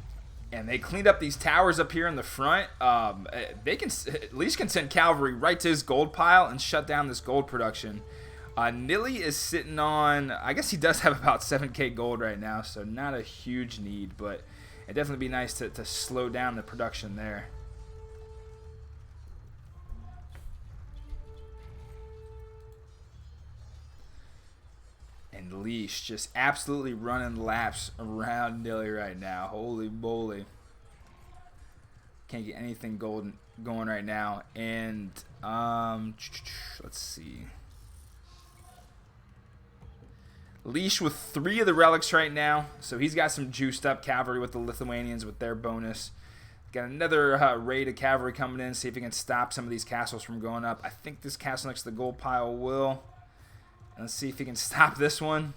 Speaker 4: And they cleaned up these towers up here in the front. They can at least send cavalry right to his gold pile and shut down this gold production. Nili is sitting on, I guess he does have about 7k gold right now, so not a huge need, but it'd definitely be nice to slow down the production there. And Leash just absolutely running laps around Nili right now. Holy moly. Can't get anything golden going right now. And let's see. Leash with 3 of the relics right now. So he's got some juiced up cavalry with the Lithuanians with their bonus. Got another raid of cavalry coming in. See if he can stop some of these castles from going up. I think this castle next to the gold pile will. Let's see if he can stop this one.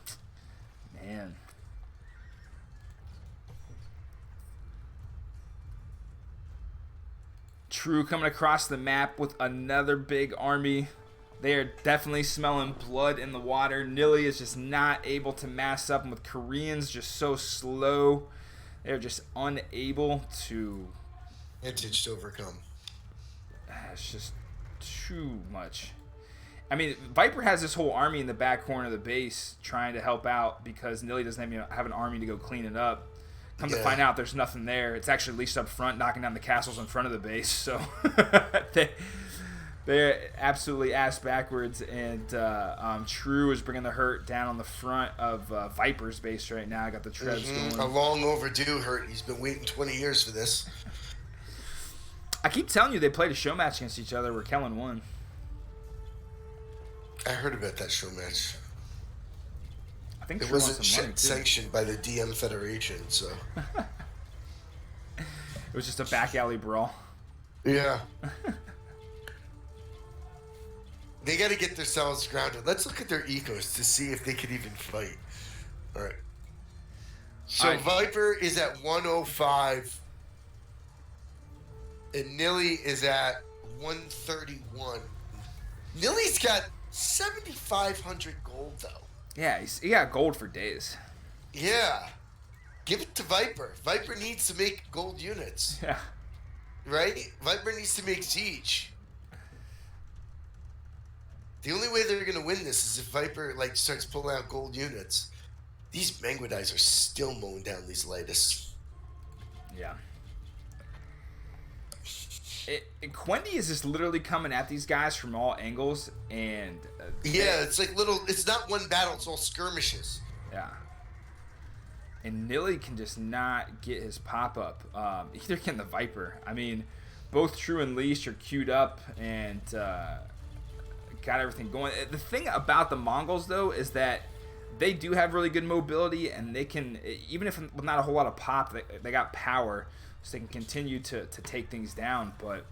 Speaker 4: Man. True coming across the map with another big army. They are definitely smelling blood in the water. Nili is just not able to mass up. And with Koreans just so slow, they're just unable to...
Speaker 5: Advantage to overcome.
Speaker 4: It's just too much. I mean, Viper has this whole army in the back corner of the base trying to help out because Nili doesn't have an army to go clean it up. Come to find out, there's nothing there. It's actually Leashed up front, knocking down the castles in front of the base. So they're absolutely ass backwards. And True is bringing the hurt down on the front of Viper's base right now. I got the Trebs going.
Speaker 5: A long overdue hurt. He's been waiting 20 years for this.
Speaker 4: I keep telling you they played a show match against each other where Kellen won.
Speaker 5: I heard about that show match.
Speaker 4: I think
Speaker 5: it wasn't sanctioned by the DM Federation, so.
Speaker 4: It was just a back alley brawl.
Speaker 5: Yeah. They got to get themselves grounded. Let's look at their ecos to see if they could even fight. All right. So Viper is at 105, and Nili is at 131. Nili's got 7,500 gold, though.
Speaker 4: Yeah, he got gold for days.
Speaker 5: Yeah. Give it to Viper. Viper needs to make gold units.
Speaker 4: Yeah.
Speaker 5: Right? Viper needs to make siege. The only way they're going to win this is if Viper starts pulling out gold units. These Mangudais are still mowing down these Lightus.
Speaker 4: Yeah. Quendi is just literally coming at these guys from all angles, and
Speaker 5: it's like it's not one battle, it's all skirmishes.
Speaker 4: Yeah. And Nili can just not get his pop-up. Either can the Viper. I mean, both True and Leash are queued up and got everything going. The thing about the Mongols, though, is that they do have really good mobility, and they can, even if with not a whole lot of pop, they got power. So they can continue to take things down, but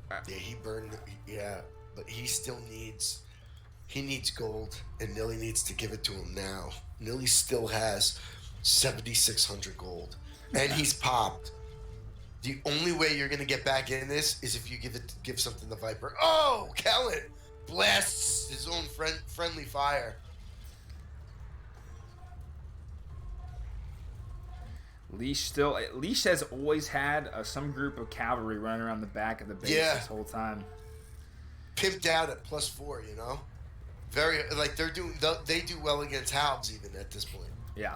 Speaker 5: yeah, he burned. Yeah, but he still needs gold, and Nili needs to give it to him now. Nili still has 7,600 gold, and he's popped. The only way you're gonna get back in this is if you give something to Viper. Oh, Kellen blasts his own friendly fire.
Speaker 4: Leash has always had some group of cavalry running around the back of the base this whole time.
Speaker 5: Pimped out at +4, you know. Very they do well against hounds even at this point.
Speaker 4: Yeah.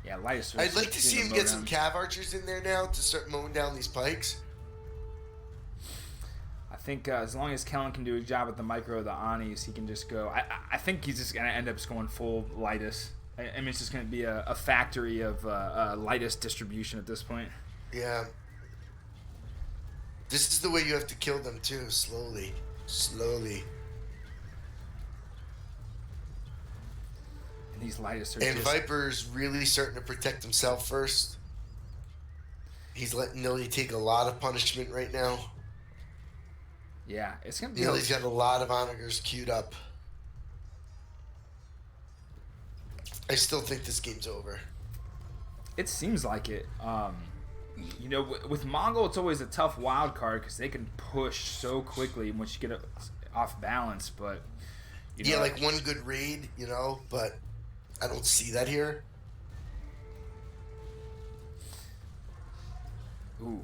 Speaker 4: Yeah, Lightus.
Speaker 5: I'd like to see him get some cav archers in there now to start mowing down these pikes.
Speaker 4: I think as long as Kellen can do a job with the micro of the Anis, he can just go. I think he's just gonna end up just going full Lightus. I mean, it's just going to be a factory of Lightus distribution at this point.
Speaker 5: Yeah. This is the way you have to kill them too, slowly. Slowly.
Speaker 4: And these lightest are
Speaker 5: And
Speaker 4: just...
Speaker 5: Viper's really starting to protect himself first. He's letting Nili take a lot of punishment right now.
Speaker 4: Yeah, it's going to be...
Speaker 5: Nili's got a lot of onagers queued up. I still think this game's over.
Speaker 4: It seems like it. You know, with Mongol, it's always a tough wild card because they can push so quickly once you get off balance. But you know,
Speaker 5: yeah, like one good raid, you know, but I don't see that here.
Speaker 4: Ooh,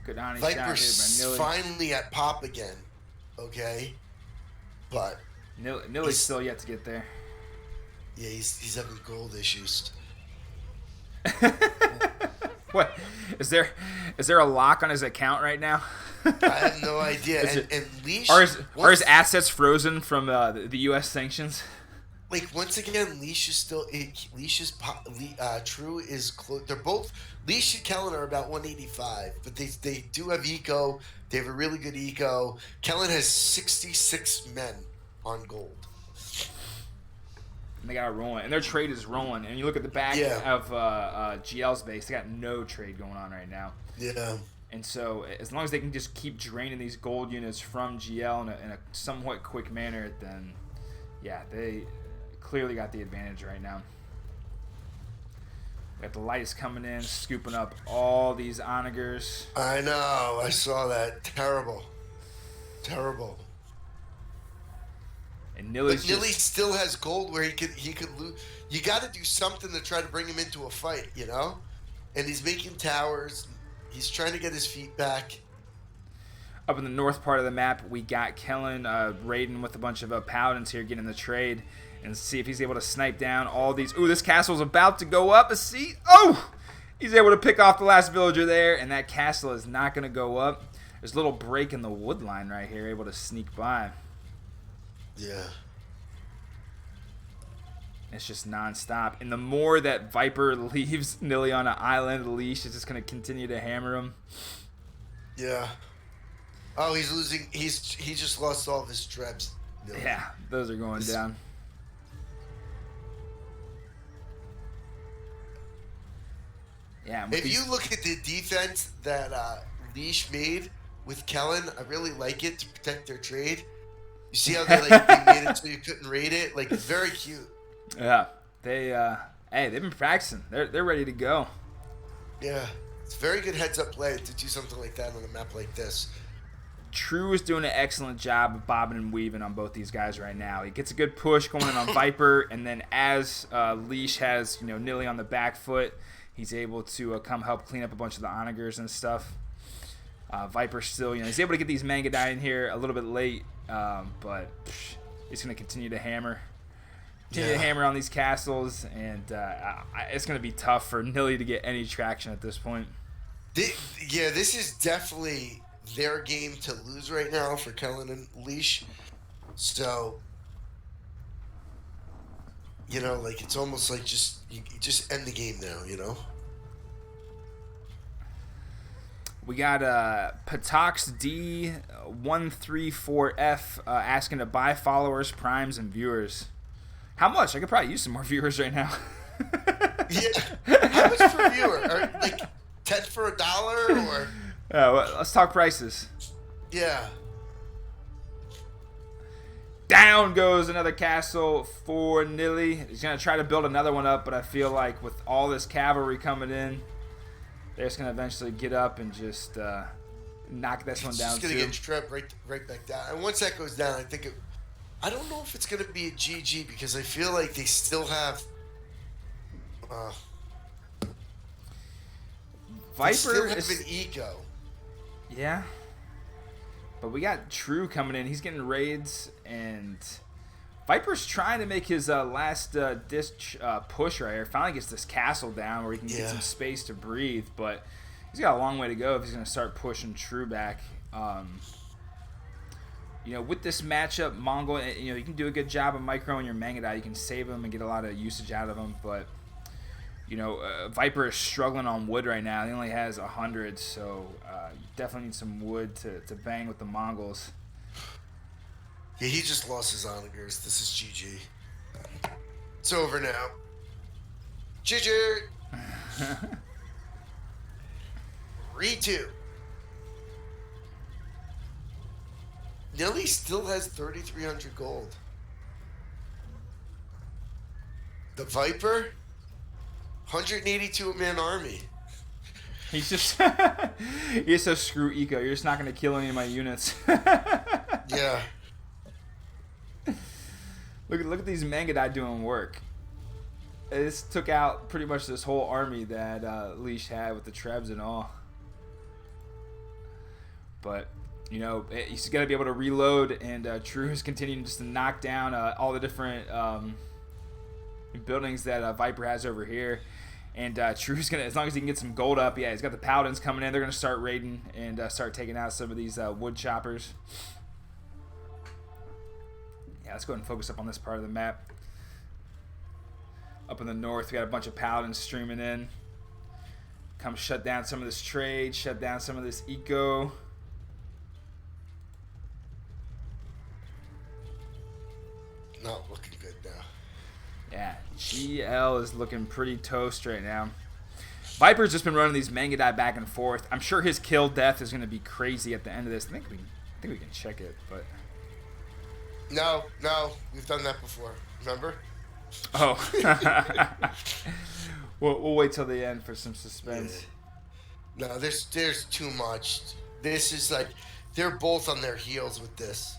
Speaker 4: good on shot here by
Speaker 5: Viper's
Speaker 4: Nili.
Speaker 5: finally at pop again, okay, but
Speaker 4: Nili's still yet to get there.
Speaker 5: yeah, he's having gold issues.
Speaker 4: What is there a lock on his account right now?
Speaker 5: I have no idea. And Leash
Speaker 4: Are his assets frozen from the U.S. sanctions?
Speaker 5: Like once again, Leash is still True is close. They're both Leash and Kellen are about 185, but they do have eco. They have a really good eco. Kellen has 66 men on gold.
Speaker 4: And they got it rolling, and their trade is rolling. And you look at the back of GL's base; they got no trade going on right now.
Speaker 5: Yeah.
Speaker 4: And so, as long as they can just keep draining these gold units from GL in a somewhat quick manner, then yeah, they clearly got the advantage right now. We got the lights coming in, scooping up all these onagers.
Speaker 5: I know. I saw that. Terrible. Terrible.
Speaker 4: And
Speaker 5: But Nili still has gold where he could lose. You got to do something to try to bring him into a fight, you know. And he's making towers. He's trying to get his feet back.
Speaker 4: Up in the north part of the map, we got Kellen raiding with a bunch of paladins here, getting the trade, and see if he's able to snipe down all these. Ooh, this castle's about to go up. See, oh, he's able to pick off the last villager there, and that castle is not going to go up. There's a little break in the wood line right here, able to sneak by.
Speaker 5: Yeah.
Speaker 4: It's just nonstop. And the more that Viper leaves Nili on an island, the Leash is just going to continue to hammer him.
Speaker 5: Yeah. Oh, he's losing. He just lost all of his trebs. Nili.
Speaker 4: Yeah, those are going down. Yeah.
Speaker 5: If you look at the defense that Leash made with Kellen, I really like it to protect their trade. You see how they made it so you couldn't raid it? Like, it's very cute.
Speaker 4: Yeah, they've been practicing. They're ready to go.
Speaker 5: Yeah, it's very good heads-up play to do something like that on a map like this.
Speaker 4: True is doing an excellent job of bobbing and weaving on both these guys right now. He gets a good push going in on Viper, and then as Leash has Nili on the back foot, he's able to come help clean up a bunch of the onagers and stuff. Viper still, he's able to get these Mangadai in here a little bit late, but he's going to continue to hammer. Continue to hammer on these castles, and it's going to be tough for Nili to get any traction at this point.
Speaker 5: This is definitely their game to lose right now for Kellen and Leash. So, like it's almost like you just end the game now,
Speaker 4: We got Patox D134F asking to buy followers, primes, and viewers. How much? I could probably use some more viewers right now.
Speaker 5: Yeah. How much per viewer? Like 10 for $1 or?
Speaker 4: Well, let's talk prices.
Speaker 5: Yeah.
Speaker 4: Down goes another castle for Nili. He's going to try to build another one up, but I feel like with all this cavalry coming in, they're just going to eventually get up and just knock this one down, too.
Speaker 5: It's going to get trapped right back down. And once that goes down, I don't know if it's going to be a GG because I feel like they still have...
Speaker 4: Viper
Speaker 5: still have
Speaker 4: is
Speaker 5: an eco.
Speaker 4: Yeah. But we got True coming in. He's getting raids, and Viper's trying to make his last ditch push right here. Finally gets this castle down where he can get some space to breathe, but he's got a long way to go if he's going to start pushing True back. With this matchup, Mongol, you can do a good job of microing your Mangadai. You can save him and get a lot of usage out of him, but Viper is struggling on wood right now. He only has 100, so you definitely need some wood to bang with the Mongols.
Speaker 5: Yeah, he just lost his onagers. This is GG. It's over now. GG! 3-2. Nili still has 3,300 gold. The Viper, 182-man army.
Speaker 4: He's just he's so screw eco. You're just not gonna kill any of my units.
Speaker 5: Yeah.
Speaker 4: Look at these Mangadai doing work. This took out pretty much this whole army that Leash had with the Trebs and all. But he's got to be able to reload, and True is continuing just to knock down all the different buildings that Viper has over here. And True's gonna, as long as he can get some gold up, he's got the Paladins coming in. They're gonna start raiding and start taking out some of these wood choppers. Yeah, let's go ahead and focus up on this part of the map. Up in the north, we got a bunch of Paladins streaming in. Come shut down some of this trade, shut down some of this eco.
Speaker 5: Not looking good now.
Speaker 4: Yeah, GL is looking pretty toast right now. Viper's just been running these Mangadai back and forth. I'm sure his kill death is going to be crazy at the end of this. I think we can check it, but
Speaker 5: No, we've done that before. Remember?
Speaker 4: oh, we'll wait till the end for some suspense.
Speaker 5: Yeah. No, there's too much. This is like they're both on their heels with this.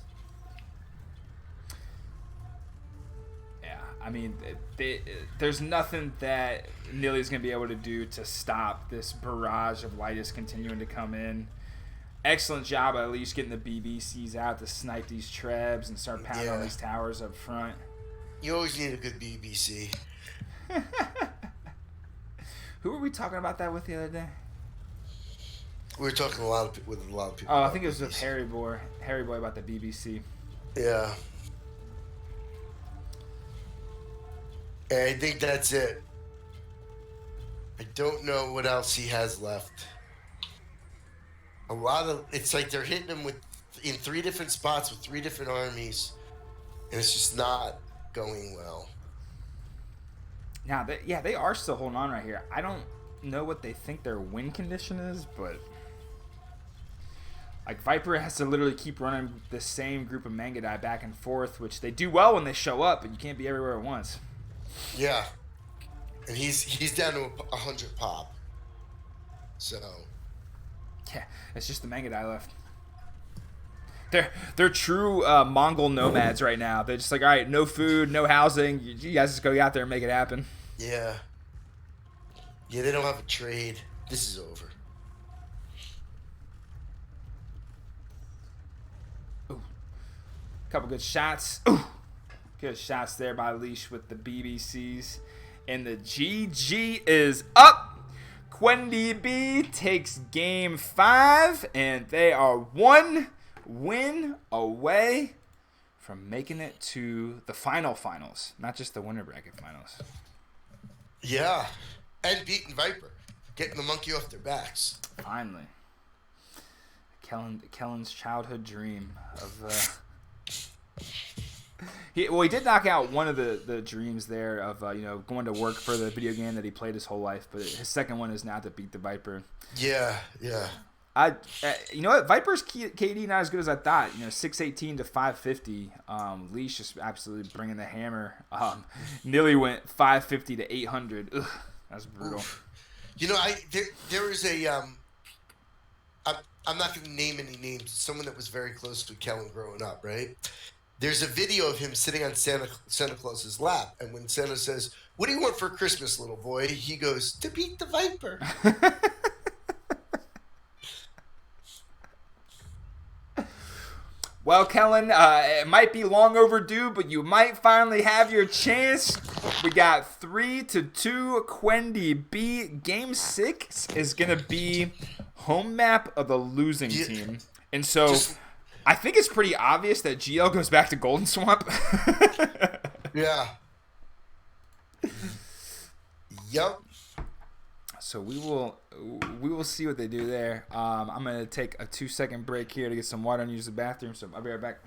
Speaker 4: I mean, there's nothing that Nili's going to be able to do to stop this barrage of Lightus continuing to come in. Excellent job at least getting the BBCs out to snipe these Trebs and start pounding on these towers up front.
Speaker 5: You always need a good BBC.
Speaker 4: Who were we talking about that with the other day?
Speaker 5: We were talking with a lot of people.
Speaker 4: Oh, I think it was with Harry Boy about the BBC.
Speaker 5: Yeah. And I think that's it. I don't know what else he has left. It's like they're hitting him in 3 different spots with 3 different armies, and it's just not going well.
Speaker 4: Now, they are still holding on right here. I don't know what they think their win condition is, but like Viper has to literally keep running the same group of Mangadai back and forth, which they do well when they show up, but you can't be everywhere at once.
Speaker 5: Yeah, and he's down to 100 pop. So
Speaker 4: yeah, it's just the Mangadai left. They're true Mongol nomads right now. They're just like, all right, no food, no housing. You guys just go out there and make it happen.
Speaker 5: Yeah, they don't have a trade. This is over.
Speaker 4: Ooh. Couple good shots. Ooh. Good shots there by Leash with the BBCs. And the GG is up. Quendi B takes game 5. And they are 1 win away from making it to the finals. Not just the winner bracket finals.
Speaker 5: Yeah. And beating Viper. Getting the monkey off their backs.
Speaker 4: Finally. Kellen's childhood dream of... He did knock out one of the dreams there of going to work for the video game that he played his whole life, but his second one is now to beat the Viper.
Speaker 5: Yeah.
Speaker 4: You know what? Viper's KD not as good as I thought. 618 to 550. Leash just absolutely bringing the hammer. Nili went 550 to 800. Ugh, that's brutal.
Speaker 5: Oof. There was a I'm not going to name any names. Someone that was very close to Kellen growing up, right? There's a video of him sitting on Santa Claus's lap, and when Santa says, "What do you want for Christmas, little boy?" he goes, "To beat the Viper."
Speaker 4: Well, Kellen, it might be long overdue, but you might finally have your chance. We got 3-2 Quendi B. Game 6 is going to be home map of the losing team. And so I think it's pretty obvious that GL goes back to Golden Swamp.
Speaker 5: Yeah. Yup.
Speaker 4: So we will see what they do there. I'm gonna take a 2-second break here to get some water and use the bathroom. So I'll be right back.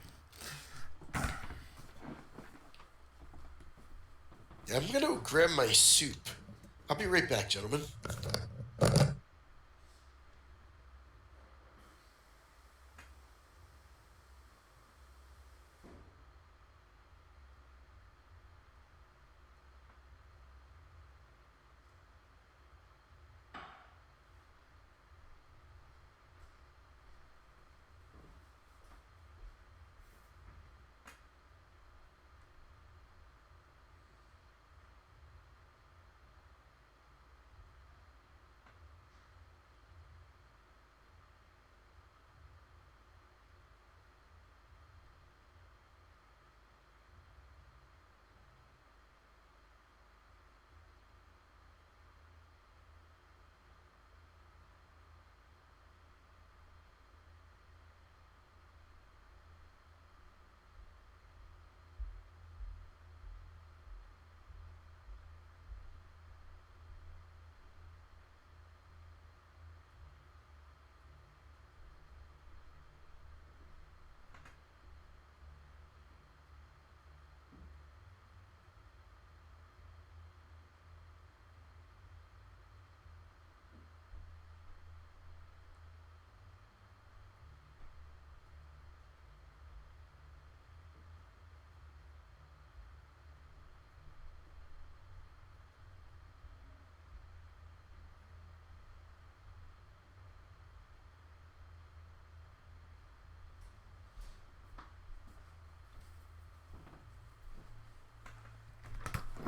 Speaker 5: I'm gonna grab my soup. I'll be right back, gentlemen.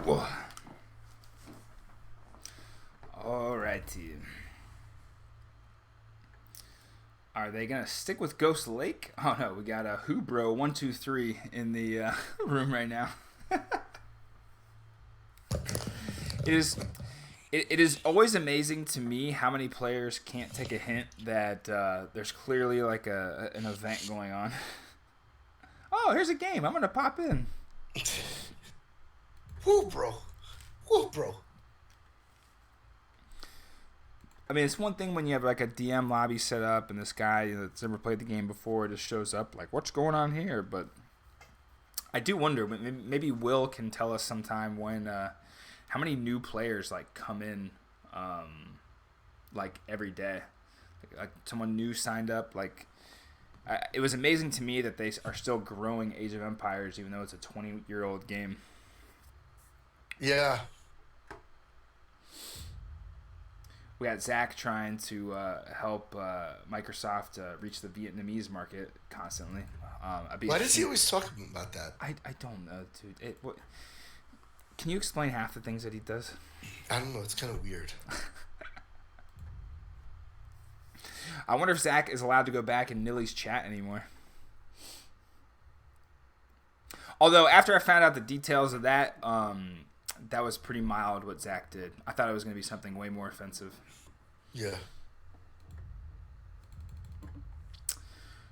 Speaker 4: Whoa. Alrighty. Are they gonna stick with Ghost Lake? Oh no, we got a Hubro123 in the room right now. It is always amazing to me how many players can't take a hint that there's clearly like an event going on. Oh, here's a game. I'm gonna pop in.
Speaker 5: Woo, bro. Woo, bro.
Speaker 4: I mean, it's one thing when you have like a DM lobby set up and this guy that's never played the game before just shows up like, what's going on here? But I do wonder, maybe Will can tell us sometime when, how many new players like come in, like every day, like someone new signed up. Like, it was amazing to me that they are still growing Age of Empires, even though it's a 20-year-old game.
Speaker 5: Yeah.
Speaker 4: We got Zach trying to help Microsoft reach the Vietnamese market constantly.
Speaker 5: Why does he always talk about that?
Speaker 4: I don't know, dude. Can you explain half the things that he does?
Speaker 5: I don't know. It's kind of weird.
Speaker 4: I wonder if Zach is allowed to go back in Nili's chat anymore. Although, after I found out the details of that, that was pretty mild what Zach did. I thought it was going to be something way more offensive.
Speaker 5: Yeah.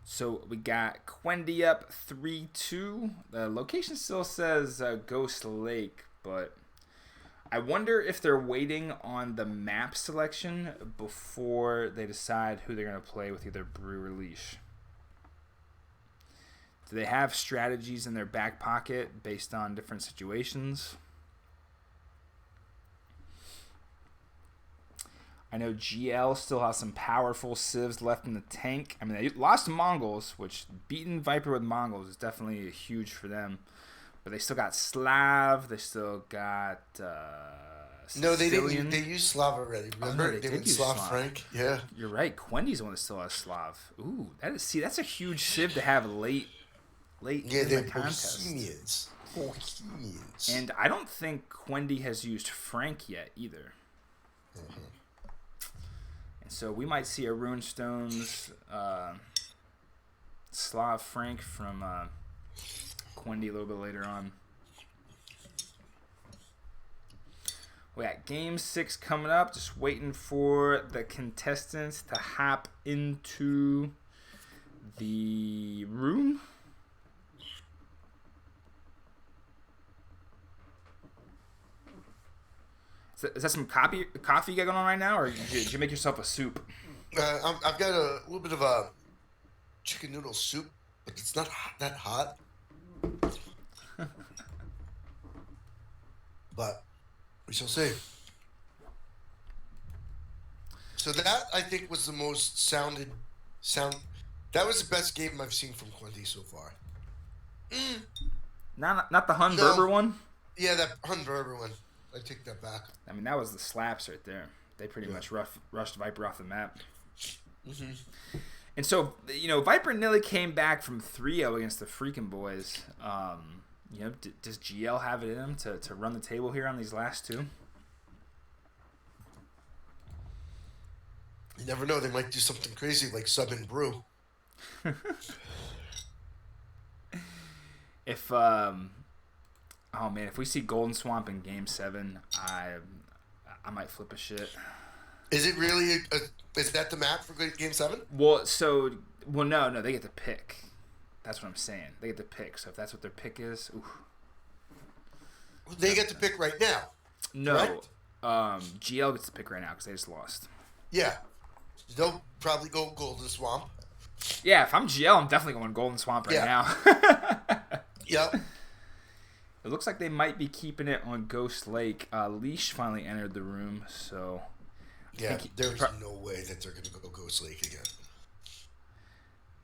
Speaker 4: So we got Quendi up 3-2. The location still says Ghost Lake, but I wonder if they're waiting on the map selection before they decide who they're going to play with either Brew or Leash. Do they have strategies in their back pocket based on different situations? I know GL still has some powerful civs left in the tank. I mean, they lost to Mongols, which beating Viper with Mongols is definitely huge for them. But they still got Slav. They still got
Speaker 5: No, they
Speaker 4: Sicilian.
Speaker 5: didn't. They used Slav already. Remember?
Speaker 4: they
Speaker 5: they
Speaker 4: did
Speaker 5: went
Speaker 4: use
Speaker 5: Slav
Speaker 4: Slav.
Speaker 5: Frank. Yeah.
Speaker 4: You're right. Quendi's the one that still has Slav. Ooh, that's a huge civ to have late
Speaker 5: Yeah,
Speaker 4: in
Speaker 5: they're
Speaker 4: the contest.
Speaker 5: Bohemians. Bohemians.
Speaker 4: And I don't think Quendi has used Frank yet either.
Speaker 5: Mm-hmm.
Speaker 4: And so we might see a Runestones Slav Frank from Quendi a little bit later on. We got Game 6 coming up. Just waiting for the contestants to hop into the room. Is that some coffee you got going on right now, or did you make yourself a soup?
Speaker 5: I've got a little bit of a chicken noodle soup, but it's not that hot. But we shall see. So that, I think, was the most sound. That was the best game I've seen from Quendi so far.
Speaker 4: Not the Hun Berber one?
Speaker 5: Yeah, that Hun Berber one. I take that back.
Speaker 4: I mean, that was the slaps right there. They pretty much rushed Viper off the map.
Speaker 5: Mm-hmm.
Speaker 4: And so, Viper and Nili came back from 3-0 against the freaking boys. Does GL have it in him to run the table here on these last two?
Speaker 5: You never know. They might do something crazy like sub and brew.
Speaker 4: If if we see Golden Swamp in Game 7, I might flip a shit.
Speaker 5: Is it really? Is that the map for Game 7?
Speaker 4: No, they get to pick. That's what I'm saying. They get to pick. So if that's what their pick is, ooh.
Speaker 5: They get to pick right now.
Speaker 4: No,
Speaker 5: correct?
Speaker 4: GL gets to pick right now because they just lost.
Speaker 5: Yeah, they'll probably go Golden Swamp.
Speaker 4: Yeah, if I'm GL, I'm definitely going Golden Swamp right now.
Speaker 5: Yep.
Speaker 4: It looks like they might be keeping it on Ghost Lake. Leash finally entered the room, so...
Speaker 5: Yeah, there's no way that they're going to go Ghost Lake again.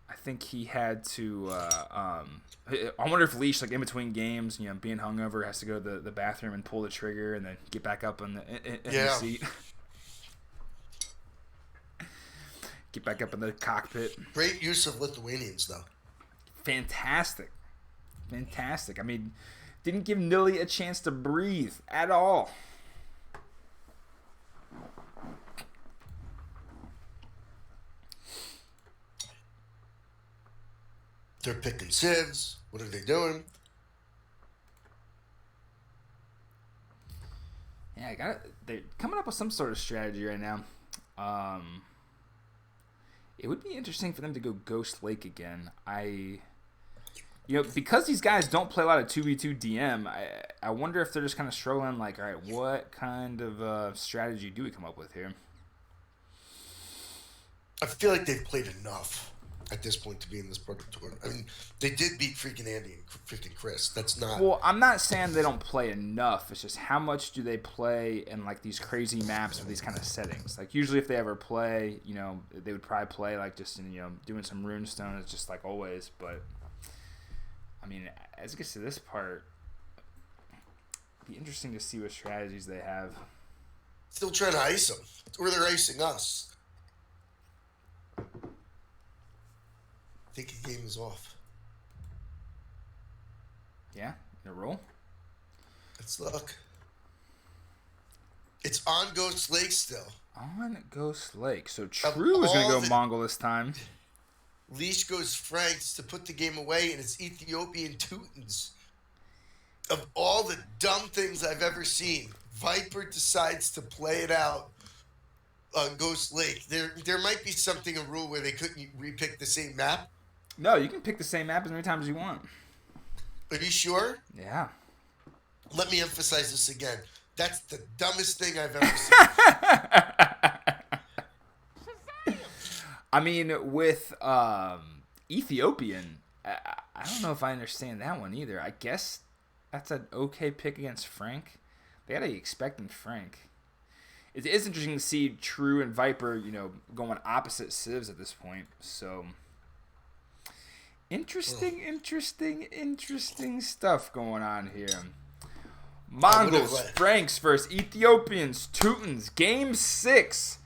Speaker 4: I think he had to... I wonder if Leash, like in between games, being hungover, has to go to the bathroom and pull the trigger and then get back up in the seat. Get back up in the cockpit.
Speaker 5: Great use of Lithuanians, though.
Speaker 4: Fantastic. I mean, didn't give Nili a chance to breathe at all.
Speaker 5: They're picking civs. What are they doing?
Speaker 4: Yeah, they're coming up with some sort of strategy right now. It would be interesting for them to go Ghost Lake again. Because these guys don't play a lot of 2v2 DM, I wonder if they're just kind of struggling, like, all right, what kind of strategy do we come up with here?
Speaker 5: I feel like they've played enough at this point to be in this part of the tournament. I mean, they did beat freaking Andy and freaking Chris. That's not...
Speaker 4: Well, I'm not saying they don't play enough. It's just how much do they play in, like, these crazy maps with these kind of settings. Like, usually if they ever play, they would probably play, like, just in, doing some runestone. It's just like always, but... I mean, as it gets to this part, it'd be interesting to see what strategies they have.
Speaker 5: Still trying to ice them. Or they're icing us. I think the game is off.
Speaker 4: Yeah? In a roll?
Speaker 5: Let's look. It's on Ghost Lake still.
Speaker 4: On Ghost Lake. So True is going to go Mongol this time.
Speaker 5: Leash goes Franks to put the game away, and it's Ethiopian Teutons. Of all the dumb things I've ever seen, Viper decides to play it out on Ghost Lake. There might be a rule where they couldn't repick the same map.
Speaker 4: No, you can pick the same map as many times as you want.
Speaker 5: Are you sure?
Speaker 4: Yeah.
Speaker 5: Let me emphasize this again. That's the dumbest thing I've ever seen.
Speaker 4: I mean, with Ethiopian, I don't know if I understand that one either. I guess that's an okay pick against Frank. They got to be expecting Frank. It is interesting to see True and Viper, going opposite civs at this point. So, interesting stuff going on here. Mongols, Franks versus Ethiopians, Teutons, Game 6.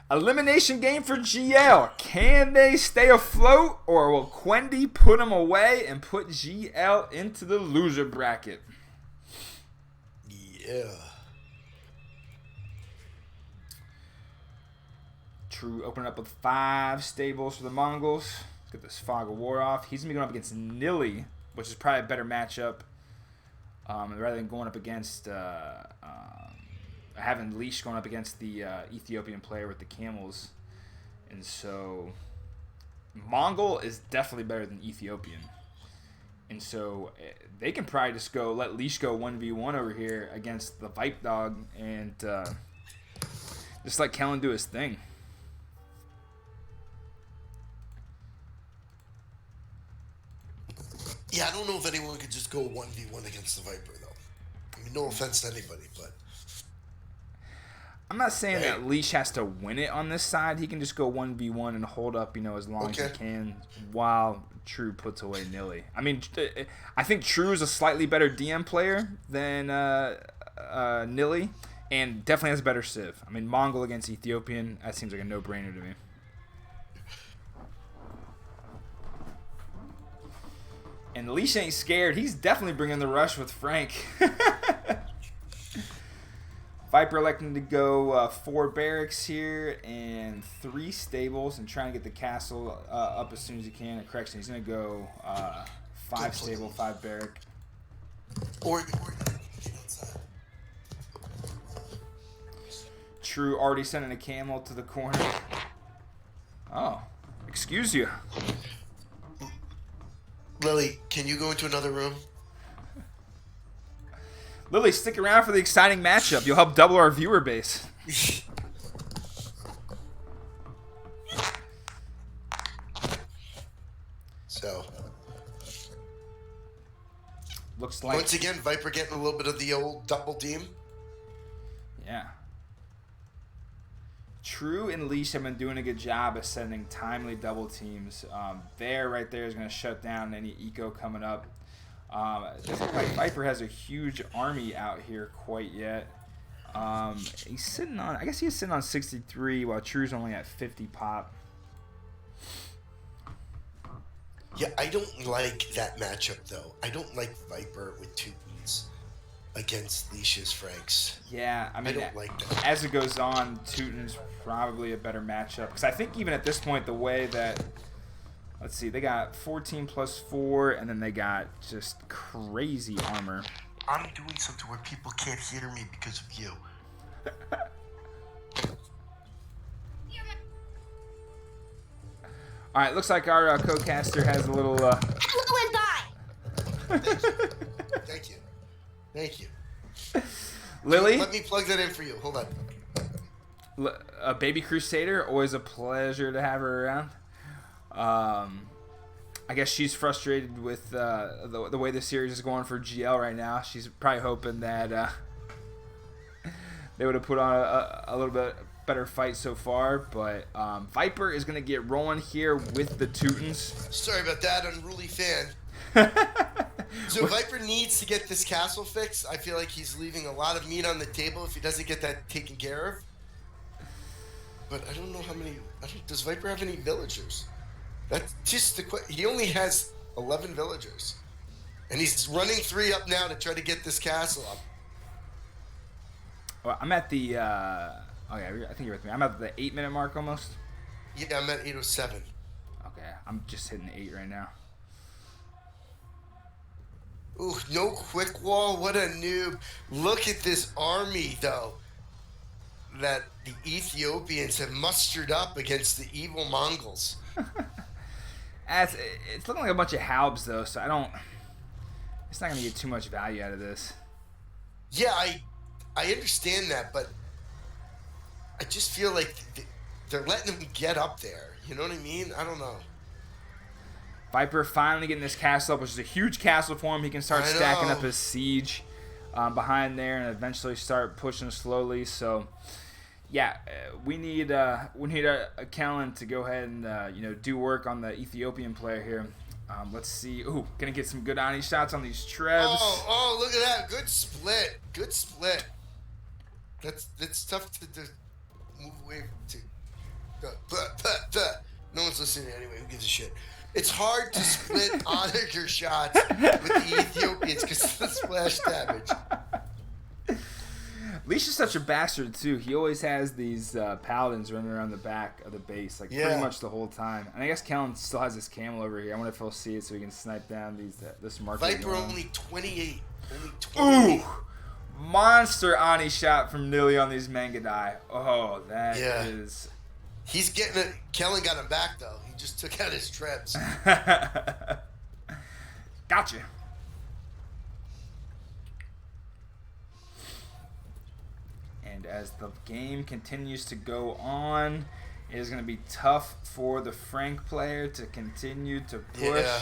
Speaker 4: Elimination game for GL. Can they stay afloat, or will Quendi put them away and put GL into the loser bracket?
Speaker 5: Yeah.
Speaker 4: True opening up with 5 stables for the Mongols. Let's get this Fog of War off. He's going to be going up against Nili, which is probably a better matchup. Rather than going up against... having Leash going up against the Ethiopian player with the camels. And so Mongol is definitely better than Ethiopian. And so they can probably just let Leash go 1v1 over here against the Vipe Dog and just let Kellen do his thing.
Speaker 5: Yeah, I don't know if anyone could just go 1v1 against the Viper, though. I mean, no offense to anybody, but...
Speaker 4: I'm not saying that Leash has to win it on this side. He can just go 1v1 and hold up, as long as he can while True puts away Nili. I mean, I think True is a slightly better DM player than Nili, and definitely has a better Civ. I mean, Mongol against Ethiopian, that seems like a no-brainer to me. And Leash ain't scared. He's definitely bringing the rush with Frank. Viper electing to go 4 barracks here and 3 stables and trying to get the castle up as soon as he can. Correction, he's going to go 5 stable, 5 barrack.
Speaker 5: Or
Speaker 4: True already sending a camel to the corner. Oh, excuse you.
Speaker 5: Lily, can you go into another room?
Speaker 4: Lily, stick around for the exciting matchup. You'll help double our viewer base.
Speaker 5: So,
Speaker 4: looks like
Speaker 5: once again, Viper getting a little bit of the old double team.
Speaker 4: Yeah. True and Leash have been doing a good job of sending timely double teams. Right there is going to shut down any eco coming up. It doesn't look like Viper has a huge army out here quite yet. He's sitting on, I guess he's sitting on 63 while True's only at 50 pop.
Speaker 5: Yeah, I don't like that matchup though. I don't like Viper with Teutons against Leash's Franks.
Speaker 4: Yeah, I mean,
Speaker 5: I don't like that.
Speaker 4: As it goes on, Teuton's probably a better matchup because I think even at this point, the way that, let's see, they got 14 plus 4, and then they got just crazy armor.
Speaker 5: I'm doing something where people can't hear me because of you.
Speaker 4: All right, looks like our co-caster has a little...
Speaker 5: Thank you. Thank you.
Speaker 4: Lily?
Speaker 5: Let me plug that in for you. Hold on.
Speaker 4: A baby Crusader, always a pleasure to have her around. I guess she's frustrated with the way the series is going for GL right now. She's probably hoping that they would have put on a little bit better fight so far. But Viper is going to get rolling here with the Teutons.
Speaker 5: Sorry about that, unruly fan. So Viper needs to get this castle fixed. I feel like he's leaving a lot of meat on the table if he doesn't get that taken care of. But I don't know how many... does Viper have any villagers? That's just the question. He only has 11 villagers. And he's running 3 up now to try to get this castle up.
Speaker 4: Well, I'm at the... I think you're with me. I'm at the 8-minute mark almost.
Speaker 5: Yeah, I'm at 8:07.
Speaker 4: Okay, I'm just hitting 8 right now.
Speaker 5: Ooh, no quick wall. What a noob. Look at this army, though, that the Ethiopians have mustered up against the evil Mongols.
Speaker 4: It's looking like a bunch of halbs, though, so it's not going to get too much value out of this.
Speaker 5: Yeah, I understand that, but I just feel like they're letting them get up there. You know what I mean? I don't know.
Speaker 4: Viper finally getting this castle up, which is a huge castle for him. He can start stacking up his siege behind there and eventually start pushing slowly. So, yeah, we need a Kellen to go ahead and do work on the Ethiopian player here. Let's see. Ooh, gonna get some good Ani shots on these trebs.
Speaker 5: Oh, look at that! Good split. Good split. That's tough to move away to. No one's listening anyway. Who gives a shit? It's hard to split Onager shots with the Ethiopians because of the splash damage.
Speaker 4: Leash is such a bastard too. He always has these paladins running around the back of the base, pretty much the whole time. And I guess Kellen still has his camel over here. I wonder if he'll see it so he can snipe down this marker.
Speaker 5: Viper only 28. Only 28.
Speaker 4: Ooh, monster Ani shot from Nili on these Mangadai. Oh, that is.
Speaker 5: He's getting it. Kellen got him back though. He just took out his trebs.
Speaker 4: Gotcha. And as the game continues to go on, it is going to be tough for the Frank player to continue to push.
Speaker 5: Yeah.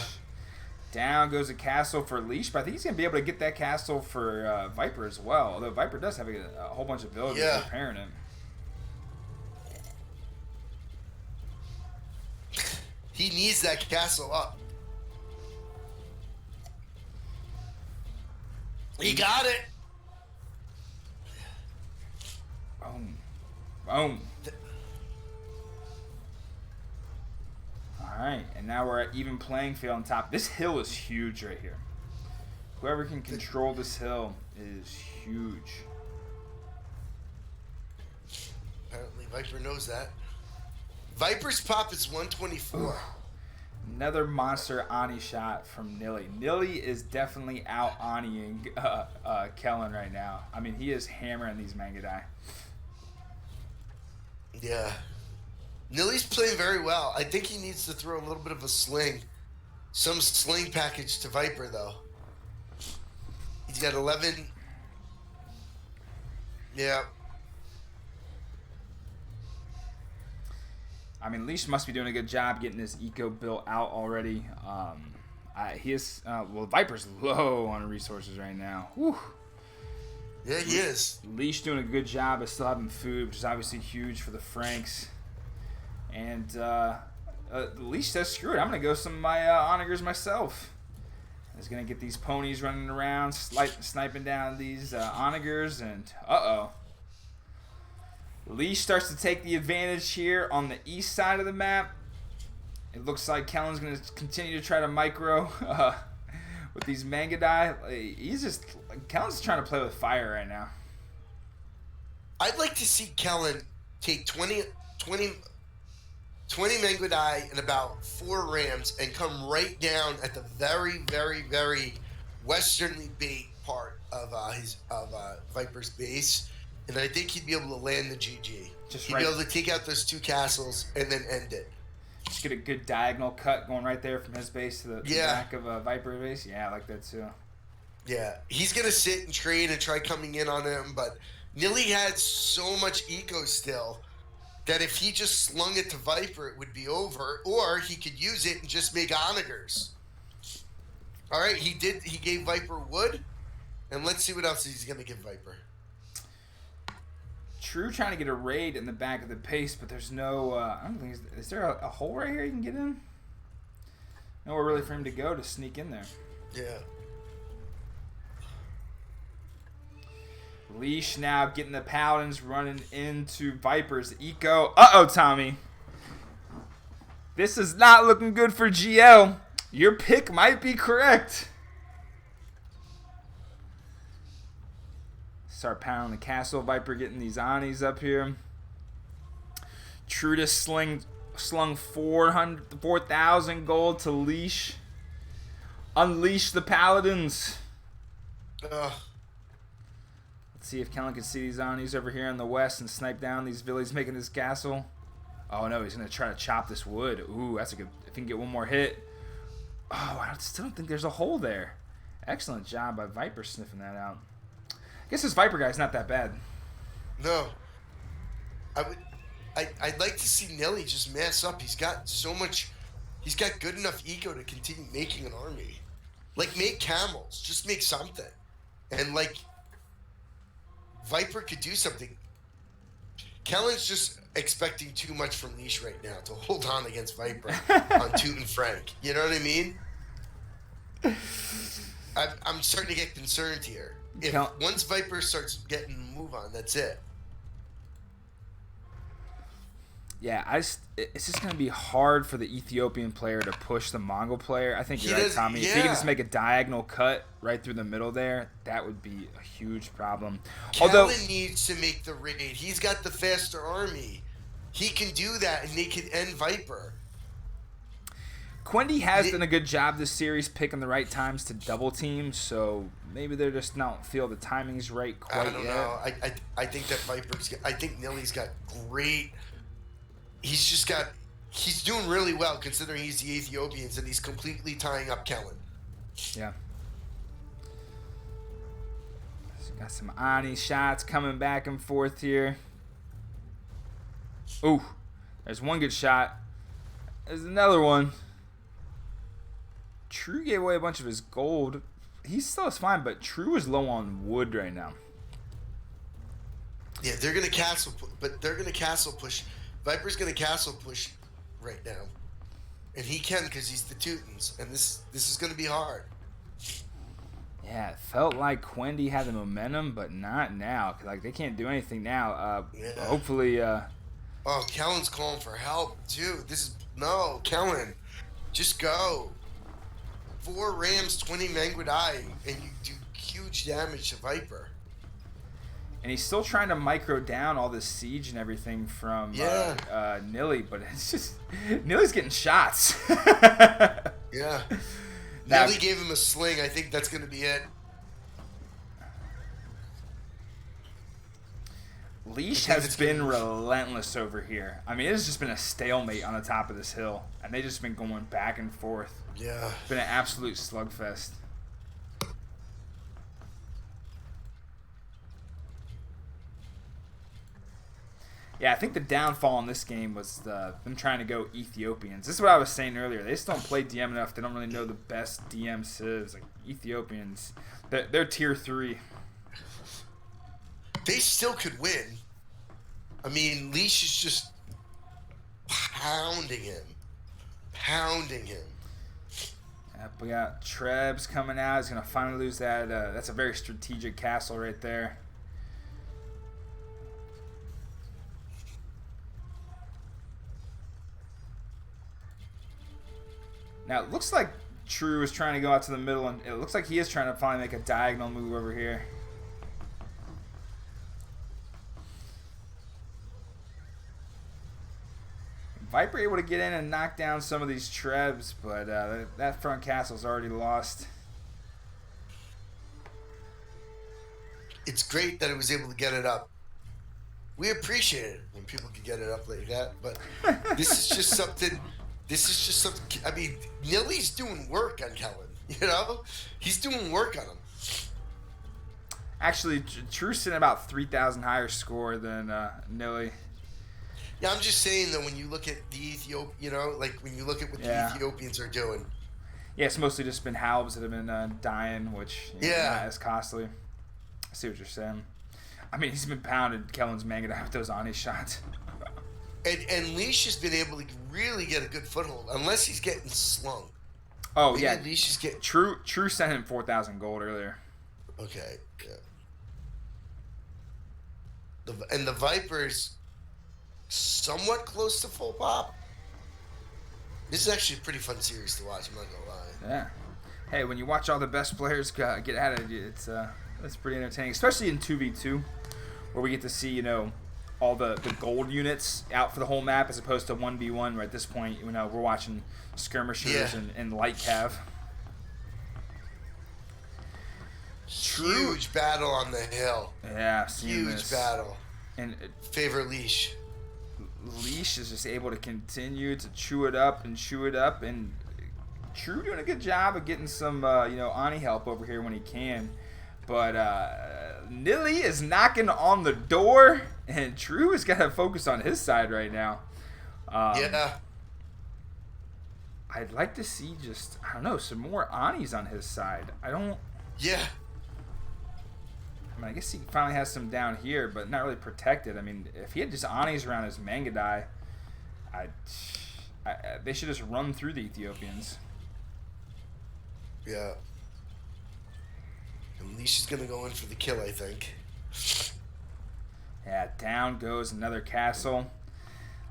Speaker 4: Down goes a castle for Leash, but I think he's going to be able to get that castle for Viper as well. Although Viper does have a whole bunch of villagers repairing him.
Speaker 5: He needs that castle up. He got it.
Speaker 4: Boom. Boom. Alright, and now we're at even playing field on top. This hill is huge right here. Whoever can control this hill is huge.
Speaker 5: Apparently Viper knows that. Viper's pop is 124.
Speaker 4: Another monster Ani shot from Nili. Nili is definitely out Aniing Kellen right now. I mean, he is hammering these Mangadai.
Speaker 5: Yeah. Nili's playing very well. I think he needs to throw a little bit of a sling. Some sling package to Viper, though. He's got 11. Yeah.
Speaker 4: I mean, Leash must be doing a good job getting this eco built out already. He is, well, Viper's low on resources right now. Whew.
Speaker 5: Yeah, he is.
Speaker 4: Leash doing a good job of still having food, which is obviously huge for the Franks. And Leash says, screw it, I'm going to go some of my onagers myself. He's going to get these ponies running around, sniping down these onagers, and uh-oh. Leash starts to take the advantage here on the east side of the map. It looks like Kellen's going to continue to try to micro with these Mangadai. Kellen's trying to play with fire right now.
Speaker 5: I'd like to see Kellen take 20 Mangadai and about 4 Rams and come right down at the very, very, very westernly bait part of Viper's base. And I think he'd be able to land the GG. He'd be able to take out those 2 castles and then end it.
Speaker 4: Just get a good diagonal cut going right there from his base to the back of a Viper base. Yeah, I like that too.
Speaker 5: Yeah, he's going to sit and trade and try coming in on him, but Nili had so much eco still that if he just slung it to Viper, it would be over, or he could use it and just make onagers. All right, he gave Viper wood, and let's see what else he's going to give Viper.
Speaker 4: True trying to get a raid in the back of the base, but there's no, I don't think, is there a hole right here you can get in? Nowhere really for him to go to sneak in there.
Speaker 5: Yeah.
Speaker 4: Leash now getting the Paladins running into Viper's eco. Uh-oh, Tommy. This is not looking good for GL. Your pick might be correct. Start pounding the castle. Viper getting these Anis up here. Trudis slung 4,000 gold to Leash. Unleash the Paladins. Let's see if Kellen can see these Anis over here in the west and snipe down these villies making this castle. Oh no, he's going to try to chop this wood. Ooh, that's a good, if he can get one more hit. Oh, I still don't think there's a hole there. Excellent job by Viper sniffing that out. I guess this Viper guy's not that bad.
Speaker 5: No. I'd like to see Nili just mass up. He's got so much, he's got good enough eco to continue making an army. Like, make camels. Just make something. And, like, Viper could do something. Kellen's just expecting too much from Leash right now to hold on against Viper on Toot and Frank. You know what I mean? I'm starting to get concerned here. Once Viper starts getting a move on, that's it.
Speaker 4: Yeah, it's just going to be hard for the Ethiopian player to push the Mongol player. I think you're right, Tommy. Yeah. If he can just make a diagonal cut right through the middle there, that would be a huge problem.
Speaker 5: Kellen needs to make the raid. He's got the faster army. He can do that, and they can end Viper.
Speaker 4: Quendi has done a good job this series picking the right times to double team, so maybe they just don't feel the timing's right quite yet.
Speaker 5: I don't know. I think that I think Nili's got great. He's doing really well considering he's the Ethiopians and he's completely tying up Kellen.
Speaker 4: Yeah. Got some Ani shots coming back and forth here. Ooh, there's one good shot. There's another one. True gave away a bunch of his gold. He still is fine, but True is low on wood right now.
Speaker 5: Yeah, they're gonna castle, but they're gonna castle push. Viper's gonna castle push right now, and he can because he's the Teutons, and this is gonna be hard.
Speaker 4: Yeah, it felt like Quendi had the momentum, but not now. Like they can't do anything now. Hopefully.
Speaker 5: Oh, Kellen's calling for help too. Kellen, just go. 4 Rams, 20 Manguadai, and you do huge damage to Viper.
Speaker 4: And he's still trying to micro down all this siege and everything from Nili, but it's just Nili's getting shots.
Speaker 5: Yeah.
Speaker 4: Now,
Speaker 5: Nili gave him a sling. I think that's going to be it.
Speaker 4: Leash has been relentless over here. I mean, it has just been a stalemate on the top of this hill, and they've just been going back and forth.
Speaker 5: Yeah.
Speaker 4: It's been an absolute slugfest. Yeah, I think the downfall in this game was them trying to go Ethiopians. This is what I was saying earlier. They just don't play DM enough. They don't really know the best DM civs. Like Ethiopians, they're tier 3.
Speaker 5: They still could win. I mean, Leash is just pounding him.
Speaker 4: Yep, we got Trebs coming out. He's going to finally lose that. That's a very strategic castle right there. Now, it looks like True is trying to go out to the middle, and it looks like he is trying to finally make a diagonal move over here. Viper able to get in and knock down some of these Trebs, but that front castle's already lost.
Speaker 5: It's great that it was able to get it up. We appreciate it when people can get it up like that, but this is just something. I mean, Nili's doing work on Kellen. You know, he's doing work on him.
Speaker 4: Actually, True's sitting about 3,000 higher score than Nili.
Speaker 5: Yeah, I'm just saying though, when you look at the when you look at what the Ethiopians are doing. Yeah,
Speaker 4: it's mostly just been halbs that have been dying, which not as costly. I see what you're saying. I mean, he's been pounded Kellen's Mangadai with those Ani shots.
Speaker 5: And Leash has been able to really get a good foothold, unless he's getting slung.
Speaker 4: Oh,
Speaker 5: Maybe
Speaker 4: yeah.
Speaker 5: Leash is getting...
Speaker 4: True sent him 4,000 gold earlier.
Speaker 5: Okay, yeah. And the Viper's somewhat close to full pop. This is actually a pretty fun series to watch, I'm not going to lie.
Speaker 4: Yeah. Hey, when you watch all the best players get at it, it's pretty entertaining, especially in 2v2, where we get to see, all the gold units out for the whole map as opposed to 1v1, where at this point, we're watching skirmishers and light cav.
Speaker 5: Huge battle on the hill.
Speaker 4: Yeah, I've seen
Speaker 5: Huge
Speaker 4: this.
Speaker 5: battle.
Speaker 4: And
Speaker 5: favorite Leash.
Speaker 4: Leash is just able to continue to chew it up, and True doing a good job of getting some, Ani help over here when he can. But Nili is knocking on the door, and True has got to focus on his side right now.
Speaker 5: Yeah.
Speaker 4: I'd like to see some more Anis on his side.
Speaker 5: Yeah.
Speaker 4: I mean, I guess he finally has some down here, but not really protected. I mean, if he had just Anis around his Mangadai, they should just run through the Ethiopians.
Speaker 5: Yeah. And Leash is going to go in for the kill, I think.
Speaker 4: Yeah, down goes another castle.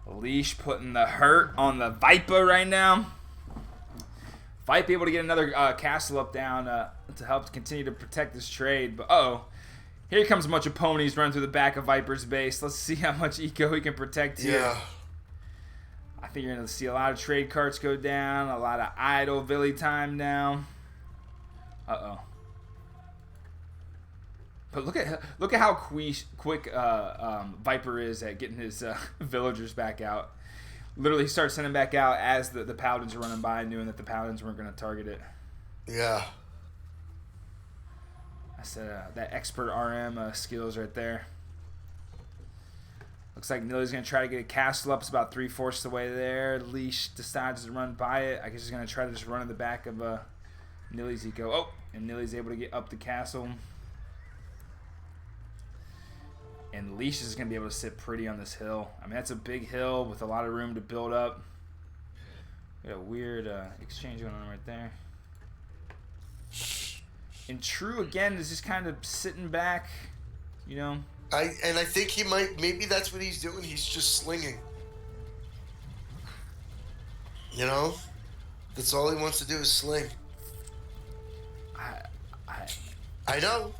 Speaker 4: Leash putting the hurt on the Viper right now. Viper able to get another castle up down to help continue to protect this trade. But, here comes a bunch of ponies running through the back of Viper's base. Let's see how much eco he can protect here.
Speaker 5: Yeah.
Speaker 4: I think you're going to see a lot of trade carts go down, a lot of idle Villy time now. Uh-oh. But look at how quick Viper is at getting his villagers back out. Literally, he starts sending back out as the paladins are running by, knowing that the paladins weren't going to target it.
Speaker 5: Yeah.
Speaker 4: That's that expert RM skills right there. Looks like Nili's going to try to get a castle up. It's about 3/4 the way there. Leash decides to run by it. I guess he's going to try to just run in the back of Nili's eco. Oh, and Nili's able to get up the castle. And Leash is going to be able to sit pretty on this hill. I mean, that's a big hill with a lot of room to build up. We got a weird exchange going on right there. And True, again, is just kind of sitting back, you know.
Speaker 5: I think he might, maybe that's what he's doing. He's just slinging. You know? That's all he wants to do is sling. I know.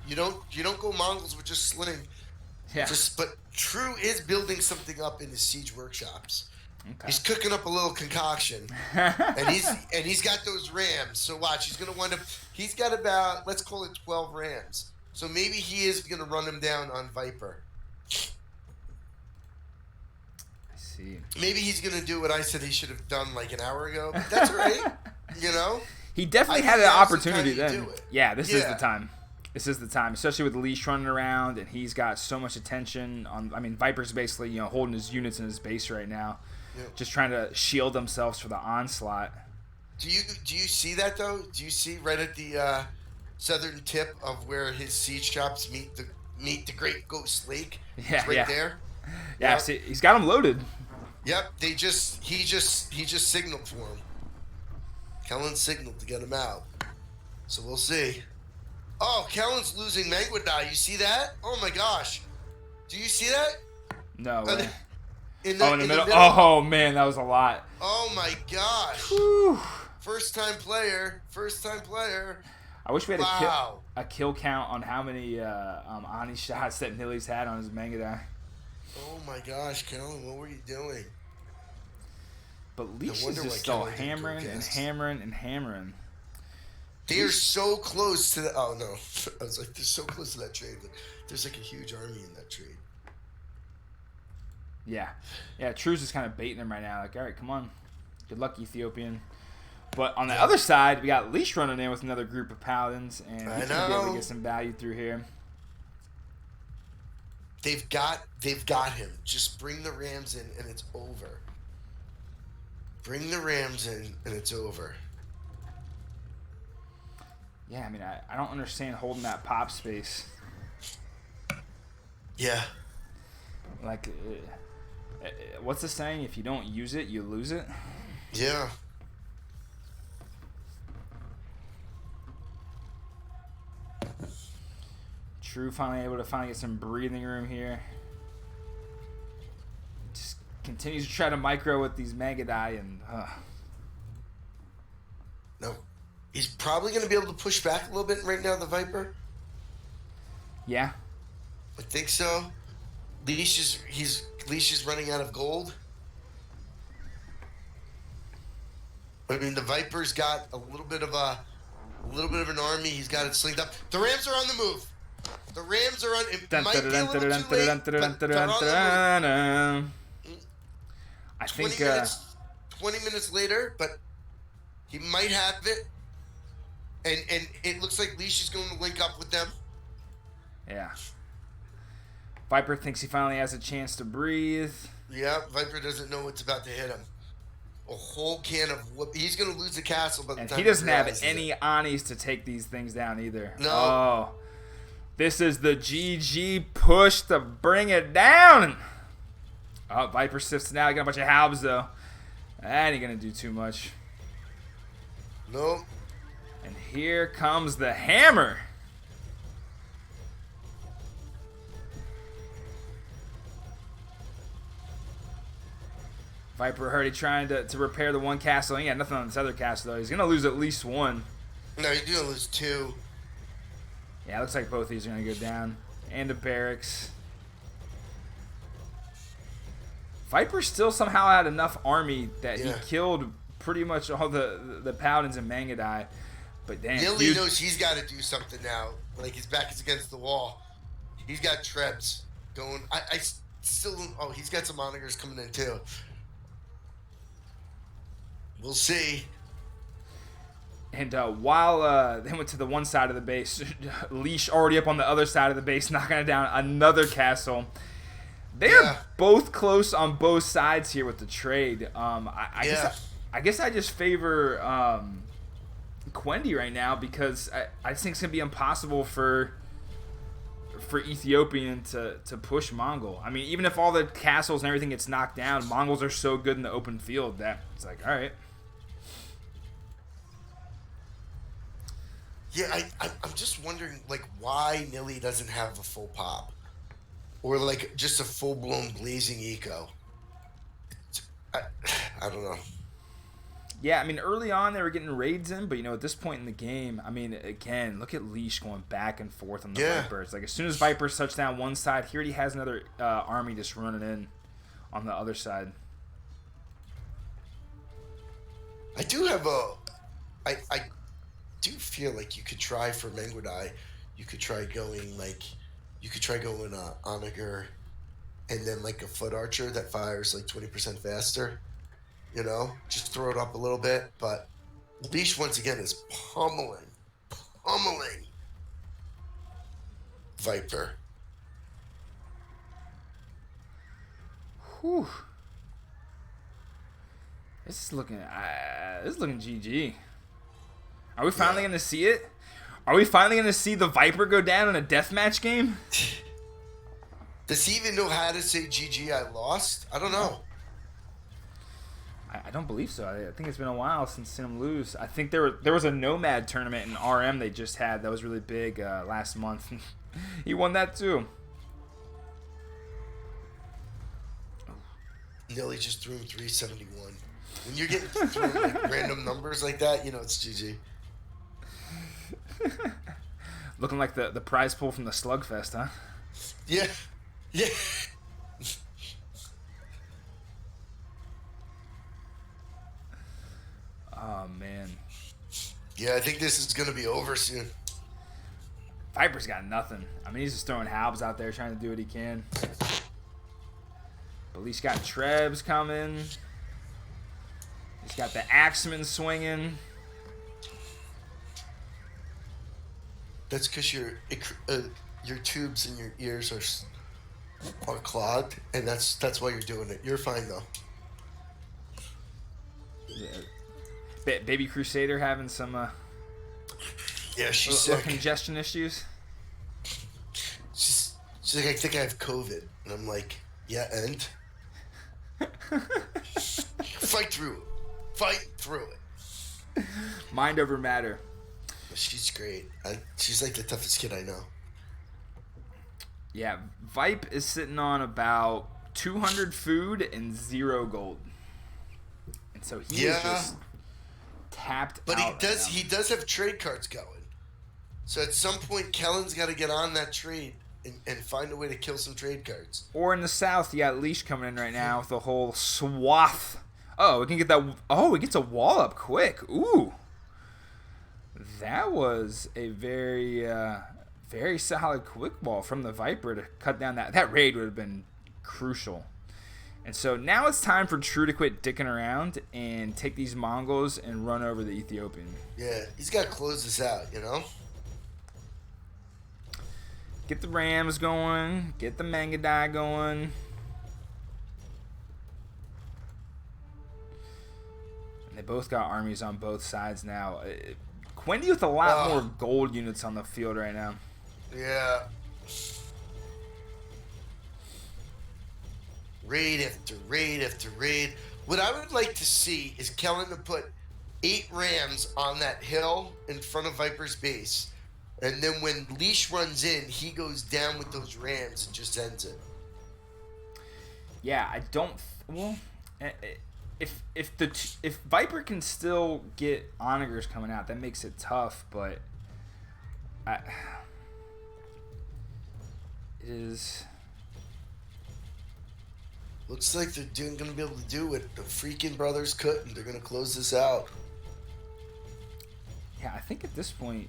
Speaker 5: You don't go Mongols with just sling.
Speaker 4: Yeah.
Speaker 5: But True is building something up in his siege workshops.
Speaker 4: Okay.
Speaker 5: He's cooking up a little concoction, and he's got those rams. So watch, he's gonna wind up. He's got about, let's call it 12 rams. So maybe he is gonna run him down on Viper.
Speaker 4: I see.
Speaker 5: Maybe he's gonna do what I said he should have done like an hour ago. But that's all right. You know.
Speaker 4: He definitely
Speaker 5: I
Speaker 4: had
Speaker 5: think
Speaker 4: an
Speaker 5: now's the
Speaker 4: opportunity
Speaker 5: time to
Speaker 4: then.
Speaker 5: do it.
Speaker 4: Yeah, this is the
Speaker 5: Yeah.
Speaker 4: time. This is the time, especially with Leash running around, and he's got so much attention on. I mean, Viper's basically holding his units in his base right now, just trying to shield themselves for the onslaught.
Speaker 5: Do you see that though? Do you see right at the southern tip of where his siege shops meet the Great Ghost Lake?
Speaker 4: Yeah,
Speaker 5: it's right there.
Speaker 4: Yeah,
Speaker 5: Yep.
Speaker 4: see, he's got them loaded.
Speaker 5: Yep. He just signaled for him. Kellen signaled to get him out. So we'll see. Oh, Kellen's losing Mangwadai. You see that? Oh my gosh. Do you see that?
Speaker 4: No way.
Speaker 5: In the
Speaker 4: middle. Oh man, that was a lot.
Speaker 5: Oh my gosh.
Speaker 4: Whew.
Speaker 5: First time player.
Speaker 4: I wish we had
Speaker 5: Wow.
Speaker 4: a kill count on how many Ani shots that Nili's had on his Mangadai.
Speaker 5: Oh my gosh, Kellen, what were you doing?
Speaker 4: But Leash is
Speaker 5: wonder
Speaker 4: just
Speaker 5: why
Speaker 4: still
Speaker 5: Kelly didn't go
Speaker 4: hammering and
Speaker 5: cast.
Speaker 4: hammering and hammering.
Speaker 5: They are so close to the. Oh no, I was like, they're so close to that trade. There's like a huge army in that trade.
Speaker 4: Yeah. True's just kind of baiting him right now. Like, all right, come on. Good luck, Ethiopian. But on the other side, we got Leash running in with another group of paladins, and he's going to be able to get some value through here.
Speaker 5: They've got him. Just bring the Rams in, and it's over. Bring the Rams in, and it's over.
Speaker 4: Yeah, I mean, I don't understand holding that pop space.
Speaker 5: Yeah.
Speaker 4: Like, what's the saying? If you don't use it, you lose it.
Speaker 5: Yeah.
Speaker 4: True finally able to get some breathing room here. Just continues to try to micro with these Mangadai, and
Speaker 5: No. He's probably going to be able to push back a little bit right now, the Viper.
Speaker 4: yeah.
Speaker 5: I think so. Leash is running out of gold. I mean, the Viper's got a little bit of an army. He's got it slinged up. The Rams are on the move. The Rams are on. It might be a little too late, but they're on the move.
Speaker 4: I think
Speaker 5: 20 minutes later, but he might have it. And it looks like Leash is going to link up with them.
Speaker 4: yeah. Viper thinks he finally has a chance to breathe.
Speaker 5: Yeah, Viper doesn't know what's about to hit him. A whole can of whoop. He's going to lose the castle by the
Speaker 4: And
Speaker 5: time
Speaker 4: he doesn't have
Speaker 5: realizes
Speaker 4: any
Speaker 5: it.
Speaker 4: Anis to take these things down either.
Speaker 5: No.
Speaker 4: Oh. This is the GG push to bring it down. Oh, Viper sifts it out. Got a bunch of halbs, though. That ain't going to do too much.
Speaker 5: Nope.
Speaker 4: And here comes the hammer. Viper already trying to repair the one castle. He got nothing on this other castle, though. He's going to lose at least one.
Speaker 5: No, you're going to lose two.
Speaker 4: Yeah, it looks like both of these are going to go down. And a barracks. Viper still somehow had enough army that he killed pretty much all the paladins in Mangadai. But damn,
Speaker 5: Nili knows he's got to do something now. Like his back is against the wall. He's got Trebs going. I still don't. Oh, he's got some monitors coming in too. We'll see.
Speaker 4: And while they went to the one side of the base, Leash already up on the other side of the base, knocking it down another castle. They're both close on both sides here with the trade. I guess I just favor Quendi right now because I just think it's gonna be impossible for Ethiopian to push Mongol. I mean, even if all the castles and everything gets knocked down, Mongols are so good in the open field that it's like, all right.
Speaker 5: Yeah, I'm just wondering, like, why Nili doesn't have a full pop. Or, like, just a full-blown blazing eco. I don't know.
Speaker 4: Yeah, I mean, early on they were getting raids in, but, at this point in the game, I mean, again, look at Leash going back and forth on the Vipers. Like, as soon as Vipers touch down one side, he already has another army just running in on the other side.
Speaker 5: I do have I do feel like you could try for Mengwadai. You could try going, Onager and then, like, a foot archer that fires, like, 20% faster. Just throw it up a little bit. But Leash, once again, is pummeling Viper.
Speaker 4: Whew. This is looking GG. Are we finally going to see it? Are we finally going to see the Viper go down in a deathmatch game?
Speaker 5: Does he even know how to say GG, I lost? I don't know.
Speaker 4: I don't believe so. I think it's been a while since seen him lose. I think there was a Nomad tournament in RM they just had that was really big last month. He won that too.
Speaker 5: Nili just threw him 371. When you're getting thrown, like, random numbers like that, it's GG.
Speaker 4: Looking like the prize pool from the Slugfest, huh?
Speaker 5: Yeah.
Speaker 4: Oh, man.
Speaker 5: Yeah, I think this is going to be over soon.
Speaker 4: Viper's got nothing. I mean, he's just throwing halbs out there trying to do what he can. But he's got Trebs coming. He's got the Axeman swinging.
Speaker 5: That's because your tubes in your ears are clogged, and that's why you're doing it. You're fine, though.
Speaker 4: Yeah. Baby Crusader having some
Speaker 5: yeah, she's sick.
Speaker 4: Congestion issues.
Speaker 5: She's like, I think I have COVID, and I'm like, yeah, and fight through it.
Speaker 4: Mind over matter.
Speaker 5: She's great. She's like the toughest kid I know.
Speaker 4: Yeah, Vipe is sitting on about 200 food and 0 gold, and so he is just tapped.
Speaker 5: But
Speaker 4: out
Speaker 5: he does have trade cards going. So at some point, Kellen's got to get on that trade and find a way to kill some trade cards.
Speaker 4: Or in the south, you got Leash coming in right now with a whole swath. Oh, we can get that. Oh, he gets a wall up quick. Ooh. That was a very, very solid quick ball from the Viper to cut down that. That raid would have been crucial. And so now it's time for True to quit dicking around and take these Mongols and run over the Ethiopian.
Speaker 5: Yeah, he's got to close this out,
Speaker 4: Get the Rams going. Get the Mangadai going. And they both got armies on both sides now. Quendi with a lot more gold units on the field right now.
Speaker 5: Yeah. Raid after raid after raid. What I would like to see is Kellen to put 8 Rams on that hill in front of Viper's base. And then when Leash runs in, he goes down with those Rams and just ends it.
Speaker 4: Yeah, I don't... Well, if Viper can still get Onagers coming out, that makes it tough, but... it is...
Speaker 5: Looks like they're going to be able to do what the freaking brothers couldn't. They're going to close this out.
Speaker 4: Yeah, I think at this point,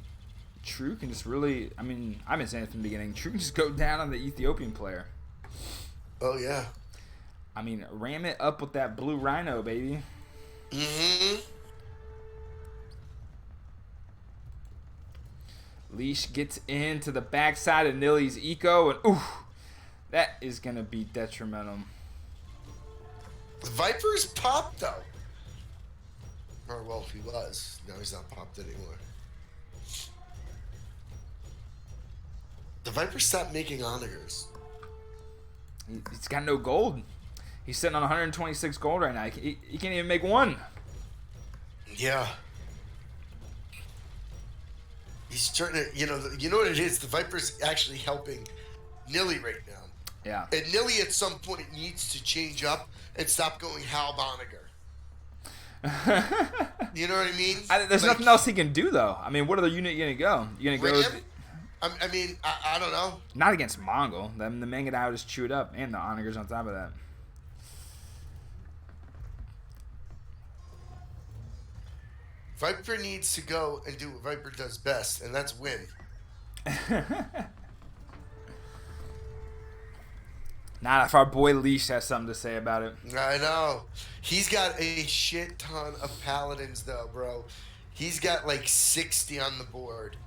Speaker 4: True can just really... I mean, I've been saying it from the beginning. True can just go down on the Ethiopian player.
Speaker 5: Oh, yeah.
Speaker 4: I mean, ram it up with that blue rhino, baby.
Speaker 5: Mm-hmm.
Speaker 4: Leash gets into the backside of Nili's eco, and ooh, that is going to be detrimental.
Speaker 5: The Viper's popped, though. Or, well, he was. Now he's not popped anymore. The Viper stopped making onagers.
Speaker 4: He's got no gold. He's sitting on 126 gold right now. He can't even make one.
Speaker 5: Yeah. He's starting to, you know what it is? The Viper's actually helping Nili right now.
Speaker 4: Yeah.
Speaker 5: And Nili at some point needs to change up and stop going Hal Boniger. You know what I mean?
Speaker 4: There's nothing else he can do, though. I mean, what other unit are you going to go? You going to go...
Speaker 5: I mean, I don't know.
Speaker 4: Not against Mongol. The Mangadai would just chew it up. And the Onagers on top of that.
Speaker 5: Viper needs to go and do what Viper does best, and that's win.
Speaker 4: Not if our boy Leash has something to say about it.
Speaker 5: I know. He's got a shit ton of paladins, though, bro. He's got like 60 on the board.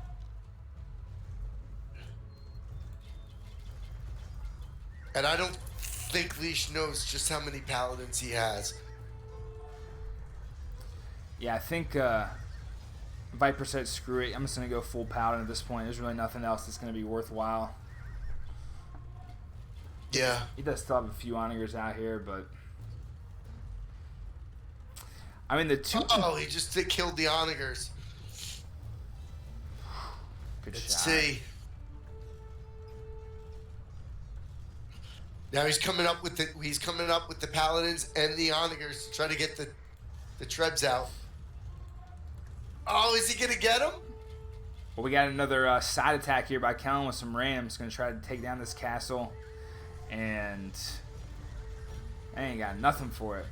Speaker 5: And I don't think Leash knows just how many paladins he has.
Speaker 4: Yeah, I think Viper said screw it. I'm just going to go full paladin at this point. There's really nothing else that's going to be worthwhile.
Speaker 5: Yeah.
Speaker 4: He does still have a few onagers out here, but... I mean, the two...
Speaker 5: Oh, he just killed the onagers.
Speaker 4: Good
Speaker 5: Let's
Speaker 4: shot.
Speaker 5: see. Now he's coming up with the paladins and the onagers to try to get the trebs out. Oh, is he gonna get him?
Speaker 4: Well, we got another side attack here by Kellen with some rams. Going to try to take down this castle. And I ain't got nothing for it.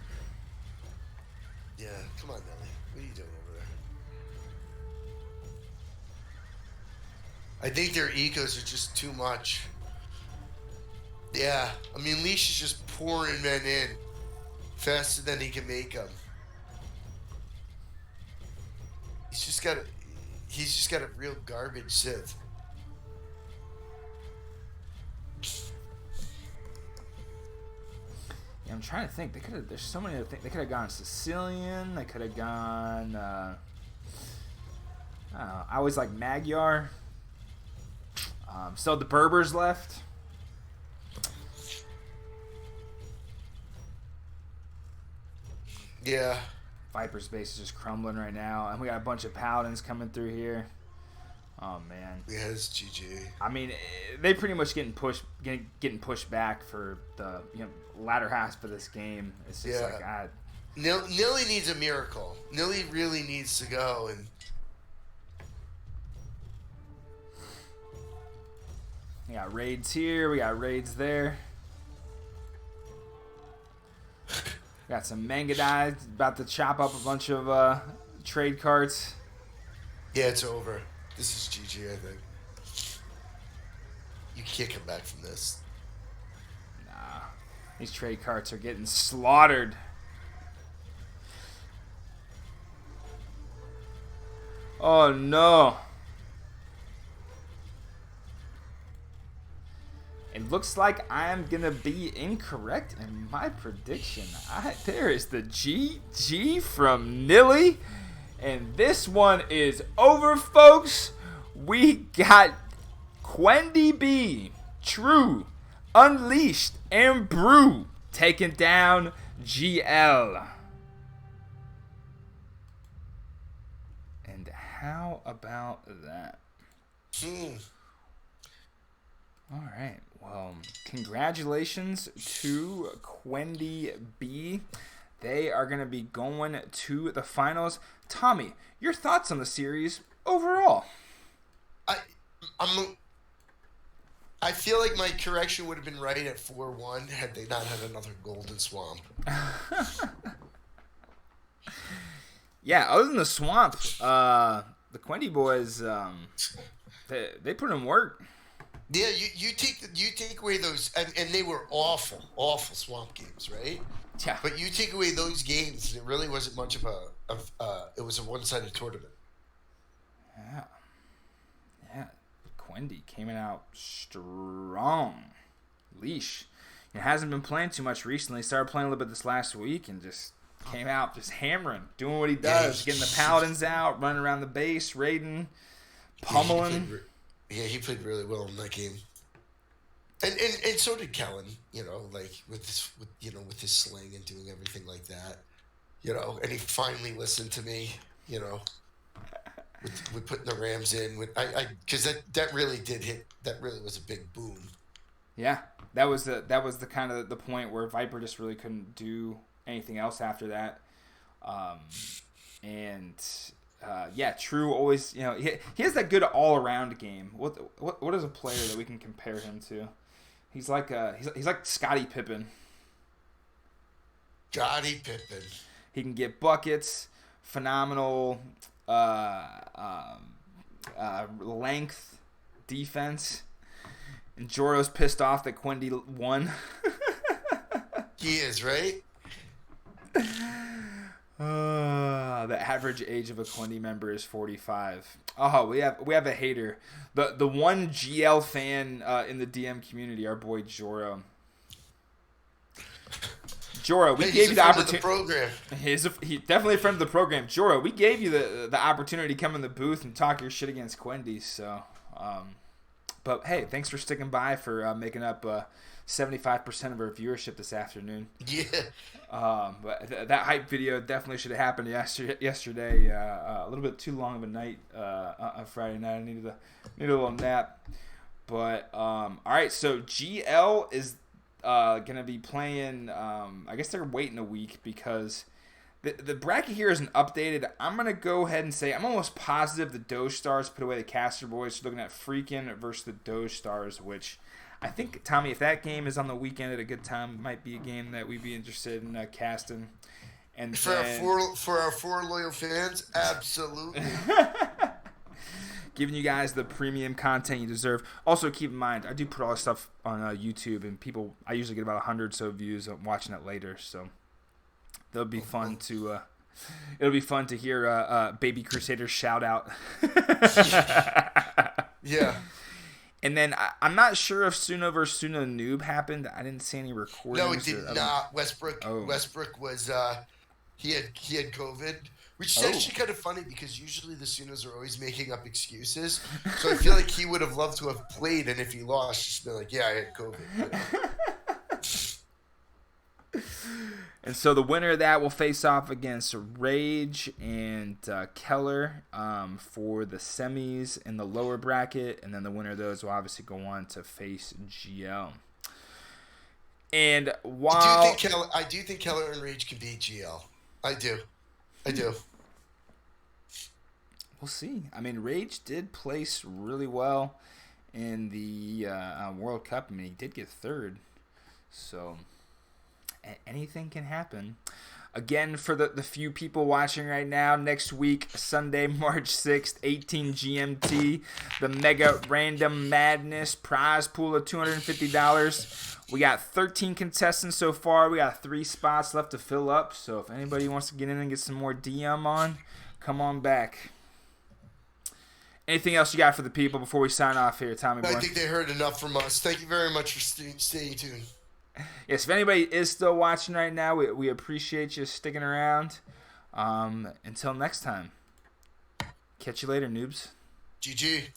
Speaker 5: Yeah, come on, Nelly. What are you doing over there? I think their ecos are just too much. Yeah, I mean, Leash is just pouring men in faster than he can make them. He's just got a real garbage sieve.
Speaker 4: Yeah, I'm trying to think. There's so many other things. They could have gone Sicilian. They could have gone. I don't know. I always like Magyar. Still the Berbers left.
Speaker 5: Yeah.
Speaker 4: Viper's base is just crumbling right now, and we got a bunch of paladins coming through here. Oh man.
Speaker 5: Yeah, it's GG.
Speaker 4: I mean, they pretty much getting pushed back for the latter half of this game. It's just like
Speaker 5: Nili needs a miracle. Nili really needs to go and.
Speaker 4: We got raids here. We got raids there. Got some Mangadai about to chop up a bunch of trade carts.
Speaker 5: Yeah, it's over. This is GG, I think. You can't come back from this.
Speaker 4: Nah. These trade carts are getting slaughtered. Oh no. It looks like I'm going to be incorrect in my prediction. There is the GG from Nili. And this one is over, folks. We got Quendi B, True, Unleashed, and Brew taking down GL. And how about that? All right. Well, congratulations to Quendi B. They are going to be going to the finals. Tommy, your thoughts on the series overall?
Speaker 5: I feel like my correction would have been right at 4-1 had they not had another Golden Swamp.
Speaker 4: Yeah, other than the swamp, the Quendi boys, they put in work.
Speaker 5: Yeah, you take away those, and they were awful swamp games, right?
Speaker 4: Yeah.
Speaker 5: But you take away those games, it really wasn't much of it was a one-sided tournament.
Speaker 4: Yeah. Quendi came out strong. Leash. It hasn't been playing too much recently. Started playing a little bit this last week and just came out just hammering, doing what he does, getting the paladins out, running around the base, raiding, pummeling.
Speaker 5: He played really well in that game. And so did Kellen, like with his sling and doing everything like that. And he finally listened to me, with putting the Rams in. Because that really did hit. That really was a big boom.
Speaker 4: Yeah, that was the kind of the point where Viper just really couldn't do anything else after that. True always, he has that good all around game. What is a player that we can compare him to? He's like Scottie Pippen.
Speaker 5: Scottie Pippen.
Speaker 4: He can get buckets, phenomenal length, defense. And Joro's pissed off that Quendi won.
Speaker 5: He is, right?
Speaker 4: The average age of a Quendi member is 45. Oh, we have a hater. The one GL fan in the DM community, our boy Joro. Joro, we gave you the opportunity. He's definitely a friend of the program. Joro, we gave you the opportunity to come in the booth and talk your shit against Quendi. So, but hey, thanks for sticking by for making up 75% of our viewership this afternoon.
Speaker 5: Yeah.
Speaker 4: But that hype video definitely should have happened yesterday. A little bit too long of a night on Friday night. I needed a little nap. But all right, so GL is gonna be playing. I guess they're waiting a week because the bracket here isn't updated. I'm gonna go ahead and say I'm almost positive the Doge Stars put away the Caster Boys. So looking at Freakin' versus the Doge Stars, which I think, Tommy, if that game is on the weekend at a good time, it might be a game that we'd be interested in casting. And
Speaker 5: for our four loyal fans, absolutely.
Speaker 4: Giving you guys the premium content you deserve. Also, keep in mind, I do put all this stuff on YouTube, and I usually get about 100 or so views watching it later, so that'll be fun to. It'll be fun to hear Baby Crusader shout out.
Speaker 5: Yeah.
Speaker 4: And then I'm not sure if Suno versus Suno Noob happened. I didn't see any recordings.
Speaker 5: No, it did not. Westbrook was he had COVID, which is actually kind of funny because usually the Sunos are always making up excuses. So I feel like he would have loved to have played, and if he lost, just be like, "Yeah, I had COVID."
Speaker 4: And so the winner of that will face off against Rage and Keller for the semis in the lower bracket, and then the winner of those will obviously go on to face GL. And while
Speaker 5: I do think Keller and Rage can beat GL. I do.
Speaker 4: We'll see. I mean, Rage did place really well in the World Cup. I mean, he did get third, so anything can happen. Again, for the few people watching right now, next week, Sunday, March 6th, 18 GMT, the Mega Random Madness prize pool of $250. We got 13 contestants so far. We got 3 spots left to fill up. So if anybody wants to get in and get some more DM on, come on back. Anything else you got for the people before we sign off here, Tommy boy?
Speaker 5: I think they heard enough from us. Thank you very much for staying tuned.
Speaker 4: Yes, if anybody is still watching right now, we appreciate you sticking around. Until next time. Catch you later, noobs.
Speaker 5: GG.